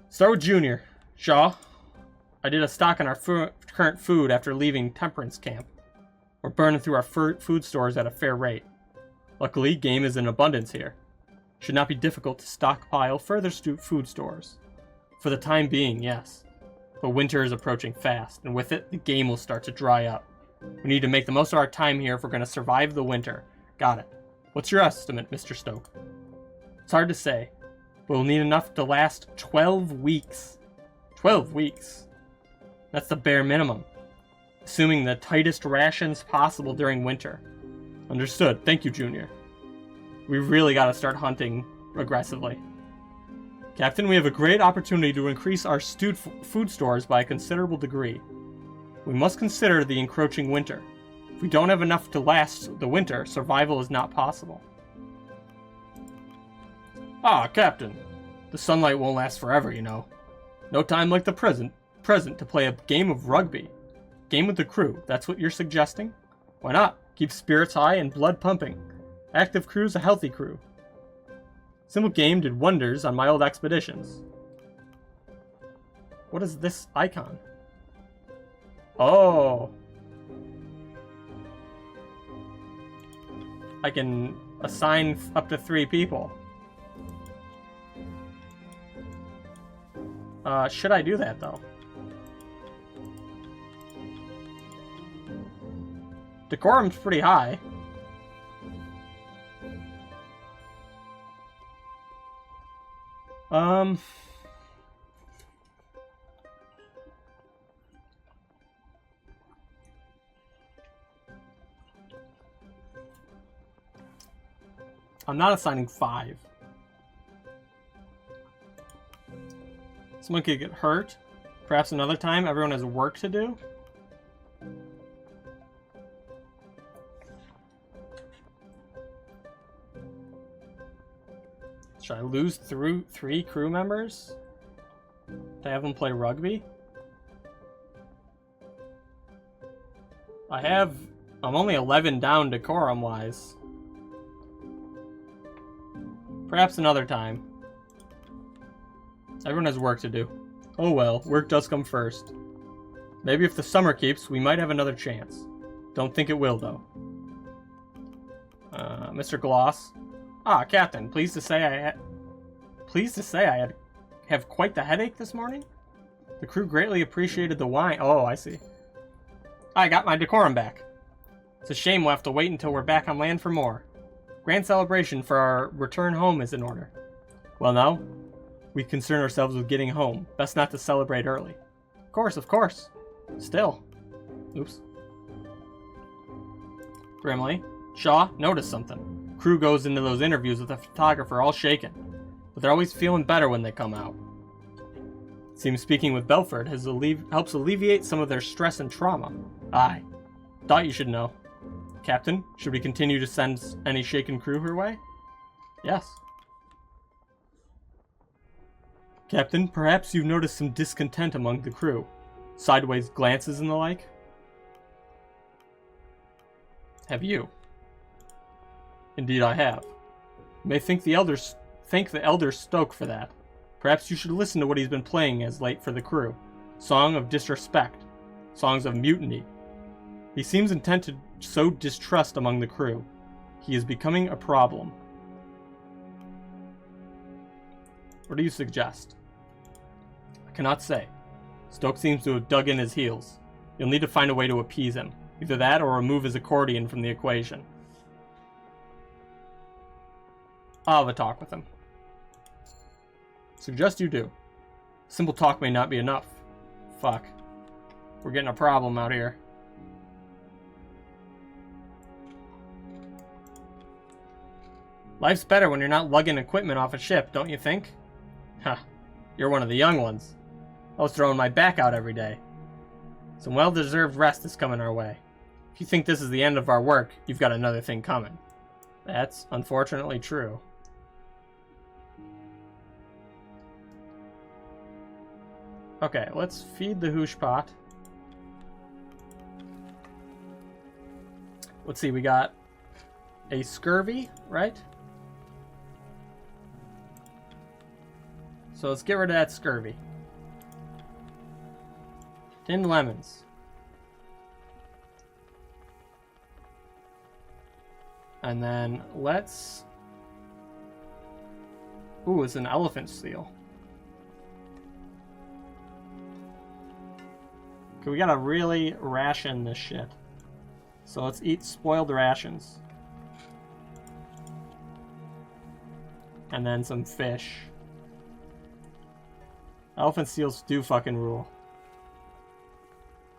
Start with Junior. Shaw, I did a stock on our current food after leaving temperance camp. We're burning through our food stores at a fair rate. Luckily, game is in abundance here. Should not be difficult to stockpile further food stores. For the time being, yes. But winter is approaching fast, and with it, the game will start to dry up. We need to make the most of our time here if we're going to survive the winter. Got it. What's your estimate, Mr. Stoke? It's hard to say, but we'll need enough to last 12 weeks. 12 weeks? That's the bare minimum. Assuming the tightest rations possible during winter. Understood. Thank you, Junior. We really got to start hunting aggressively. Captain, we have a great opportunity to increase our food stores by a considerable degree. We must consider the encroaching winter. If we don't have enough to last the winter, survival is not possible. Ah, Captain. The sunlight won't last forever, you know. No time like the present to play a game of rugby. Game with the crew, that's what you're suggesting? Why not? Keep spirits high and blood pumping. Active crew's a healthy crew. Simple game did wonders on my old expeditions. What is this icon? Oh. I can assign up to 3 people. Should I do that, though? Decorum's pretty high. I'm not assigning 5. Someone could get hurt. Perhaps another time. Everyone has work to do. Should I lose through 3 crew members to have them play rugby? I'm only 11 down decorum-wise. Perhaps another time. Everyone has work to do. Oh well, work does come first. Maybe if the summer keeps, we might have another chance. Don't think it will, though. Mr. Gloss. Ah, Captain, pleased to say I have quite the headache this morning. The crew greatly appreciated the wine. Oh, I see. I got my decorum back. It's a shame we'll have to wait until we're back on land for more. Grand celebration for our return home is in order. Well, now, we concern ourselves with getting home. Best not to celebrate early. Of course. Still. Oops. Grimly. Shaw, notice something. Crew goes into those interviews with the photographer all shaken, but they're always feeling better when they come out. Seems speaking with Belford helps alleviate some of their stress and trauma. Aye. Thought you should know. Captain, should we continue to send any shaken crew her way? Yes. Captain, perhaps you've noticed some discontent among the crew. Sideways glances and the like? Have you? Indeed I have. You may thank the Elder Stoke for that. Perhaps you should listen to what he's been playing as late for the crew. Song of disrespect. Songs of mutiny. He seems intent to sow distrust among the crew. He is becoming a problem. What do you suggest? I cannot say. Stoke seems to have dug in his heels. You'll need to find a way to appease him. Either that or remove his accordion from the equation. I'll have a talk with him. Suggest you do. Simple talk may not be enough. Fuck. We're getting a problem out here. Life's better when you're not lugging equipment off a ship, don't you think? Huh. You're one of the young ones. I was throwing my back out every day. Some well-deserved rest is coming our way. If you think this is the end of our work, you've got another thing coming. That's unfortunately true. Okay, let's feed the hoosh pot. Let's see, we got a scurvy, right? So let's get rid of that scurvy. Tinned lemons. And then let's... Ooh, it's an elephant seal. Okay, we gotta really ration this shit. So let's eat spoiled rations. And then some fish. Elephant seals do fucking rule.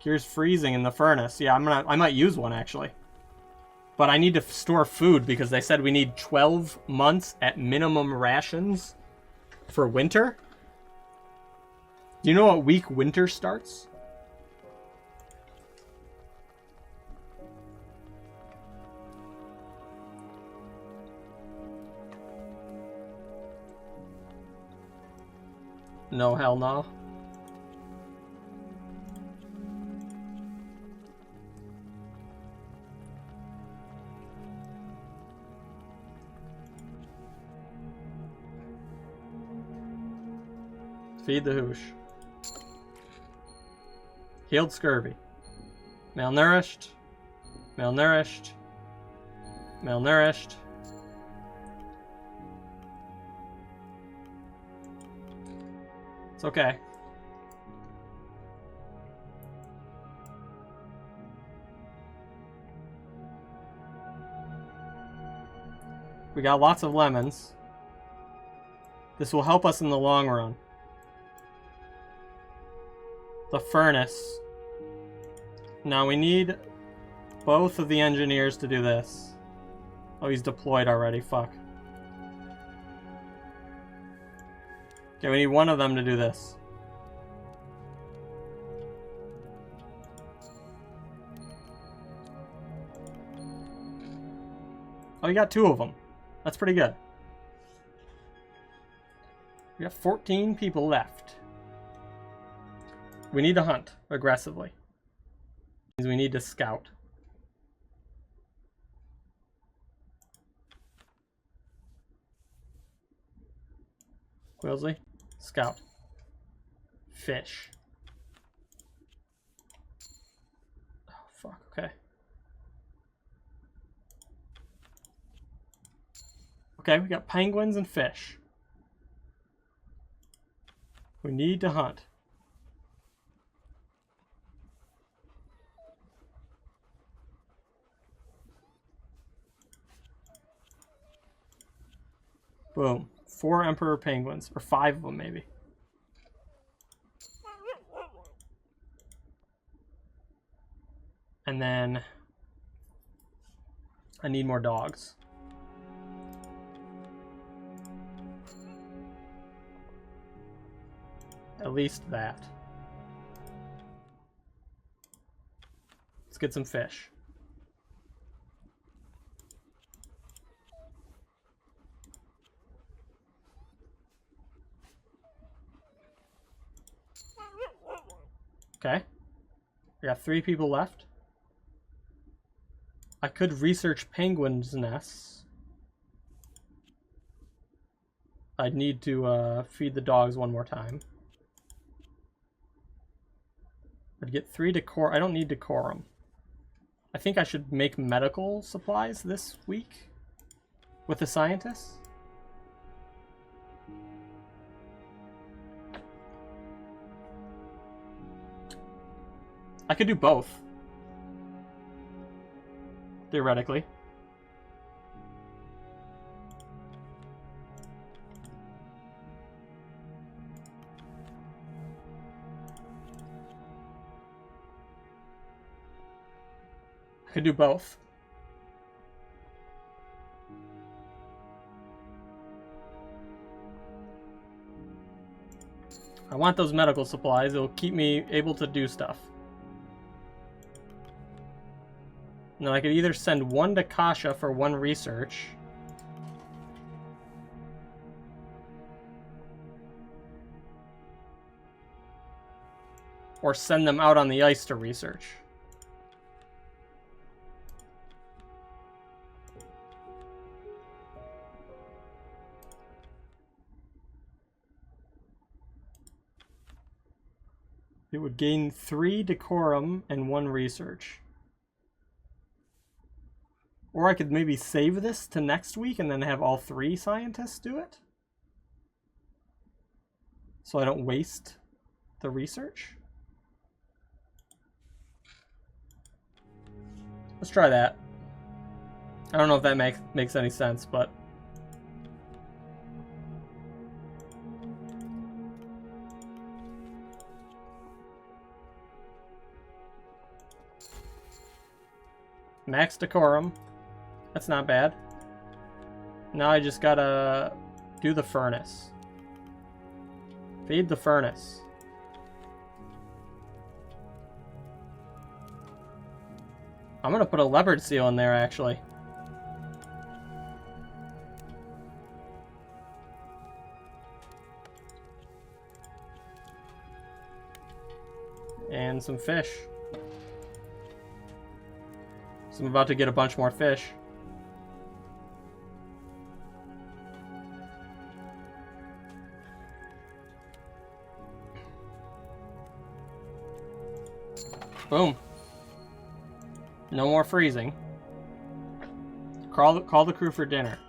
Cures freezing in the furnace. Yeah, I might use one actually. But I need to store food because they said we need 12 months at minimum rations for winter. Do you know what week winter starts? No, hell no. Feed the hoosh. Healed scurvy. Malnourished. Malnourished. Malnourished. It's okay. We got lots of lemons. This will help us in the long run. The furnace. Now we need both of the engineers to do this. Oh, he's deployed already. Fuck. Okay, we need one of them to do this. Oh, you got two of them. That's pretty good. We got 14 people left. We need to hunt aggressively. Means we need to scout. Quilsley, scout. Fish. Oh, fuck, okay. Okay, we got penguins and fish. We need to hunt. Boom. 4 emperor penguins. Or 5 of them, maybe. And then... I need more dogs. At least that. Let's get some fish. Okay. We got 3 people left. I could research penguins' nests. I'd need to feed the dogs one more time. I'd get 3 decor. I don't need decorum. I think I should make medical supplies this week with the scientists. I could do both. Theoretically. I could do both. I want those medical supplies. It'll keep me able to do stuff. And then I could either send 1 to Kasha for 1 research. Or send them out on the ice to research. it would gain 3 decorum and 1 research. Or I could maybe save this to next week and then have all 3 scientists do it. So I don't waste the research. Let's try that. I don't know if that makes any sense, but... Max decorum. That's not bad. Now I just gotta do the furnace. Feed the furnace. I'm gonna put a leopard seal in there, actually. And some fish. So I'm about to get a bunch more fish. Boom. No more freezing. Call the crew for dinner.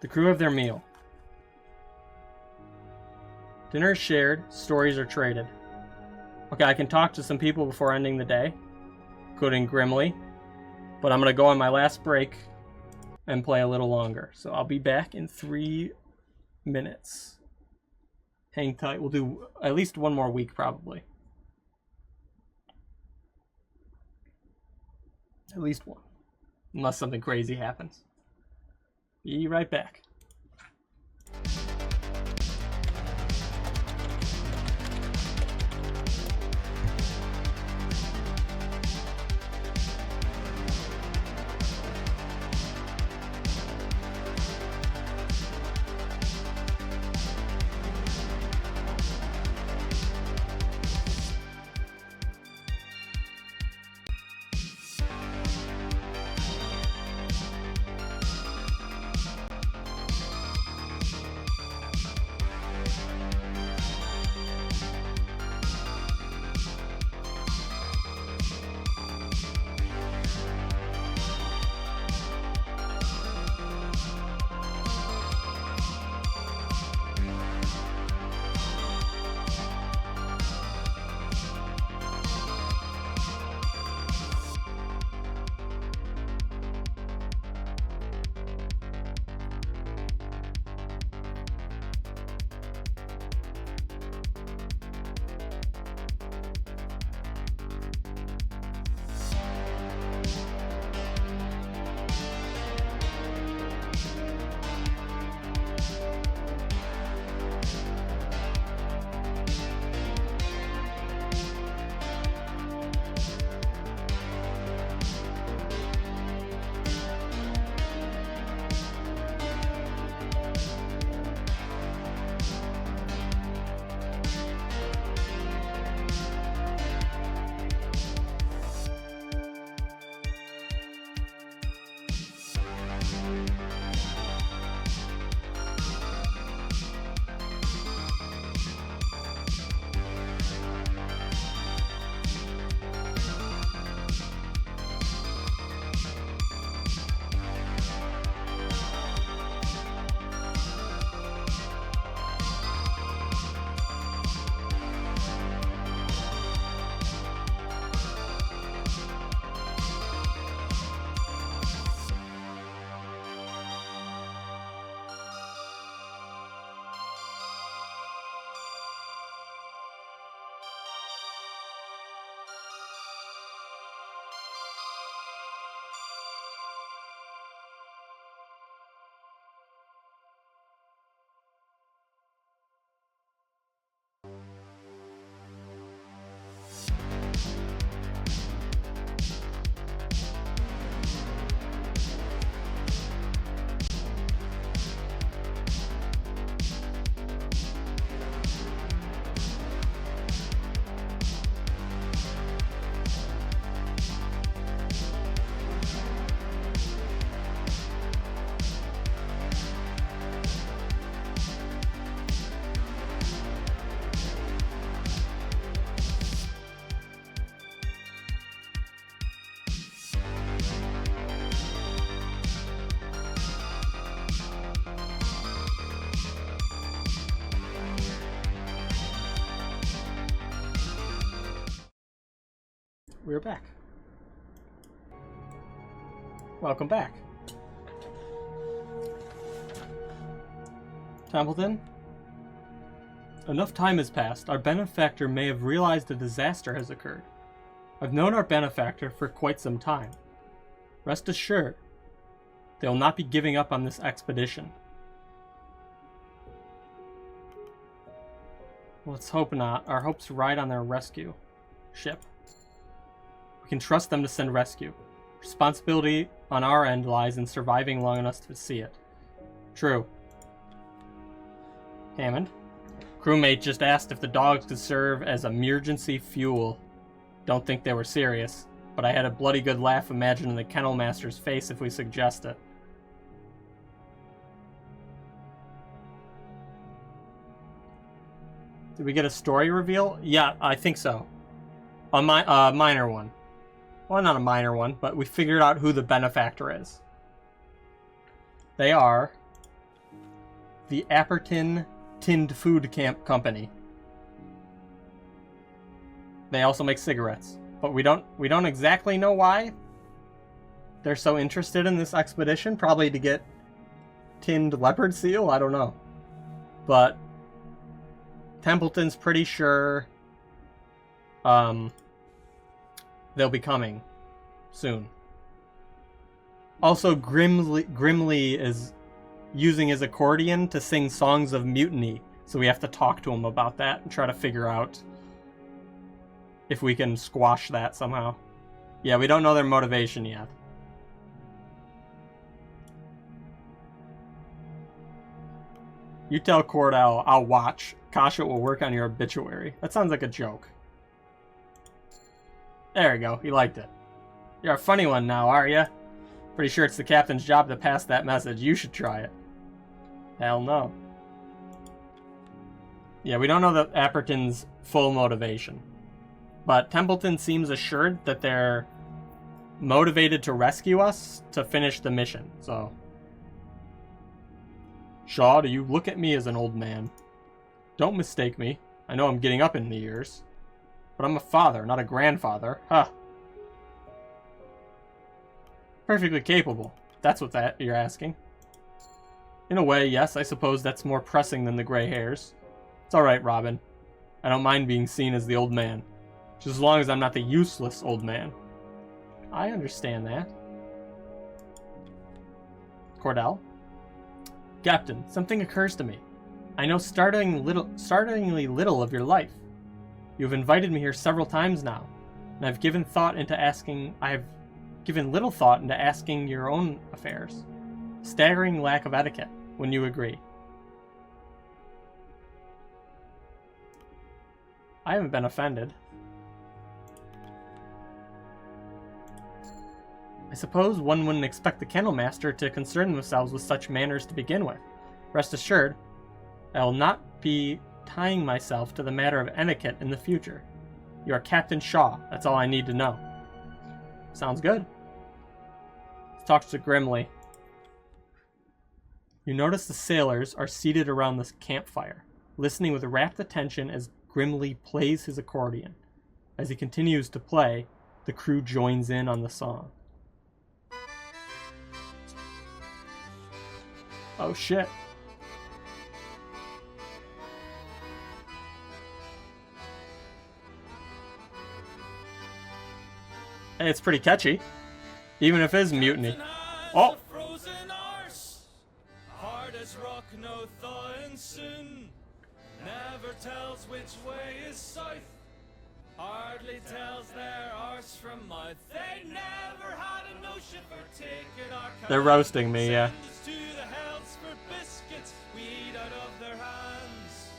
The crew have their meal. Dinner is shared. Stories are traded. Okay, I can talk to some people before ending the day, including Grimly. But I'm going to go on my last break and play a little longer. So I'll be back in 3 minutes. Hang tight. We'll do at least 1 more week, probably. At least 1. Unless something crazy happens. Be right back. we're back. Welcome back. Templeton? Enough time has passed. Our benefactor may have realized a disaster has occurred. I've known our benefactor for quite some time. Rest assured, they will not be giving up on this expedition. Let's hope not. Our hopes ride on their rescue ship. We can trust them to send rescue. Responsibility on our end lies in surviving long enough to see it. True. Hammond? Crewmate just asked if the dogs could serve as emergency fuel. Don't think they were serious, but I had a bloody good laugh imagining the kennel master's face if we suggest it. Did we get a story reveal? Yeah, I think so. A minor one. Well, not a minor one, but we figured out who the benefactor is. They are the Apperton Tinned Food Camp Company. They also make cigarettes, but we don't exactly know why they're so interested in this expedition. Probably to get tinned leopard seal, I don't know. But Templeton's pretty sure they'll be coming soon. Also, Grimly is using his accordion to sing songs of mutiny, so we have to talk to him about that and try to figure out if we can squash that somehow. Yeah, we don't know their motivation yet. You tell Cordell I'll watch. Kasha will work on your obituary. That sounds like a joke. There we go. He liked it. You're a funny one now, are ya? Pretty sure it's the captain's job to pass that message. You should try it. Hell no. Yeah, we don't know the Apperton's full motivation. But Templeton seems assured that they're motivated to rescue us to finish the mission, so... Shaw, do you look at me as an old man? Don't mistake me. I know I'm getting up in the years. But I'm a father, not a grandfather. Huh. Perfectly capable. That's what you're asking. In a way, yes, I suppose that's more pressing than the gray hairs. It's alright, Robin. I don't mind being seen as the old man. Just as long as I'm not the useless old man. I understand that. Cordell? Captain, something occurs to me. I know startlingly little of your life. You have invited me here several times now, and I've given little thought into asking your own affairs. Staggering lack of etiquette, when you agree. I haven't been offended. I suppose one wouldn't expect the kennel master to concern themselves with such manners to begin with. Rest assured, I will not be tying myself to the matter of etiquette in the future. You are Captain Shaw, that's all I need to know. Sounds good. Let's talk to Grimly. You notice the sailors are seated around the campfire, listening with rapt attention as Grimly plays his accordion. As he continues to play, the crew joins in on the song. Oh shit. Hey, it's pretty catchy. Even if it is mutiny. Oh! Hard as rock, no thawing soon. Never tells which way is south. Hardly tells their arse from mouth. They never had a notion for taking our kind. They're roasting me, yeah. To the hells for biscuits. We eat out of their hands.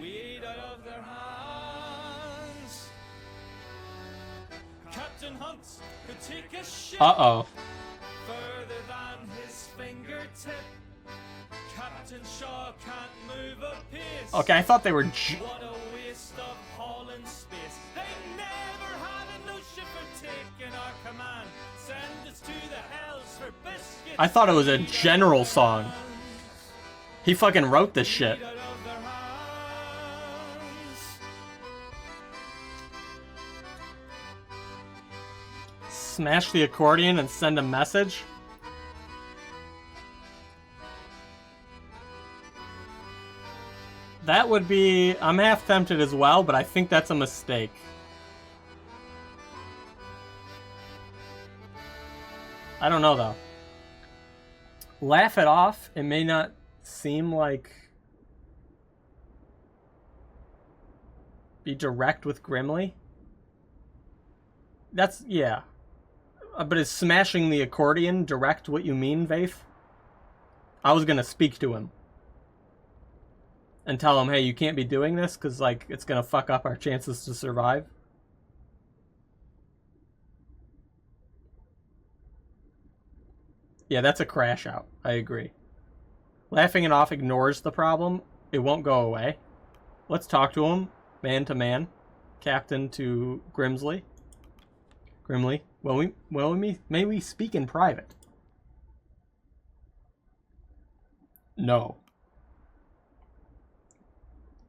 We eat out of their hands. Captain Hunt could take a ship. Uh-oh. Further than his fingertip. Captain Shaw can't move a pace. Okay, I thought they were what a waste of hauling space. They never had a notion for taking our command. Send us to the hells for biscuits. I thought it was a general song. He fucking wrote this shit. Smash the accordion and send a message? That would be... I'm half tempted as well, but I think that's a mistake. I don't know, though. Laugh it off. It may not seem like... Be direct with Grimly. That's... yeah. But is smashing the accordion direct what you mean, Vaith? I was gonna speak to him. And tell him, hey, you can't be doing this, because, like, it's gonna fuck up our chances to survive. Yeah, that's a crash out. I agree. Laughing it off ignores the problem. It won't go away. Let's talk to him, man to man. Captain to Grimsley. Grimly, may we speak in private? No.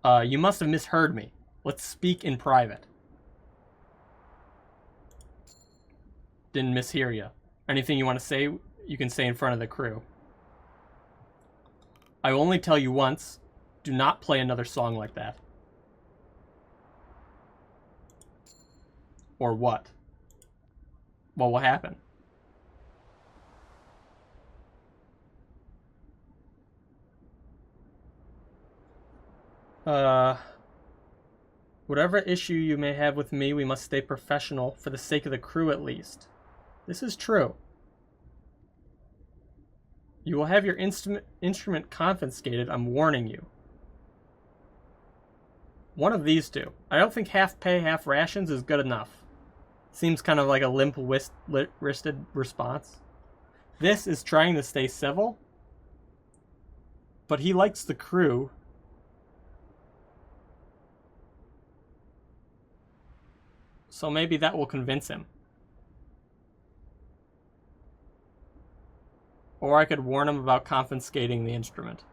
You must have misheard me. Let's speak in private. Didn't mishear you. Anything you want to say, you can say in front of the crew. I will only tell you once. Do not play another song like that. Or what? What will happen? Whatever issue you may have with me, we must stay professional for the sake of the crew at least. This is true. You will have your instrument confiscated, I'm warning you. One of these two. I don't think half pay, half rations is good enough. Seems kind of like a limp-wristed response. This is trying to stay civil, but he likes the crew. So maybe that will convince him. Or I could warn him about confiscating the instrument.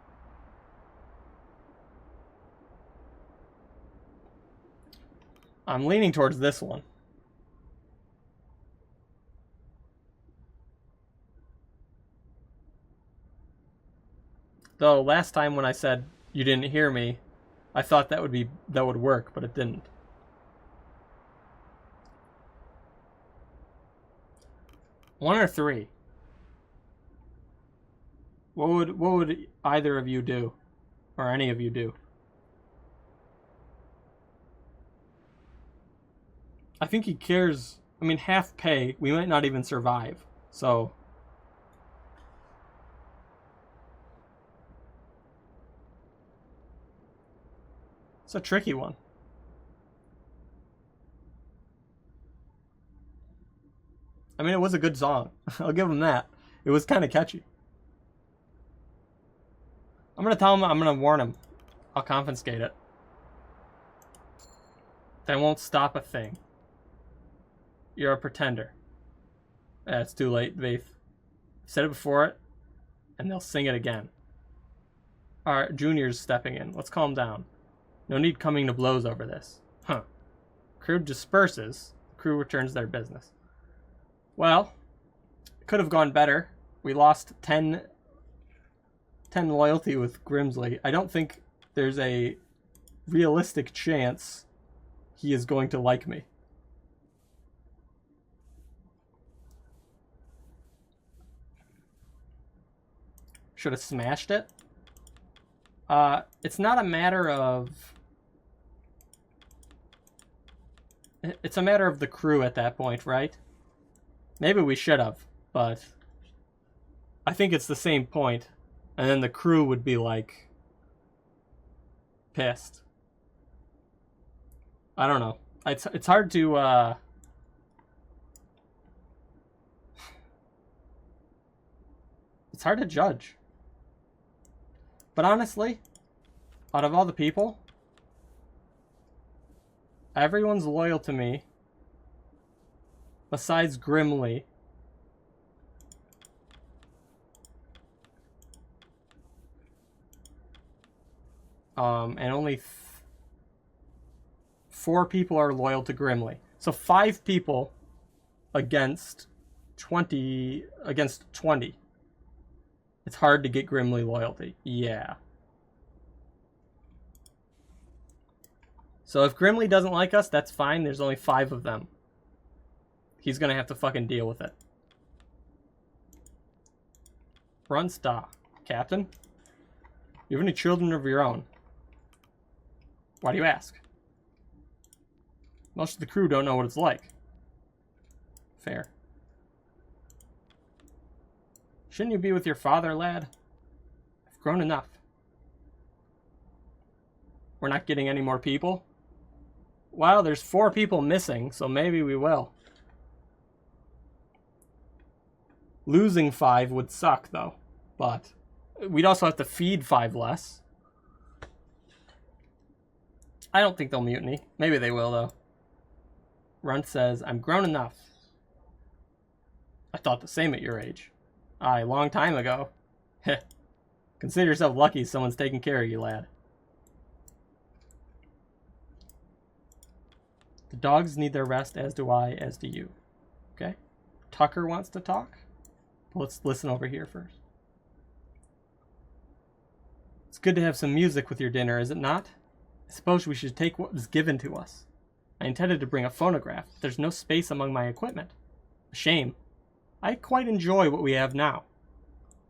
I'm leaning towards this one. Though last time when I said you didn't hear me, I thought that would work, but it didn't. One or three? What would either of you do? Or any of you do? I think he cares. I mean, half pay, we might not even survive. So it's a tricky one. I mean, it was a good song. I'll give him that. It was kind of catchy. I'm going to tell him, I'm going to warn him. I'll confiscate it. That won't stop a thing. You're a pretender. It's too late, Vaith. Said it before it, and they'll sing it again. Alright, Junior's stepping in. Let's calm down. No need coming to blows over this. Huh. Crew disperses. Crew returns their business. Well, it could have gone better. We lost 10 loyalty with Grimsley. I don't think there's a realistic chance he is going to like me. Should have smashed it. It's not a matter of... It's a matter of the crew at that point, right? Maybe we should have, but I think it's the same point. And then the crew would be, like, pissed. I don't know. It's hard to, it's hard to judge. But honestly, out of all the people, everyone's loyal to me. Besides Grimly. And only 4 people are loyal to Grimly. So 5 people against 20. It's hard to get Grimly loyalty. Yeah. So if Grimly doesn't like us, that's fine. There's only 5 of them. He's gonna have to fucking deal with it. Run stop. Captain? You have any children of your own? Why do you ask? Most of the crew don't know what it's like. Fair. Shouldn't you be with your father, lad? I've grown enough. We're not getting any more people? Well, there's 4 people missing, so maybe we will. Losing 5 would suck, though. But we'd also have to feed 5 less. I don't think they'll mutiny. Maybe they will, though. Runt says, I'm grown enough. I thought the same at your age. Aye, long time ago. Heh. Consider yourself lucky someone's taking care of you, lad. The dogs need their rest, as do I, as do you. Okay? Tucker wants to talk. But let's listen over here first. It's good to have some music with your dinner, is it not? I suppose we should take what was given to us. I intended to bring a phonograph. There's no space among my equipment. A shame. I quite enjoy what we have now.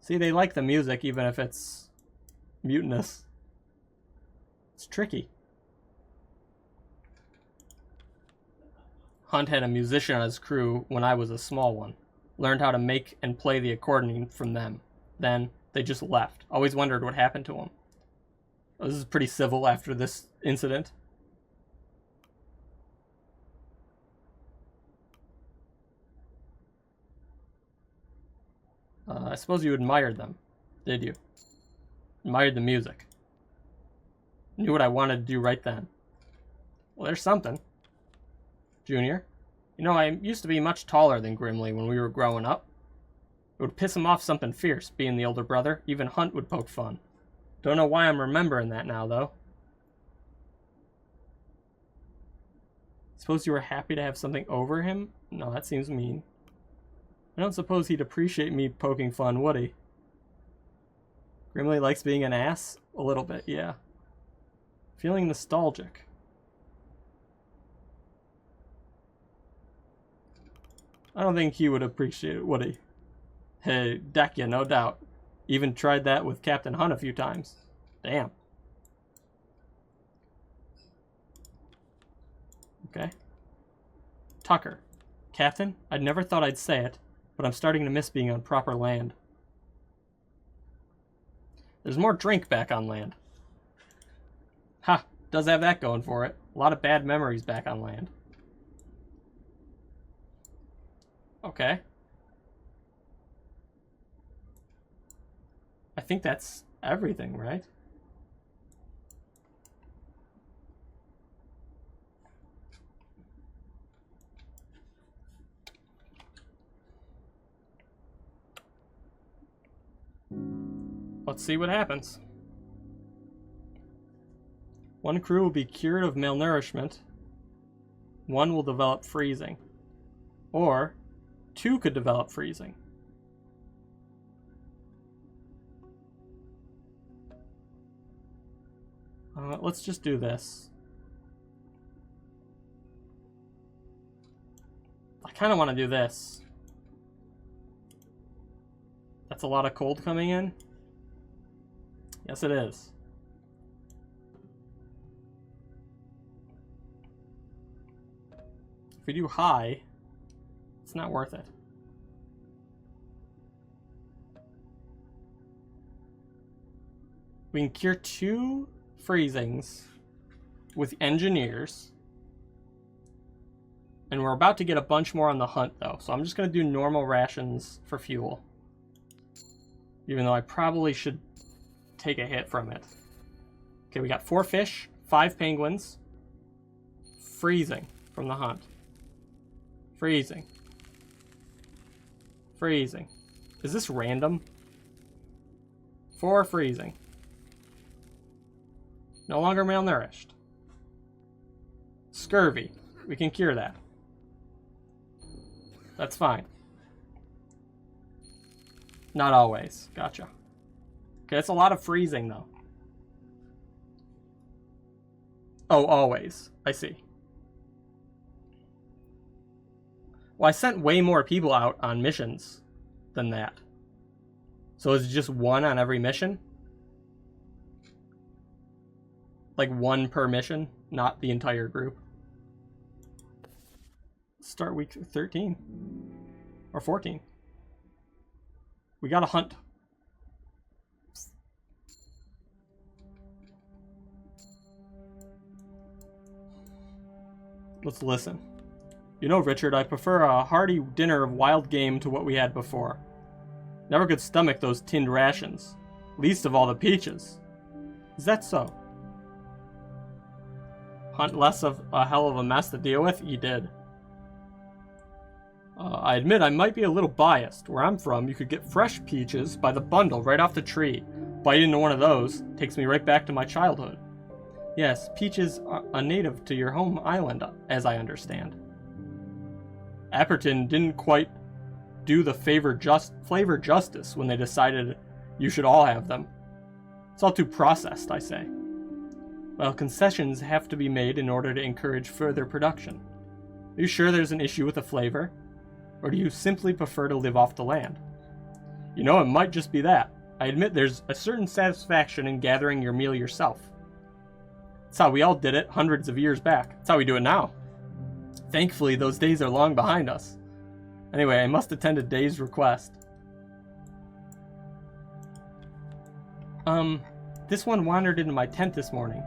See, they like the music, even if it's mutinous. It's tricky. Hunt had a musician on his crew when I was a small one. Learned how to make and play the accordion from them. Then, they just left. Always wondered what happened to them. This is pretty civil after this incident. I suppose you admired them, did you? Admired the music. Knew what I wanted to do right then. Well, there's something. Junior, you know, I used to be much taller than Grimly when we were growing up. It would piss him off something fierce, being the older brother. Even Hunt would poke fun. Don't know why I'm remembering that now, though. Suppose you were happy to have something over him? No, that seems mean. I don't suppose he'd appreciate me poking fun, would he? Grimly likes being an ass? A little bit, yeah. Feeling nostalgic. I don't think he would appreciate it, would he? Hey, deck ya, no doubt. Even tried that with Captain Hunt a few times. Damn. Okay. Tucker. Captain, I never thought I'd say it, but I'm starting to miss being on proper land. There's more drink back on land. Ha! Does have that going for it. A lot of bad memories back on land. Okay. I think that's everything, right? Let's see what happens. One crew will be cured of malnourishment. One will develop freezing. Or 2 could develop freezing. Let's just do this. I kind of want to do this. That's a lot of cold coming in. Yes, it is. If we do high, it's not worth it. We can cure 2 freezings with engineers. And we're about to get a bunch more on the hunt, though. So I'm just going to do normal rations for fuel. Even though I probably should take a hit from it. Okay, we got 4 fish, 5 penguins. Freezing from the hunt. Freezing. Freezing. Is this random? 4 freezing. No longer malnourished. Scurvy. We can cure that. That's fine. Not always. Gotcha. Okay, that's a lot of freezing, though. Oh, always. I see. Well, I sent way more people out on missions than that. So is it just one on every mission? Like one per mission, not the entire group. Start week 13. Or 14. We gotta hunt. Let's listen. You know, Richard, I prefer a hearty dinner of wild game to what we had before. Never could stomach those tinned rations. Least of all the peaches. Is that so? Hunt less of a hell of a mess to deal with? You did. I admit I might be a little biased. Where I'm from, you could get fresh peaches by the bundle right off the tree. Bite into one of those takes me right back to my childhood. Yes, peaches are a native to your home island, as I understand. Apperton didn't quite do the flavor justice when they decided you should all have them. It's all too processed, I say. Well, concessions have to be made in order to encourage further production. Are you sure there's an issue with the flavor? Or do you simply prefer to live off the land? You know, it might just be that. I admit there's a certain satisfaction in gathering your meal yourself. That's how we all did it hundreds of years back. That's how we do it now. Thankfully, those days are long behind us. Anyway, I must attend a day's request. This one wandered into my tent this morning.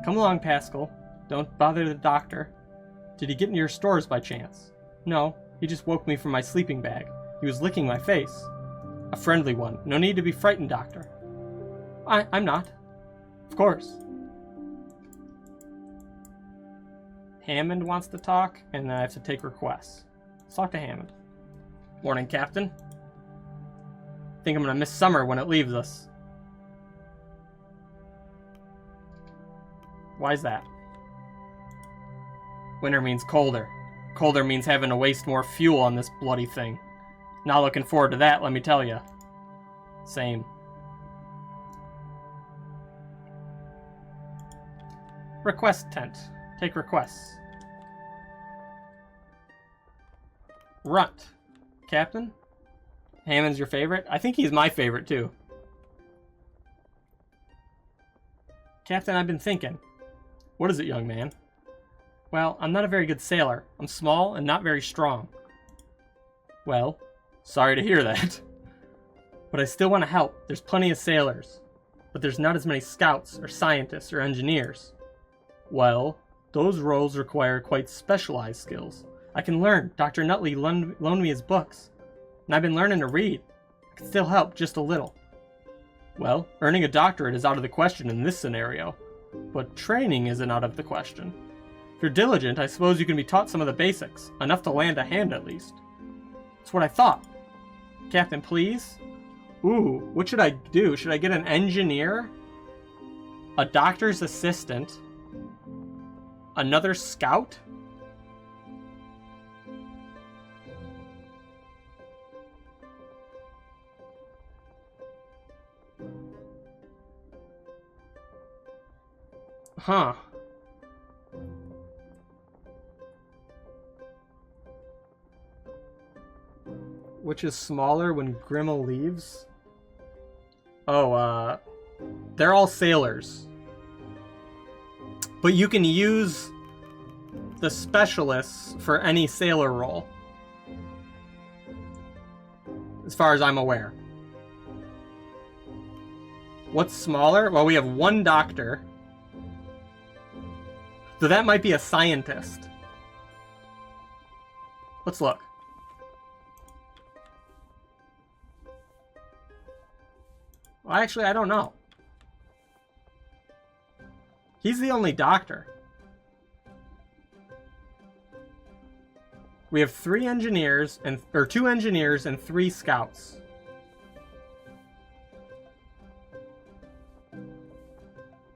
Come along, Pascal. Don't bother the doctor. Did he get into your stores by chance? No, he just woke me from my sleeping bag. He was licking my face. A friendly one. No need to be frightened, doctor. I'm not. Of course. Hammond wants to talk, and I have to take requests. Let's talk to Hammond. Morning, Captain. Think I'm gonna miss summer when it leaves us. Why is that? Winter means colder. Colder means having to waste more fuel on this bloody thing. Not looking forward to that, let me tell you. Same. Request tent. Take requests. Runt. Captain? Hammond's your favorite? I think he's my favorite, too. Captain, I've been thinking. What is it, young man? Well, I'm not a very good sailor. I'm small and not very strong. Well, sorry to hear that. But I still want to help. There's plenty of sailors. But there's not as many scouts or scientists or engineers. Well, those roles require quite specialized skills. I can learn. Dr. Nutley loaned me his books. And I've been learning to read. I can still help just a little. Well, earning a doctorate is out of the question in this scenario. But training isn't out of the question. If you're diligent, I suppose you can be taught some of the basics. Enough to land a hand, at least. That's what I thought. Captain, please? Ooh, what should I do? Should I get an engineer? A doctor's assistant? Another scout? Huh. Which is smaller when Grimmel leaves? Oh, they're all sailors. But you can use the specialists for any sailor role. As far as I'm aware. What's smaller? Well, we have one doctor. So that might be a scientist. Let's look. Well, actually, I don't know. He's the only doctor. We have 2 engineers and 3 scouts.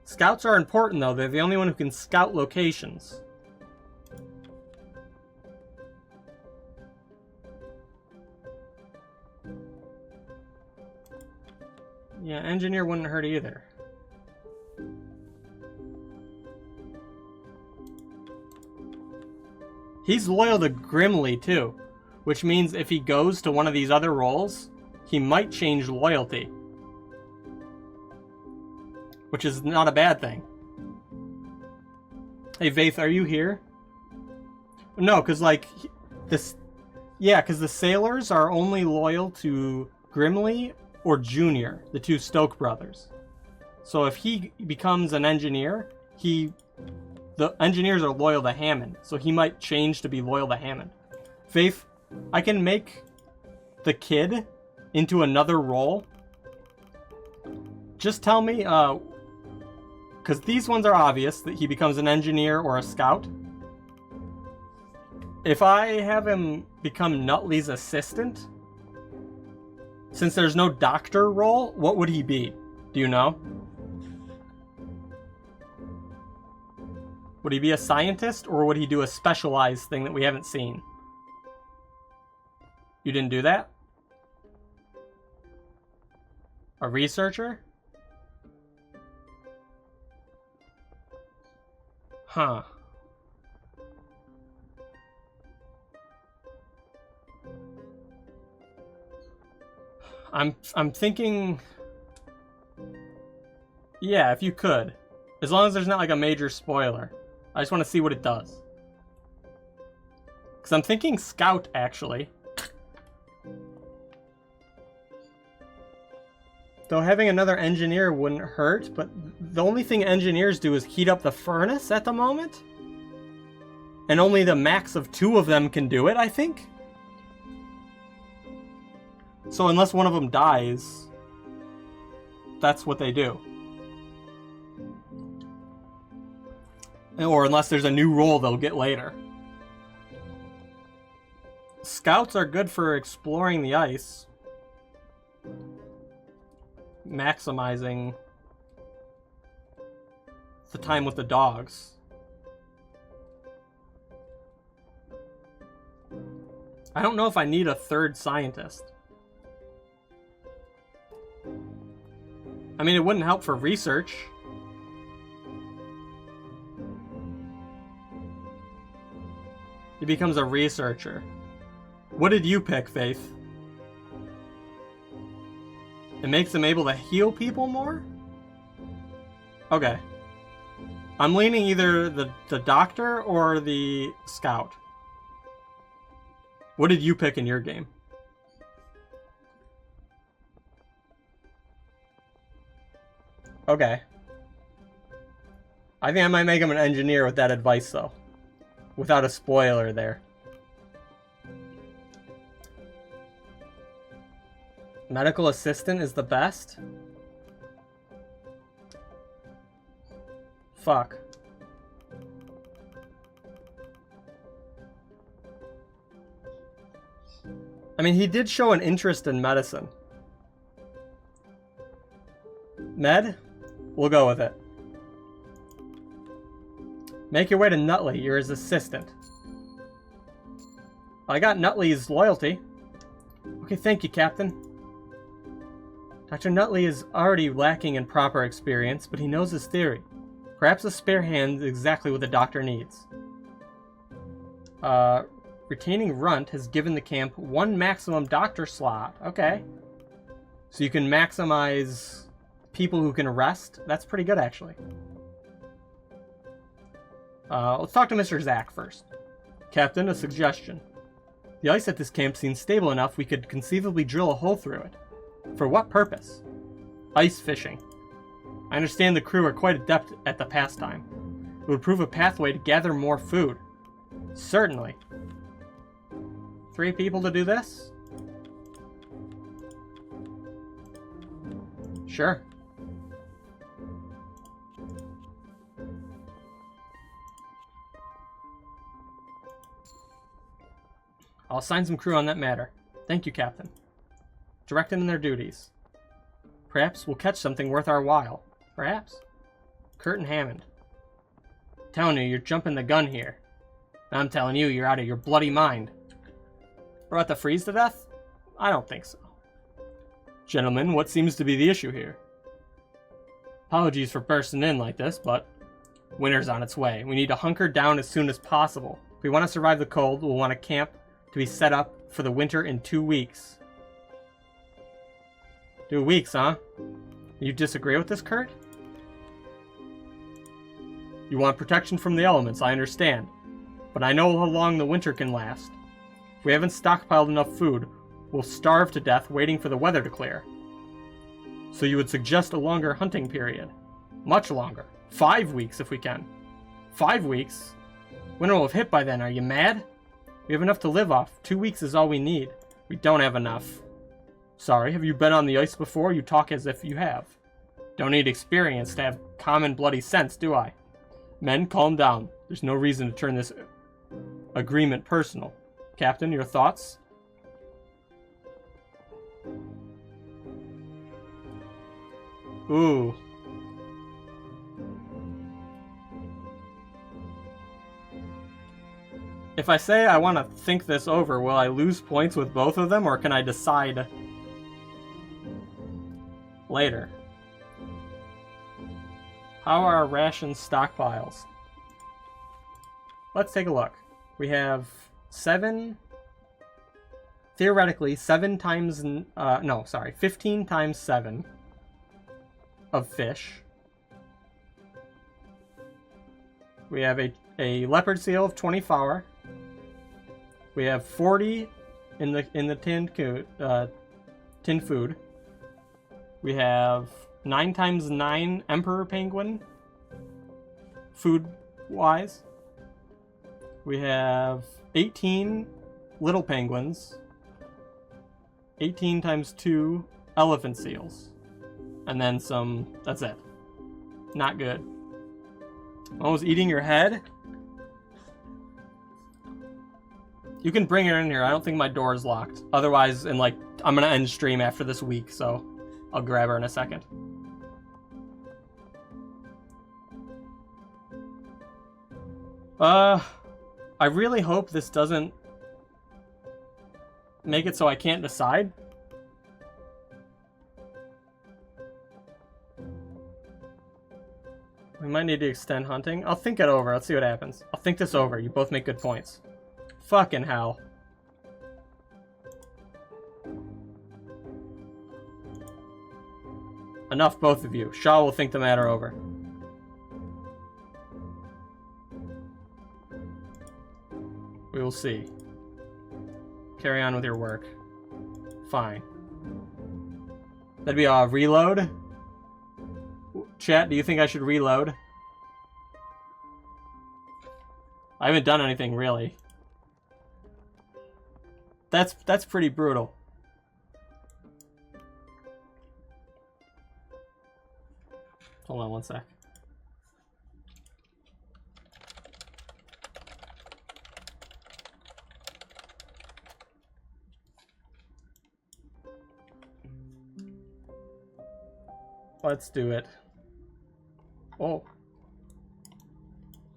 Scouts are important, though. They're the only one who can scout locations. Yeah, engineer wouldn't hurt either. He's loyal to Grimly, too. Which means if he goes to one of these other roles, he might change loyalty. Which is not a bad thing. Hey, Vaith, are you here? No, because, like, this... Yeah, because the sailors are only loyal to Grimly or Junior, the two Stoke brothers. So if he becomes an engineer, the engineers are loyal to Hammond, so he might change to be loyal to Hammond. Faith, I can make the kid into another role. Just tell me, because these ones are obvious, that he becomes an engineer or a scout. If I have him become Nutley's assistant, since there's no doctor role, what would he be? Do you know? Would he be a scientist, or would he do a specialized thing that we haven't seen? You didn't do that? A researcher? Huh. I'm thinking... Yeah, if you could. As long as there's not like a major spoiler. I just want to see what it does. Because I'm thinking scout, actually. Though having another engineer wouldn't hurt, but the only thing engineers do is heat up the furnace at the moment. And only the max of 2 of them can do it, I think. So unless one of them dies, that's what they do. Or unless there's a new role they'll get later. Scouts are good for exploring the ice. Maximizing the time with the dogs. I don't know if I need a 3rd scientist. I mean, it wouldn't help for research. He becomes a researcher. What did you pick, Faith? It makes him able to heal people more? Okay. I'm leaning either the doctor or the scout. What did you pick in your game? Okay. I think I might make him an engineer with that advice, though. Without a spoiler there. Medical assistant is the best? Fuck. I mean, he did show an interest in medicine. Med? We'll go with it. Make your way to Nutley. You're his assistant. I got Nutley's loyalty. Okay, thank you, Captain. Dr. Nutley is already lacking in proper experience, but he knows his theory. Perhaps a spare hand is exactly what the doctor needs. Retaining Runt has given the camp 1 maximum doctor slot. Okay. So you can maximize people who can rest. That's pretty good, actually. Let's talk to Mr. Zack first. Captain, a suggestion. The ice at this camp seems stable enough we could conceivably drill a hole through it. For what purpose? Ice fishing. I understand the crew are quite adept at the pastime. It would prove a pathway to gather more food. Certainly. 3 people to do this? Sure. I'll assign some crew on that matter. Thank you, Captain. Direct them in their duties. Perhaps we'll catch something worth our while. Perhaps. Kurt and Hammond. Telling you, you're jumping the gun here. I'm telling you, you're out of your bloody mind. We're about to freeze to death? I don't think so. Gentlemen, what seems to be the issue here? Apologies for bursting in like this, but winter's on its way. We need to hunker down as soon as possible. If we want to survive the cold, we'll want a camp to be set up for the winter in 2 weeks. 2 weeks, huh? You disagree with this, Kurt? You want protection from the elements, I understand. But I know how long the winter can last. If we haven't stockpiled enough food, we'll starve to death waiting for the weather to clear. So you would suggest a longer hunting period. Much longer. 5 weeks if we can. 5 weeks? Winter will have hit by then, are you mad? We have enough to live off. 2 weeks is all we need. We don't have enough. Sorry, have you been on the ice before? You talk as if you have. Don't need experience to have common bloody sense, do I? Men, calm down. There's no reason to turn this agreement personal. Captain, your thoughts? Ooh. If I say I want to think this over, will I lose points with both of them, or can I decide later? How are our ration stockpiles? Let's take a look. We have 7, theoretically 7 times, 15 times 7 of fish. We have a leopard seal of 20 flour. We have 40 in the tinned food. We have 9 times 9 emperor penguin food wise. We have 18 little penguins. 18 times 2 elephant seals. And then some, that's it. Not good. Almost eating your head? You can bring her in here. I don't think my door is locked. Otherwise, I'm gonna end stream after this week, so I'll grab her in a second. I really hope this doesn't make it so I can't decide. We might need to extend hunting. I'll think it over. Let's see what happens. I'll think this over. You both make good points. Fucking hell. Enough, both of you. Shaw will think the matter over. We will see. Carry on with your work. Fine. That'd be a reload. Chat, do you think I should reload? I haven't done anything really. That's pretty brutal. Hold on one sec. Let's do it. Oh.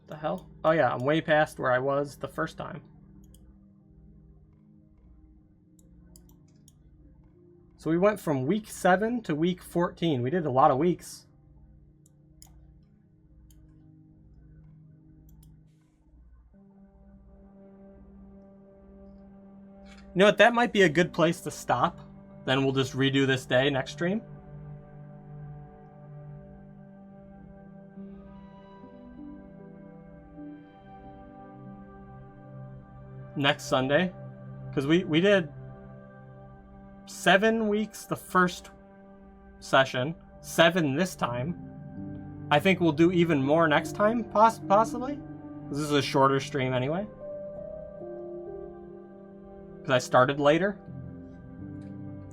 The hell? Oh yeah, I'm way past where I was the first time. So we went from week 7 to week 14. We did a lot of weeks. You know what? That might be a good place to stop. Then we'll just redo this day next stream. Next Sunday. Because we did 7 weeks the first session. 7 this time. I think we'll do even more next time, possibly. This is a shorter stream anyway. Because I started later.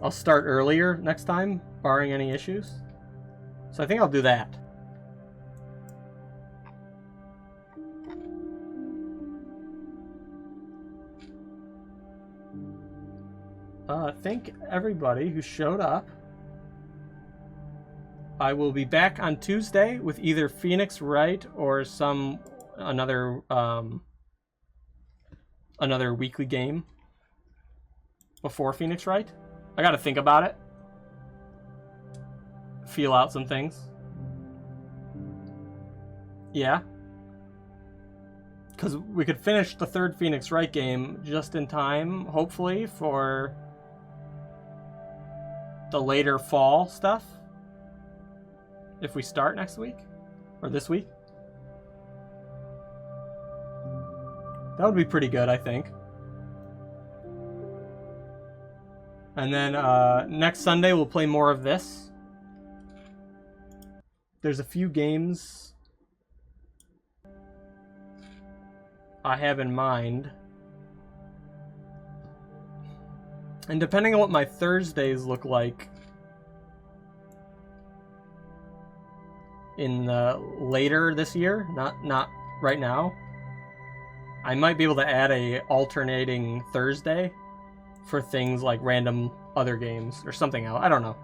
I'll start earlier next time, barring any issues. So I think I'll do that. Thank everybody who showed up. I will be back on Tuesday with either Phoenix Wright or another weekly game before Phoenix Wright. I gotta think about it. feel out some things. Yeah. Because we could finish the third Phoenix Wright game just in time, hopefully, for the later fall stuff. If we start next week. Or this week. That would be pretty good, I think. And then next Sunday we'll play more of this. There's a few games I have in mind. And depending on what my Thursdays look like in later this year, not right now, I might be able to add a alternating Thursday for things like random other games or something else. I don't know.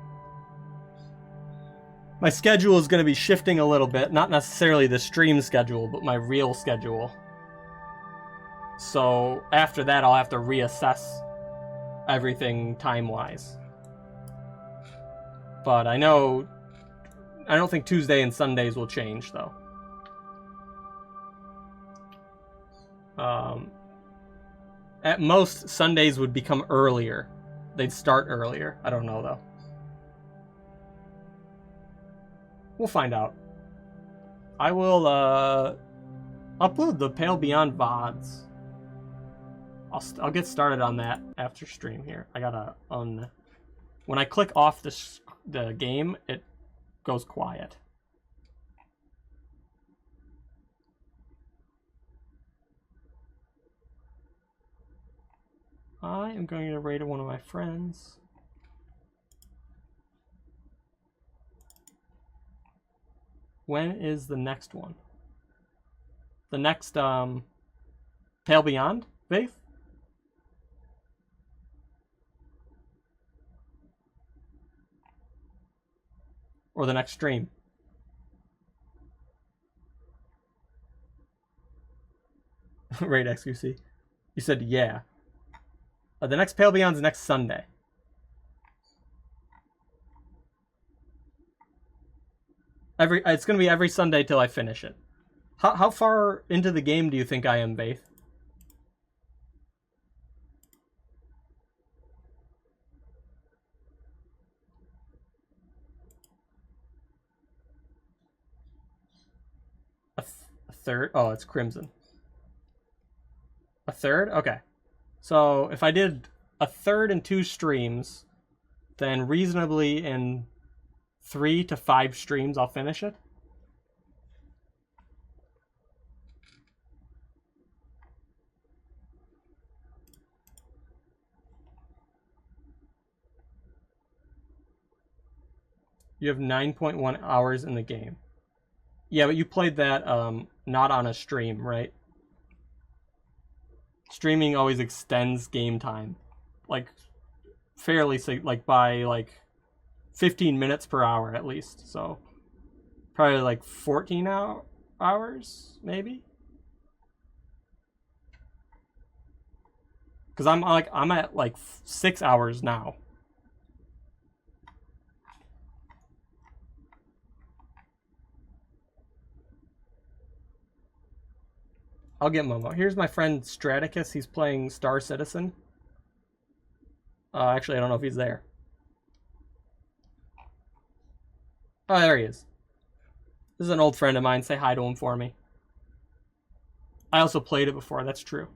My schedule is going to be shifting a little bit, not necessarily the stream schedule, but my real schedule. So after that, I'll have to reassess everything time-wise. But I don't think Tuesday and Sundays will change, though. At most, Sundays would become earlier. They'd start earlier. I don't know, though. We'll find out. I will upload the Pale Beyond VODs. I'll get started on that after stream here. I gotta when I click off the game, it goes quiet. I am going to raid one of my friends. When is the next one? The next Pale Beyond, Faith? Or the next stream? Raid XQC. You said yeah. The next Pale Beyond's next Sunday. It's gonna be every Sunday till I finish it. How far into the game do you think I am, Baith? A third? Oh, it's Crimson. A third? Okay. So if I did a third in 2 streams, then reasonably in 3 to 5 streams I'll finish it. You have 9.1 hours in the game. Yeah, but you played that not on a stream, right? Streaming always extends game time, like fairly, like by like 15 minutes per hour at least. So probably like 14 hours maybe. Because I'm at like 6 hours now. I'll get Momo. Here's my friend Straticus. He's playing Star Citizen. Actually, I don't know if he's there. Oh, there he is. This is an old friend of mine. Say hi to him for me. I also played it before. That's true.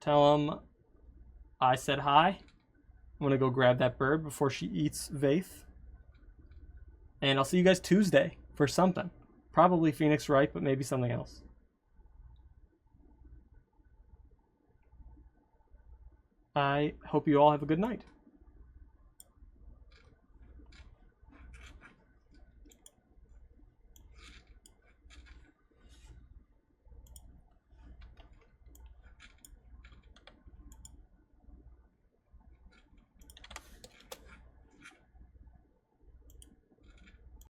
Tell him I said hi. I'm going to go grab that bird before she eats Vaith. And I'll see you guys Tuesday for something. Probably Phoenix Wright, but maybe something else. I hope you all have a good night.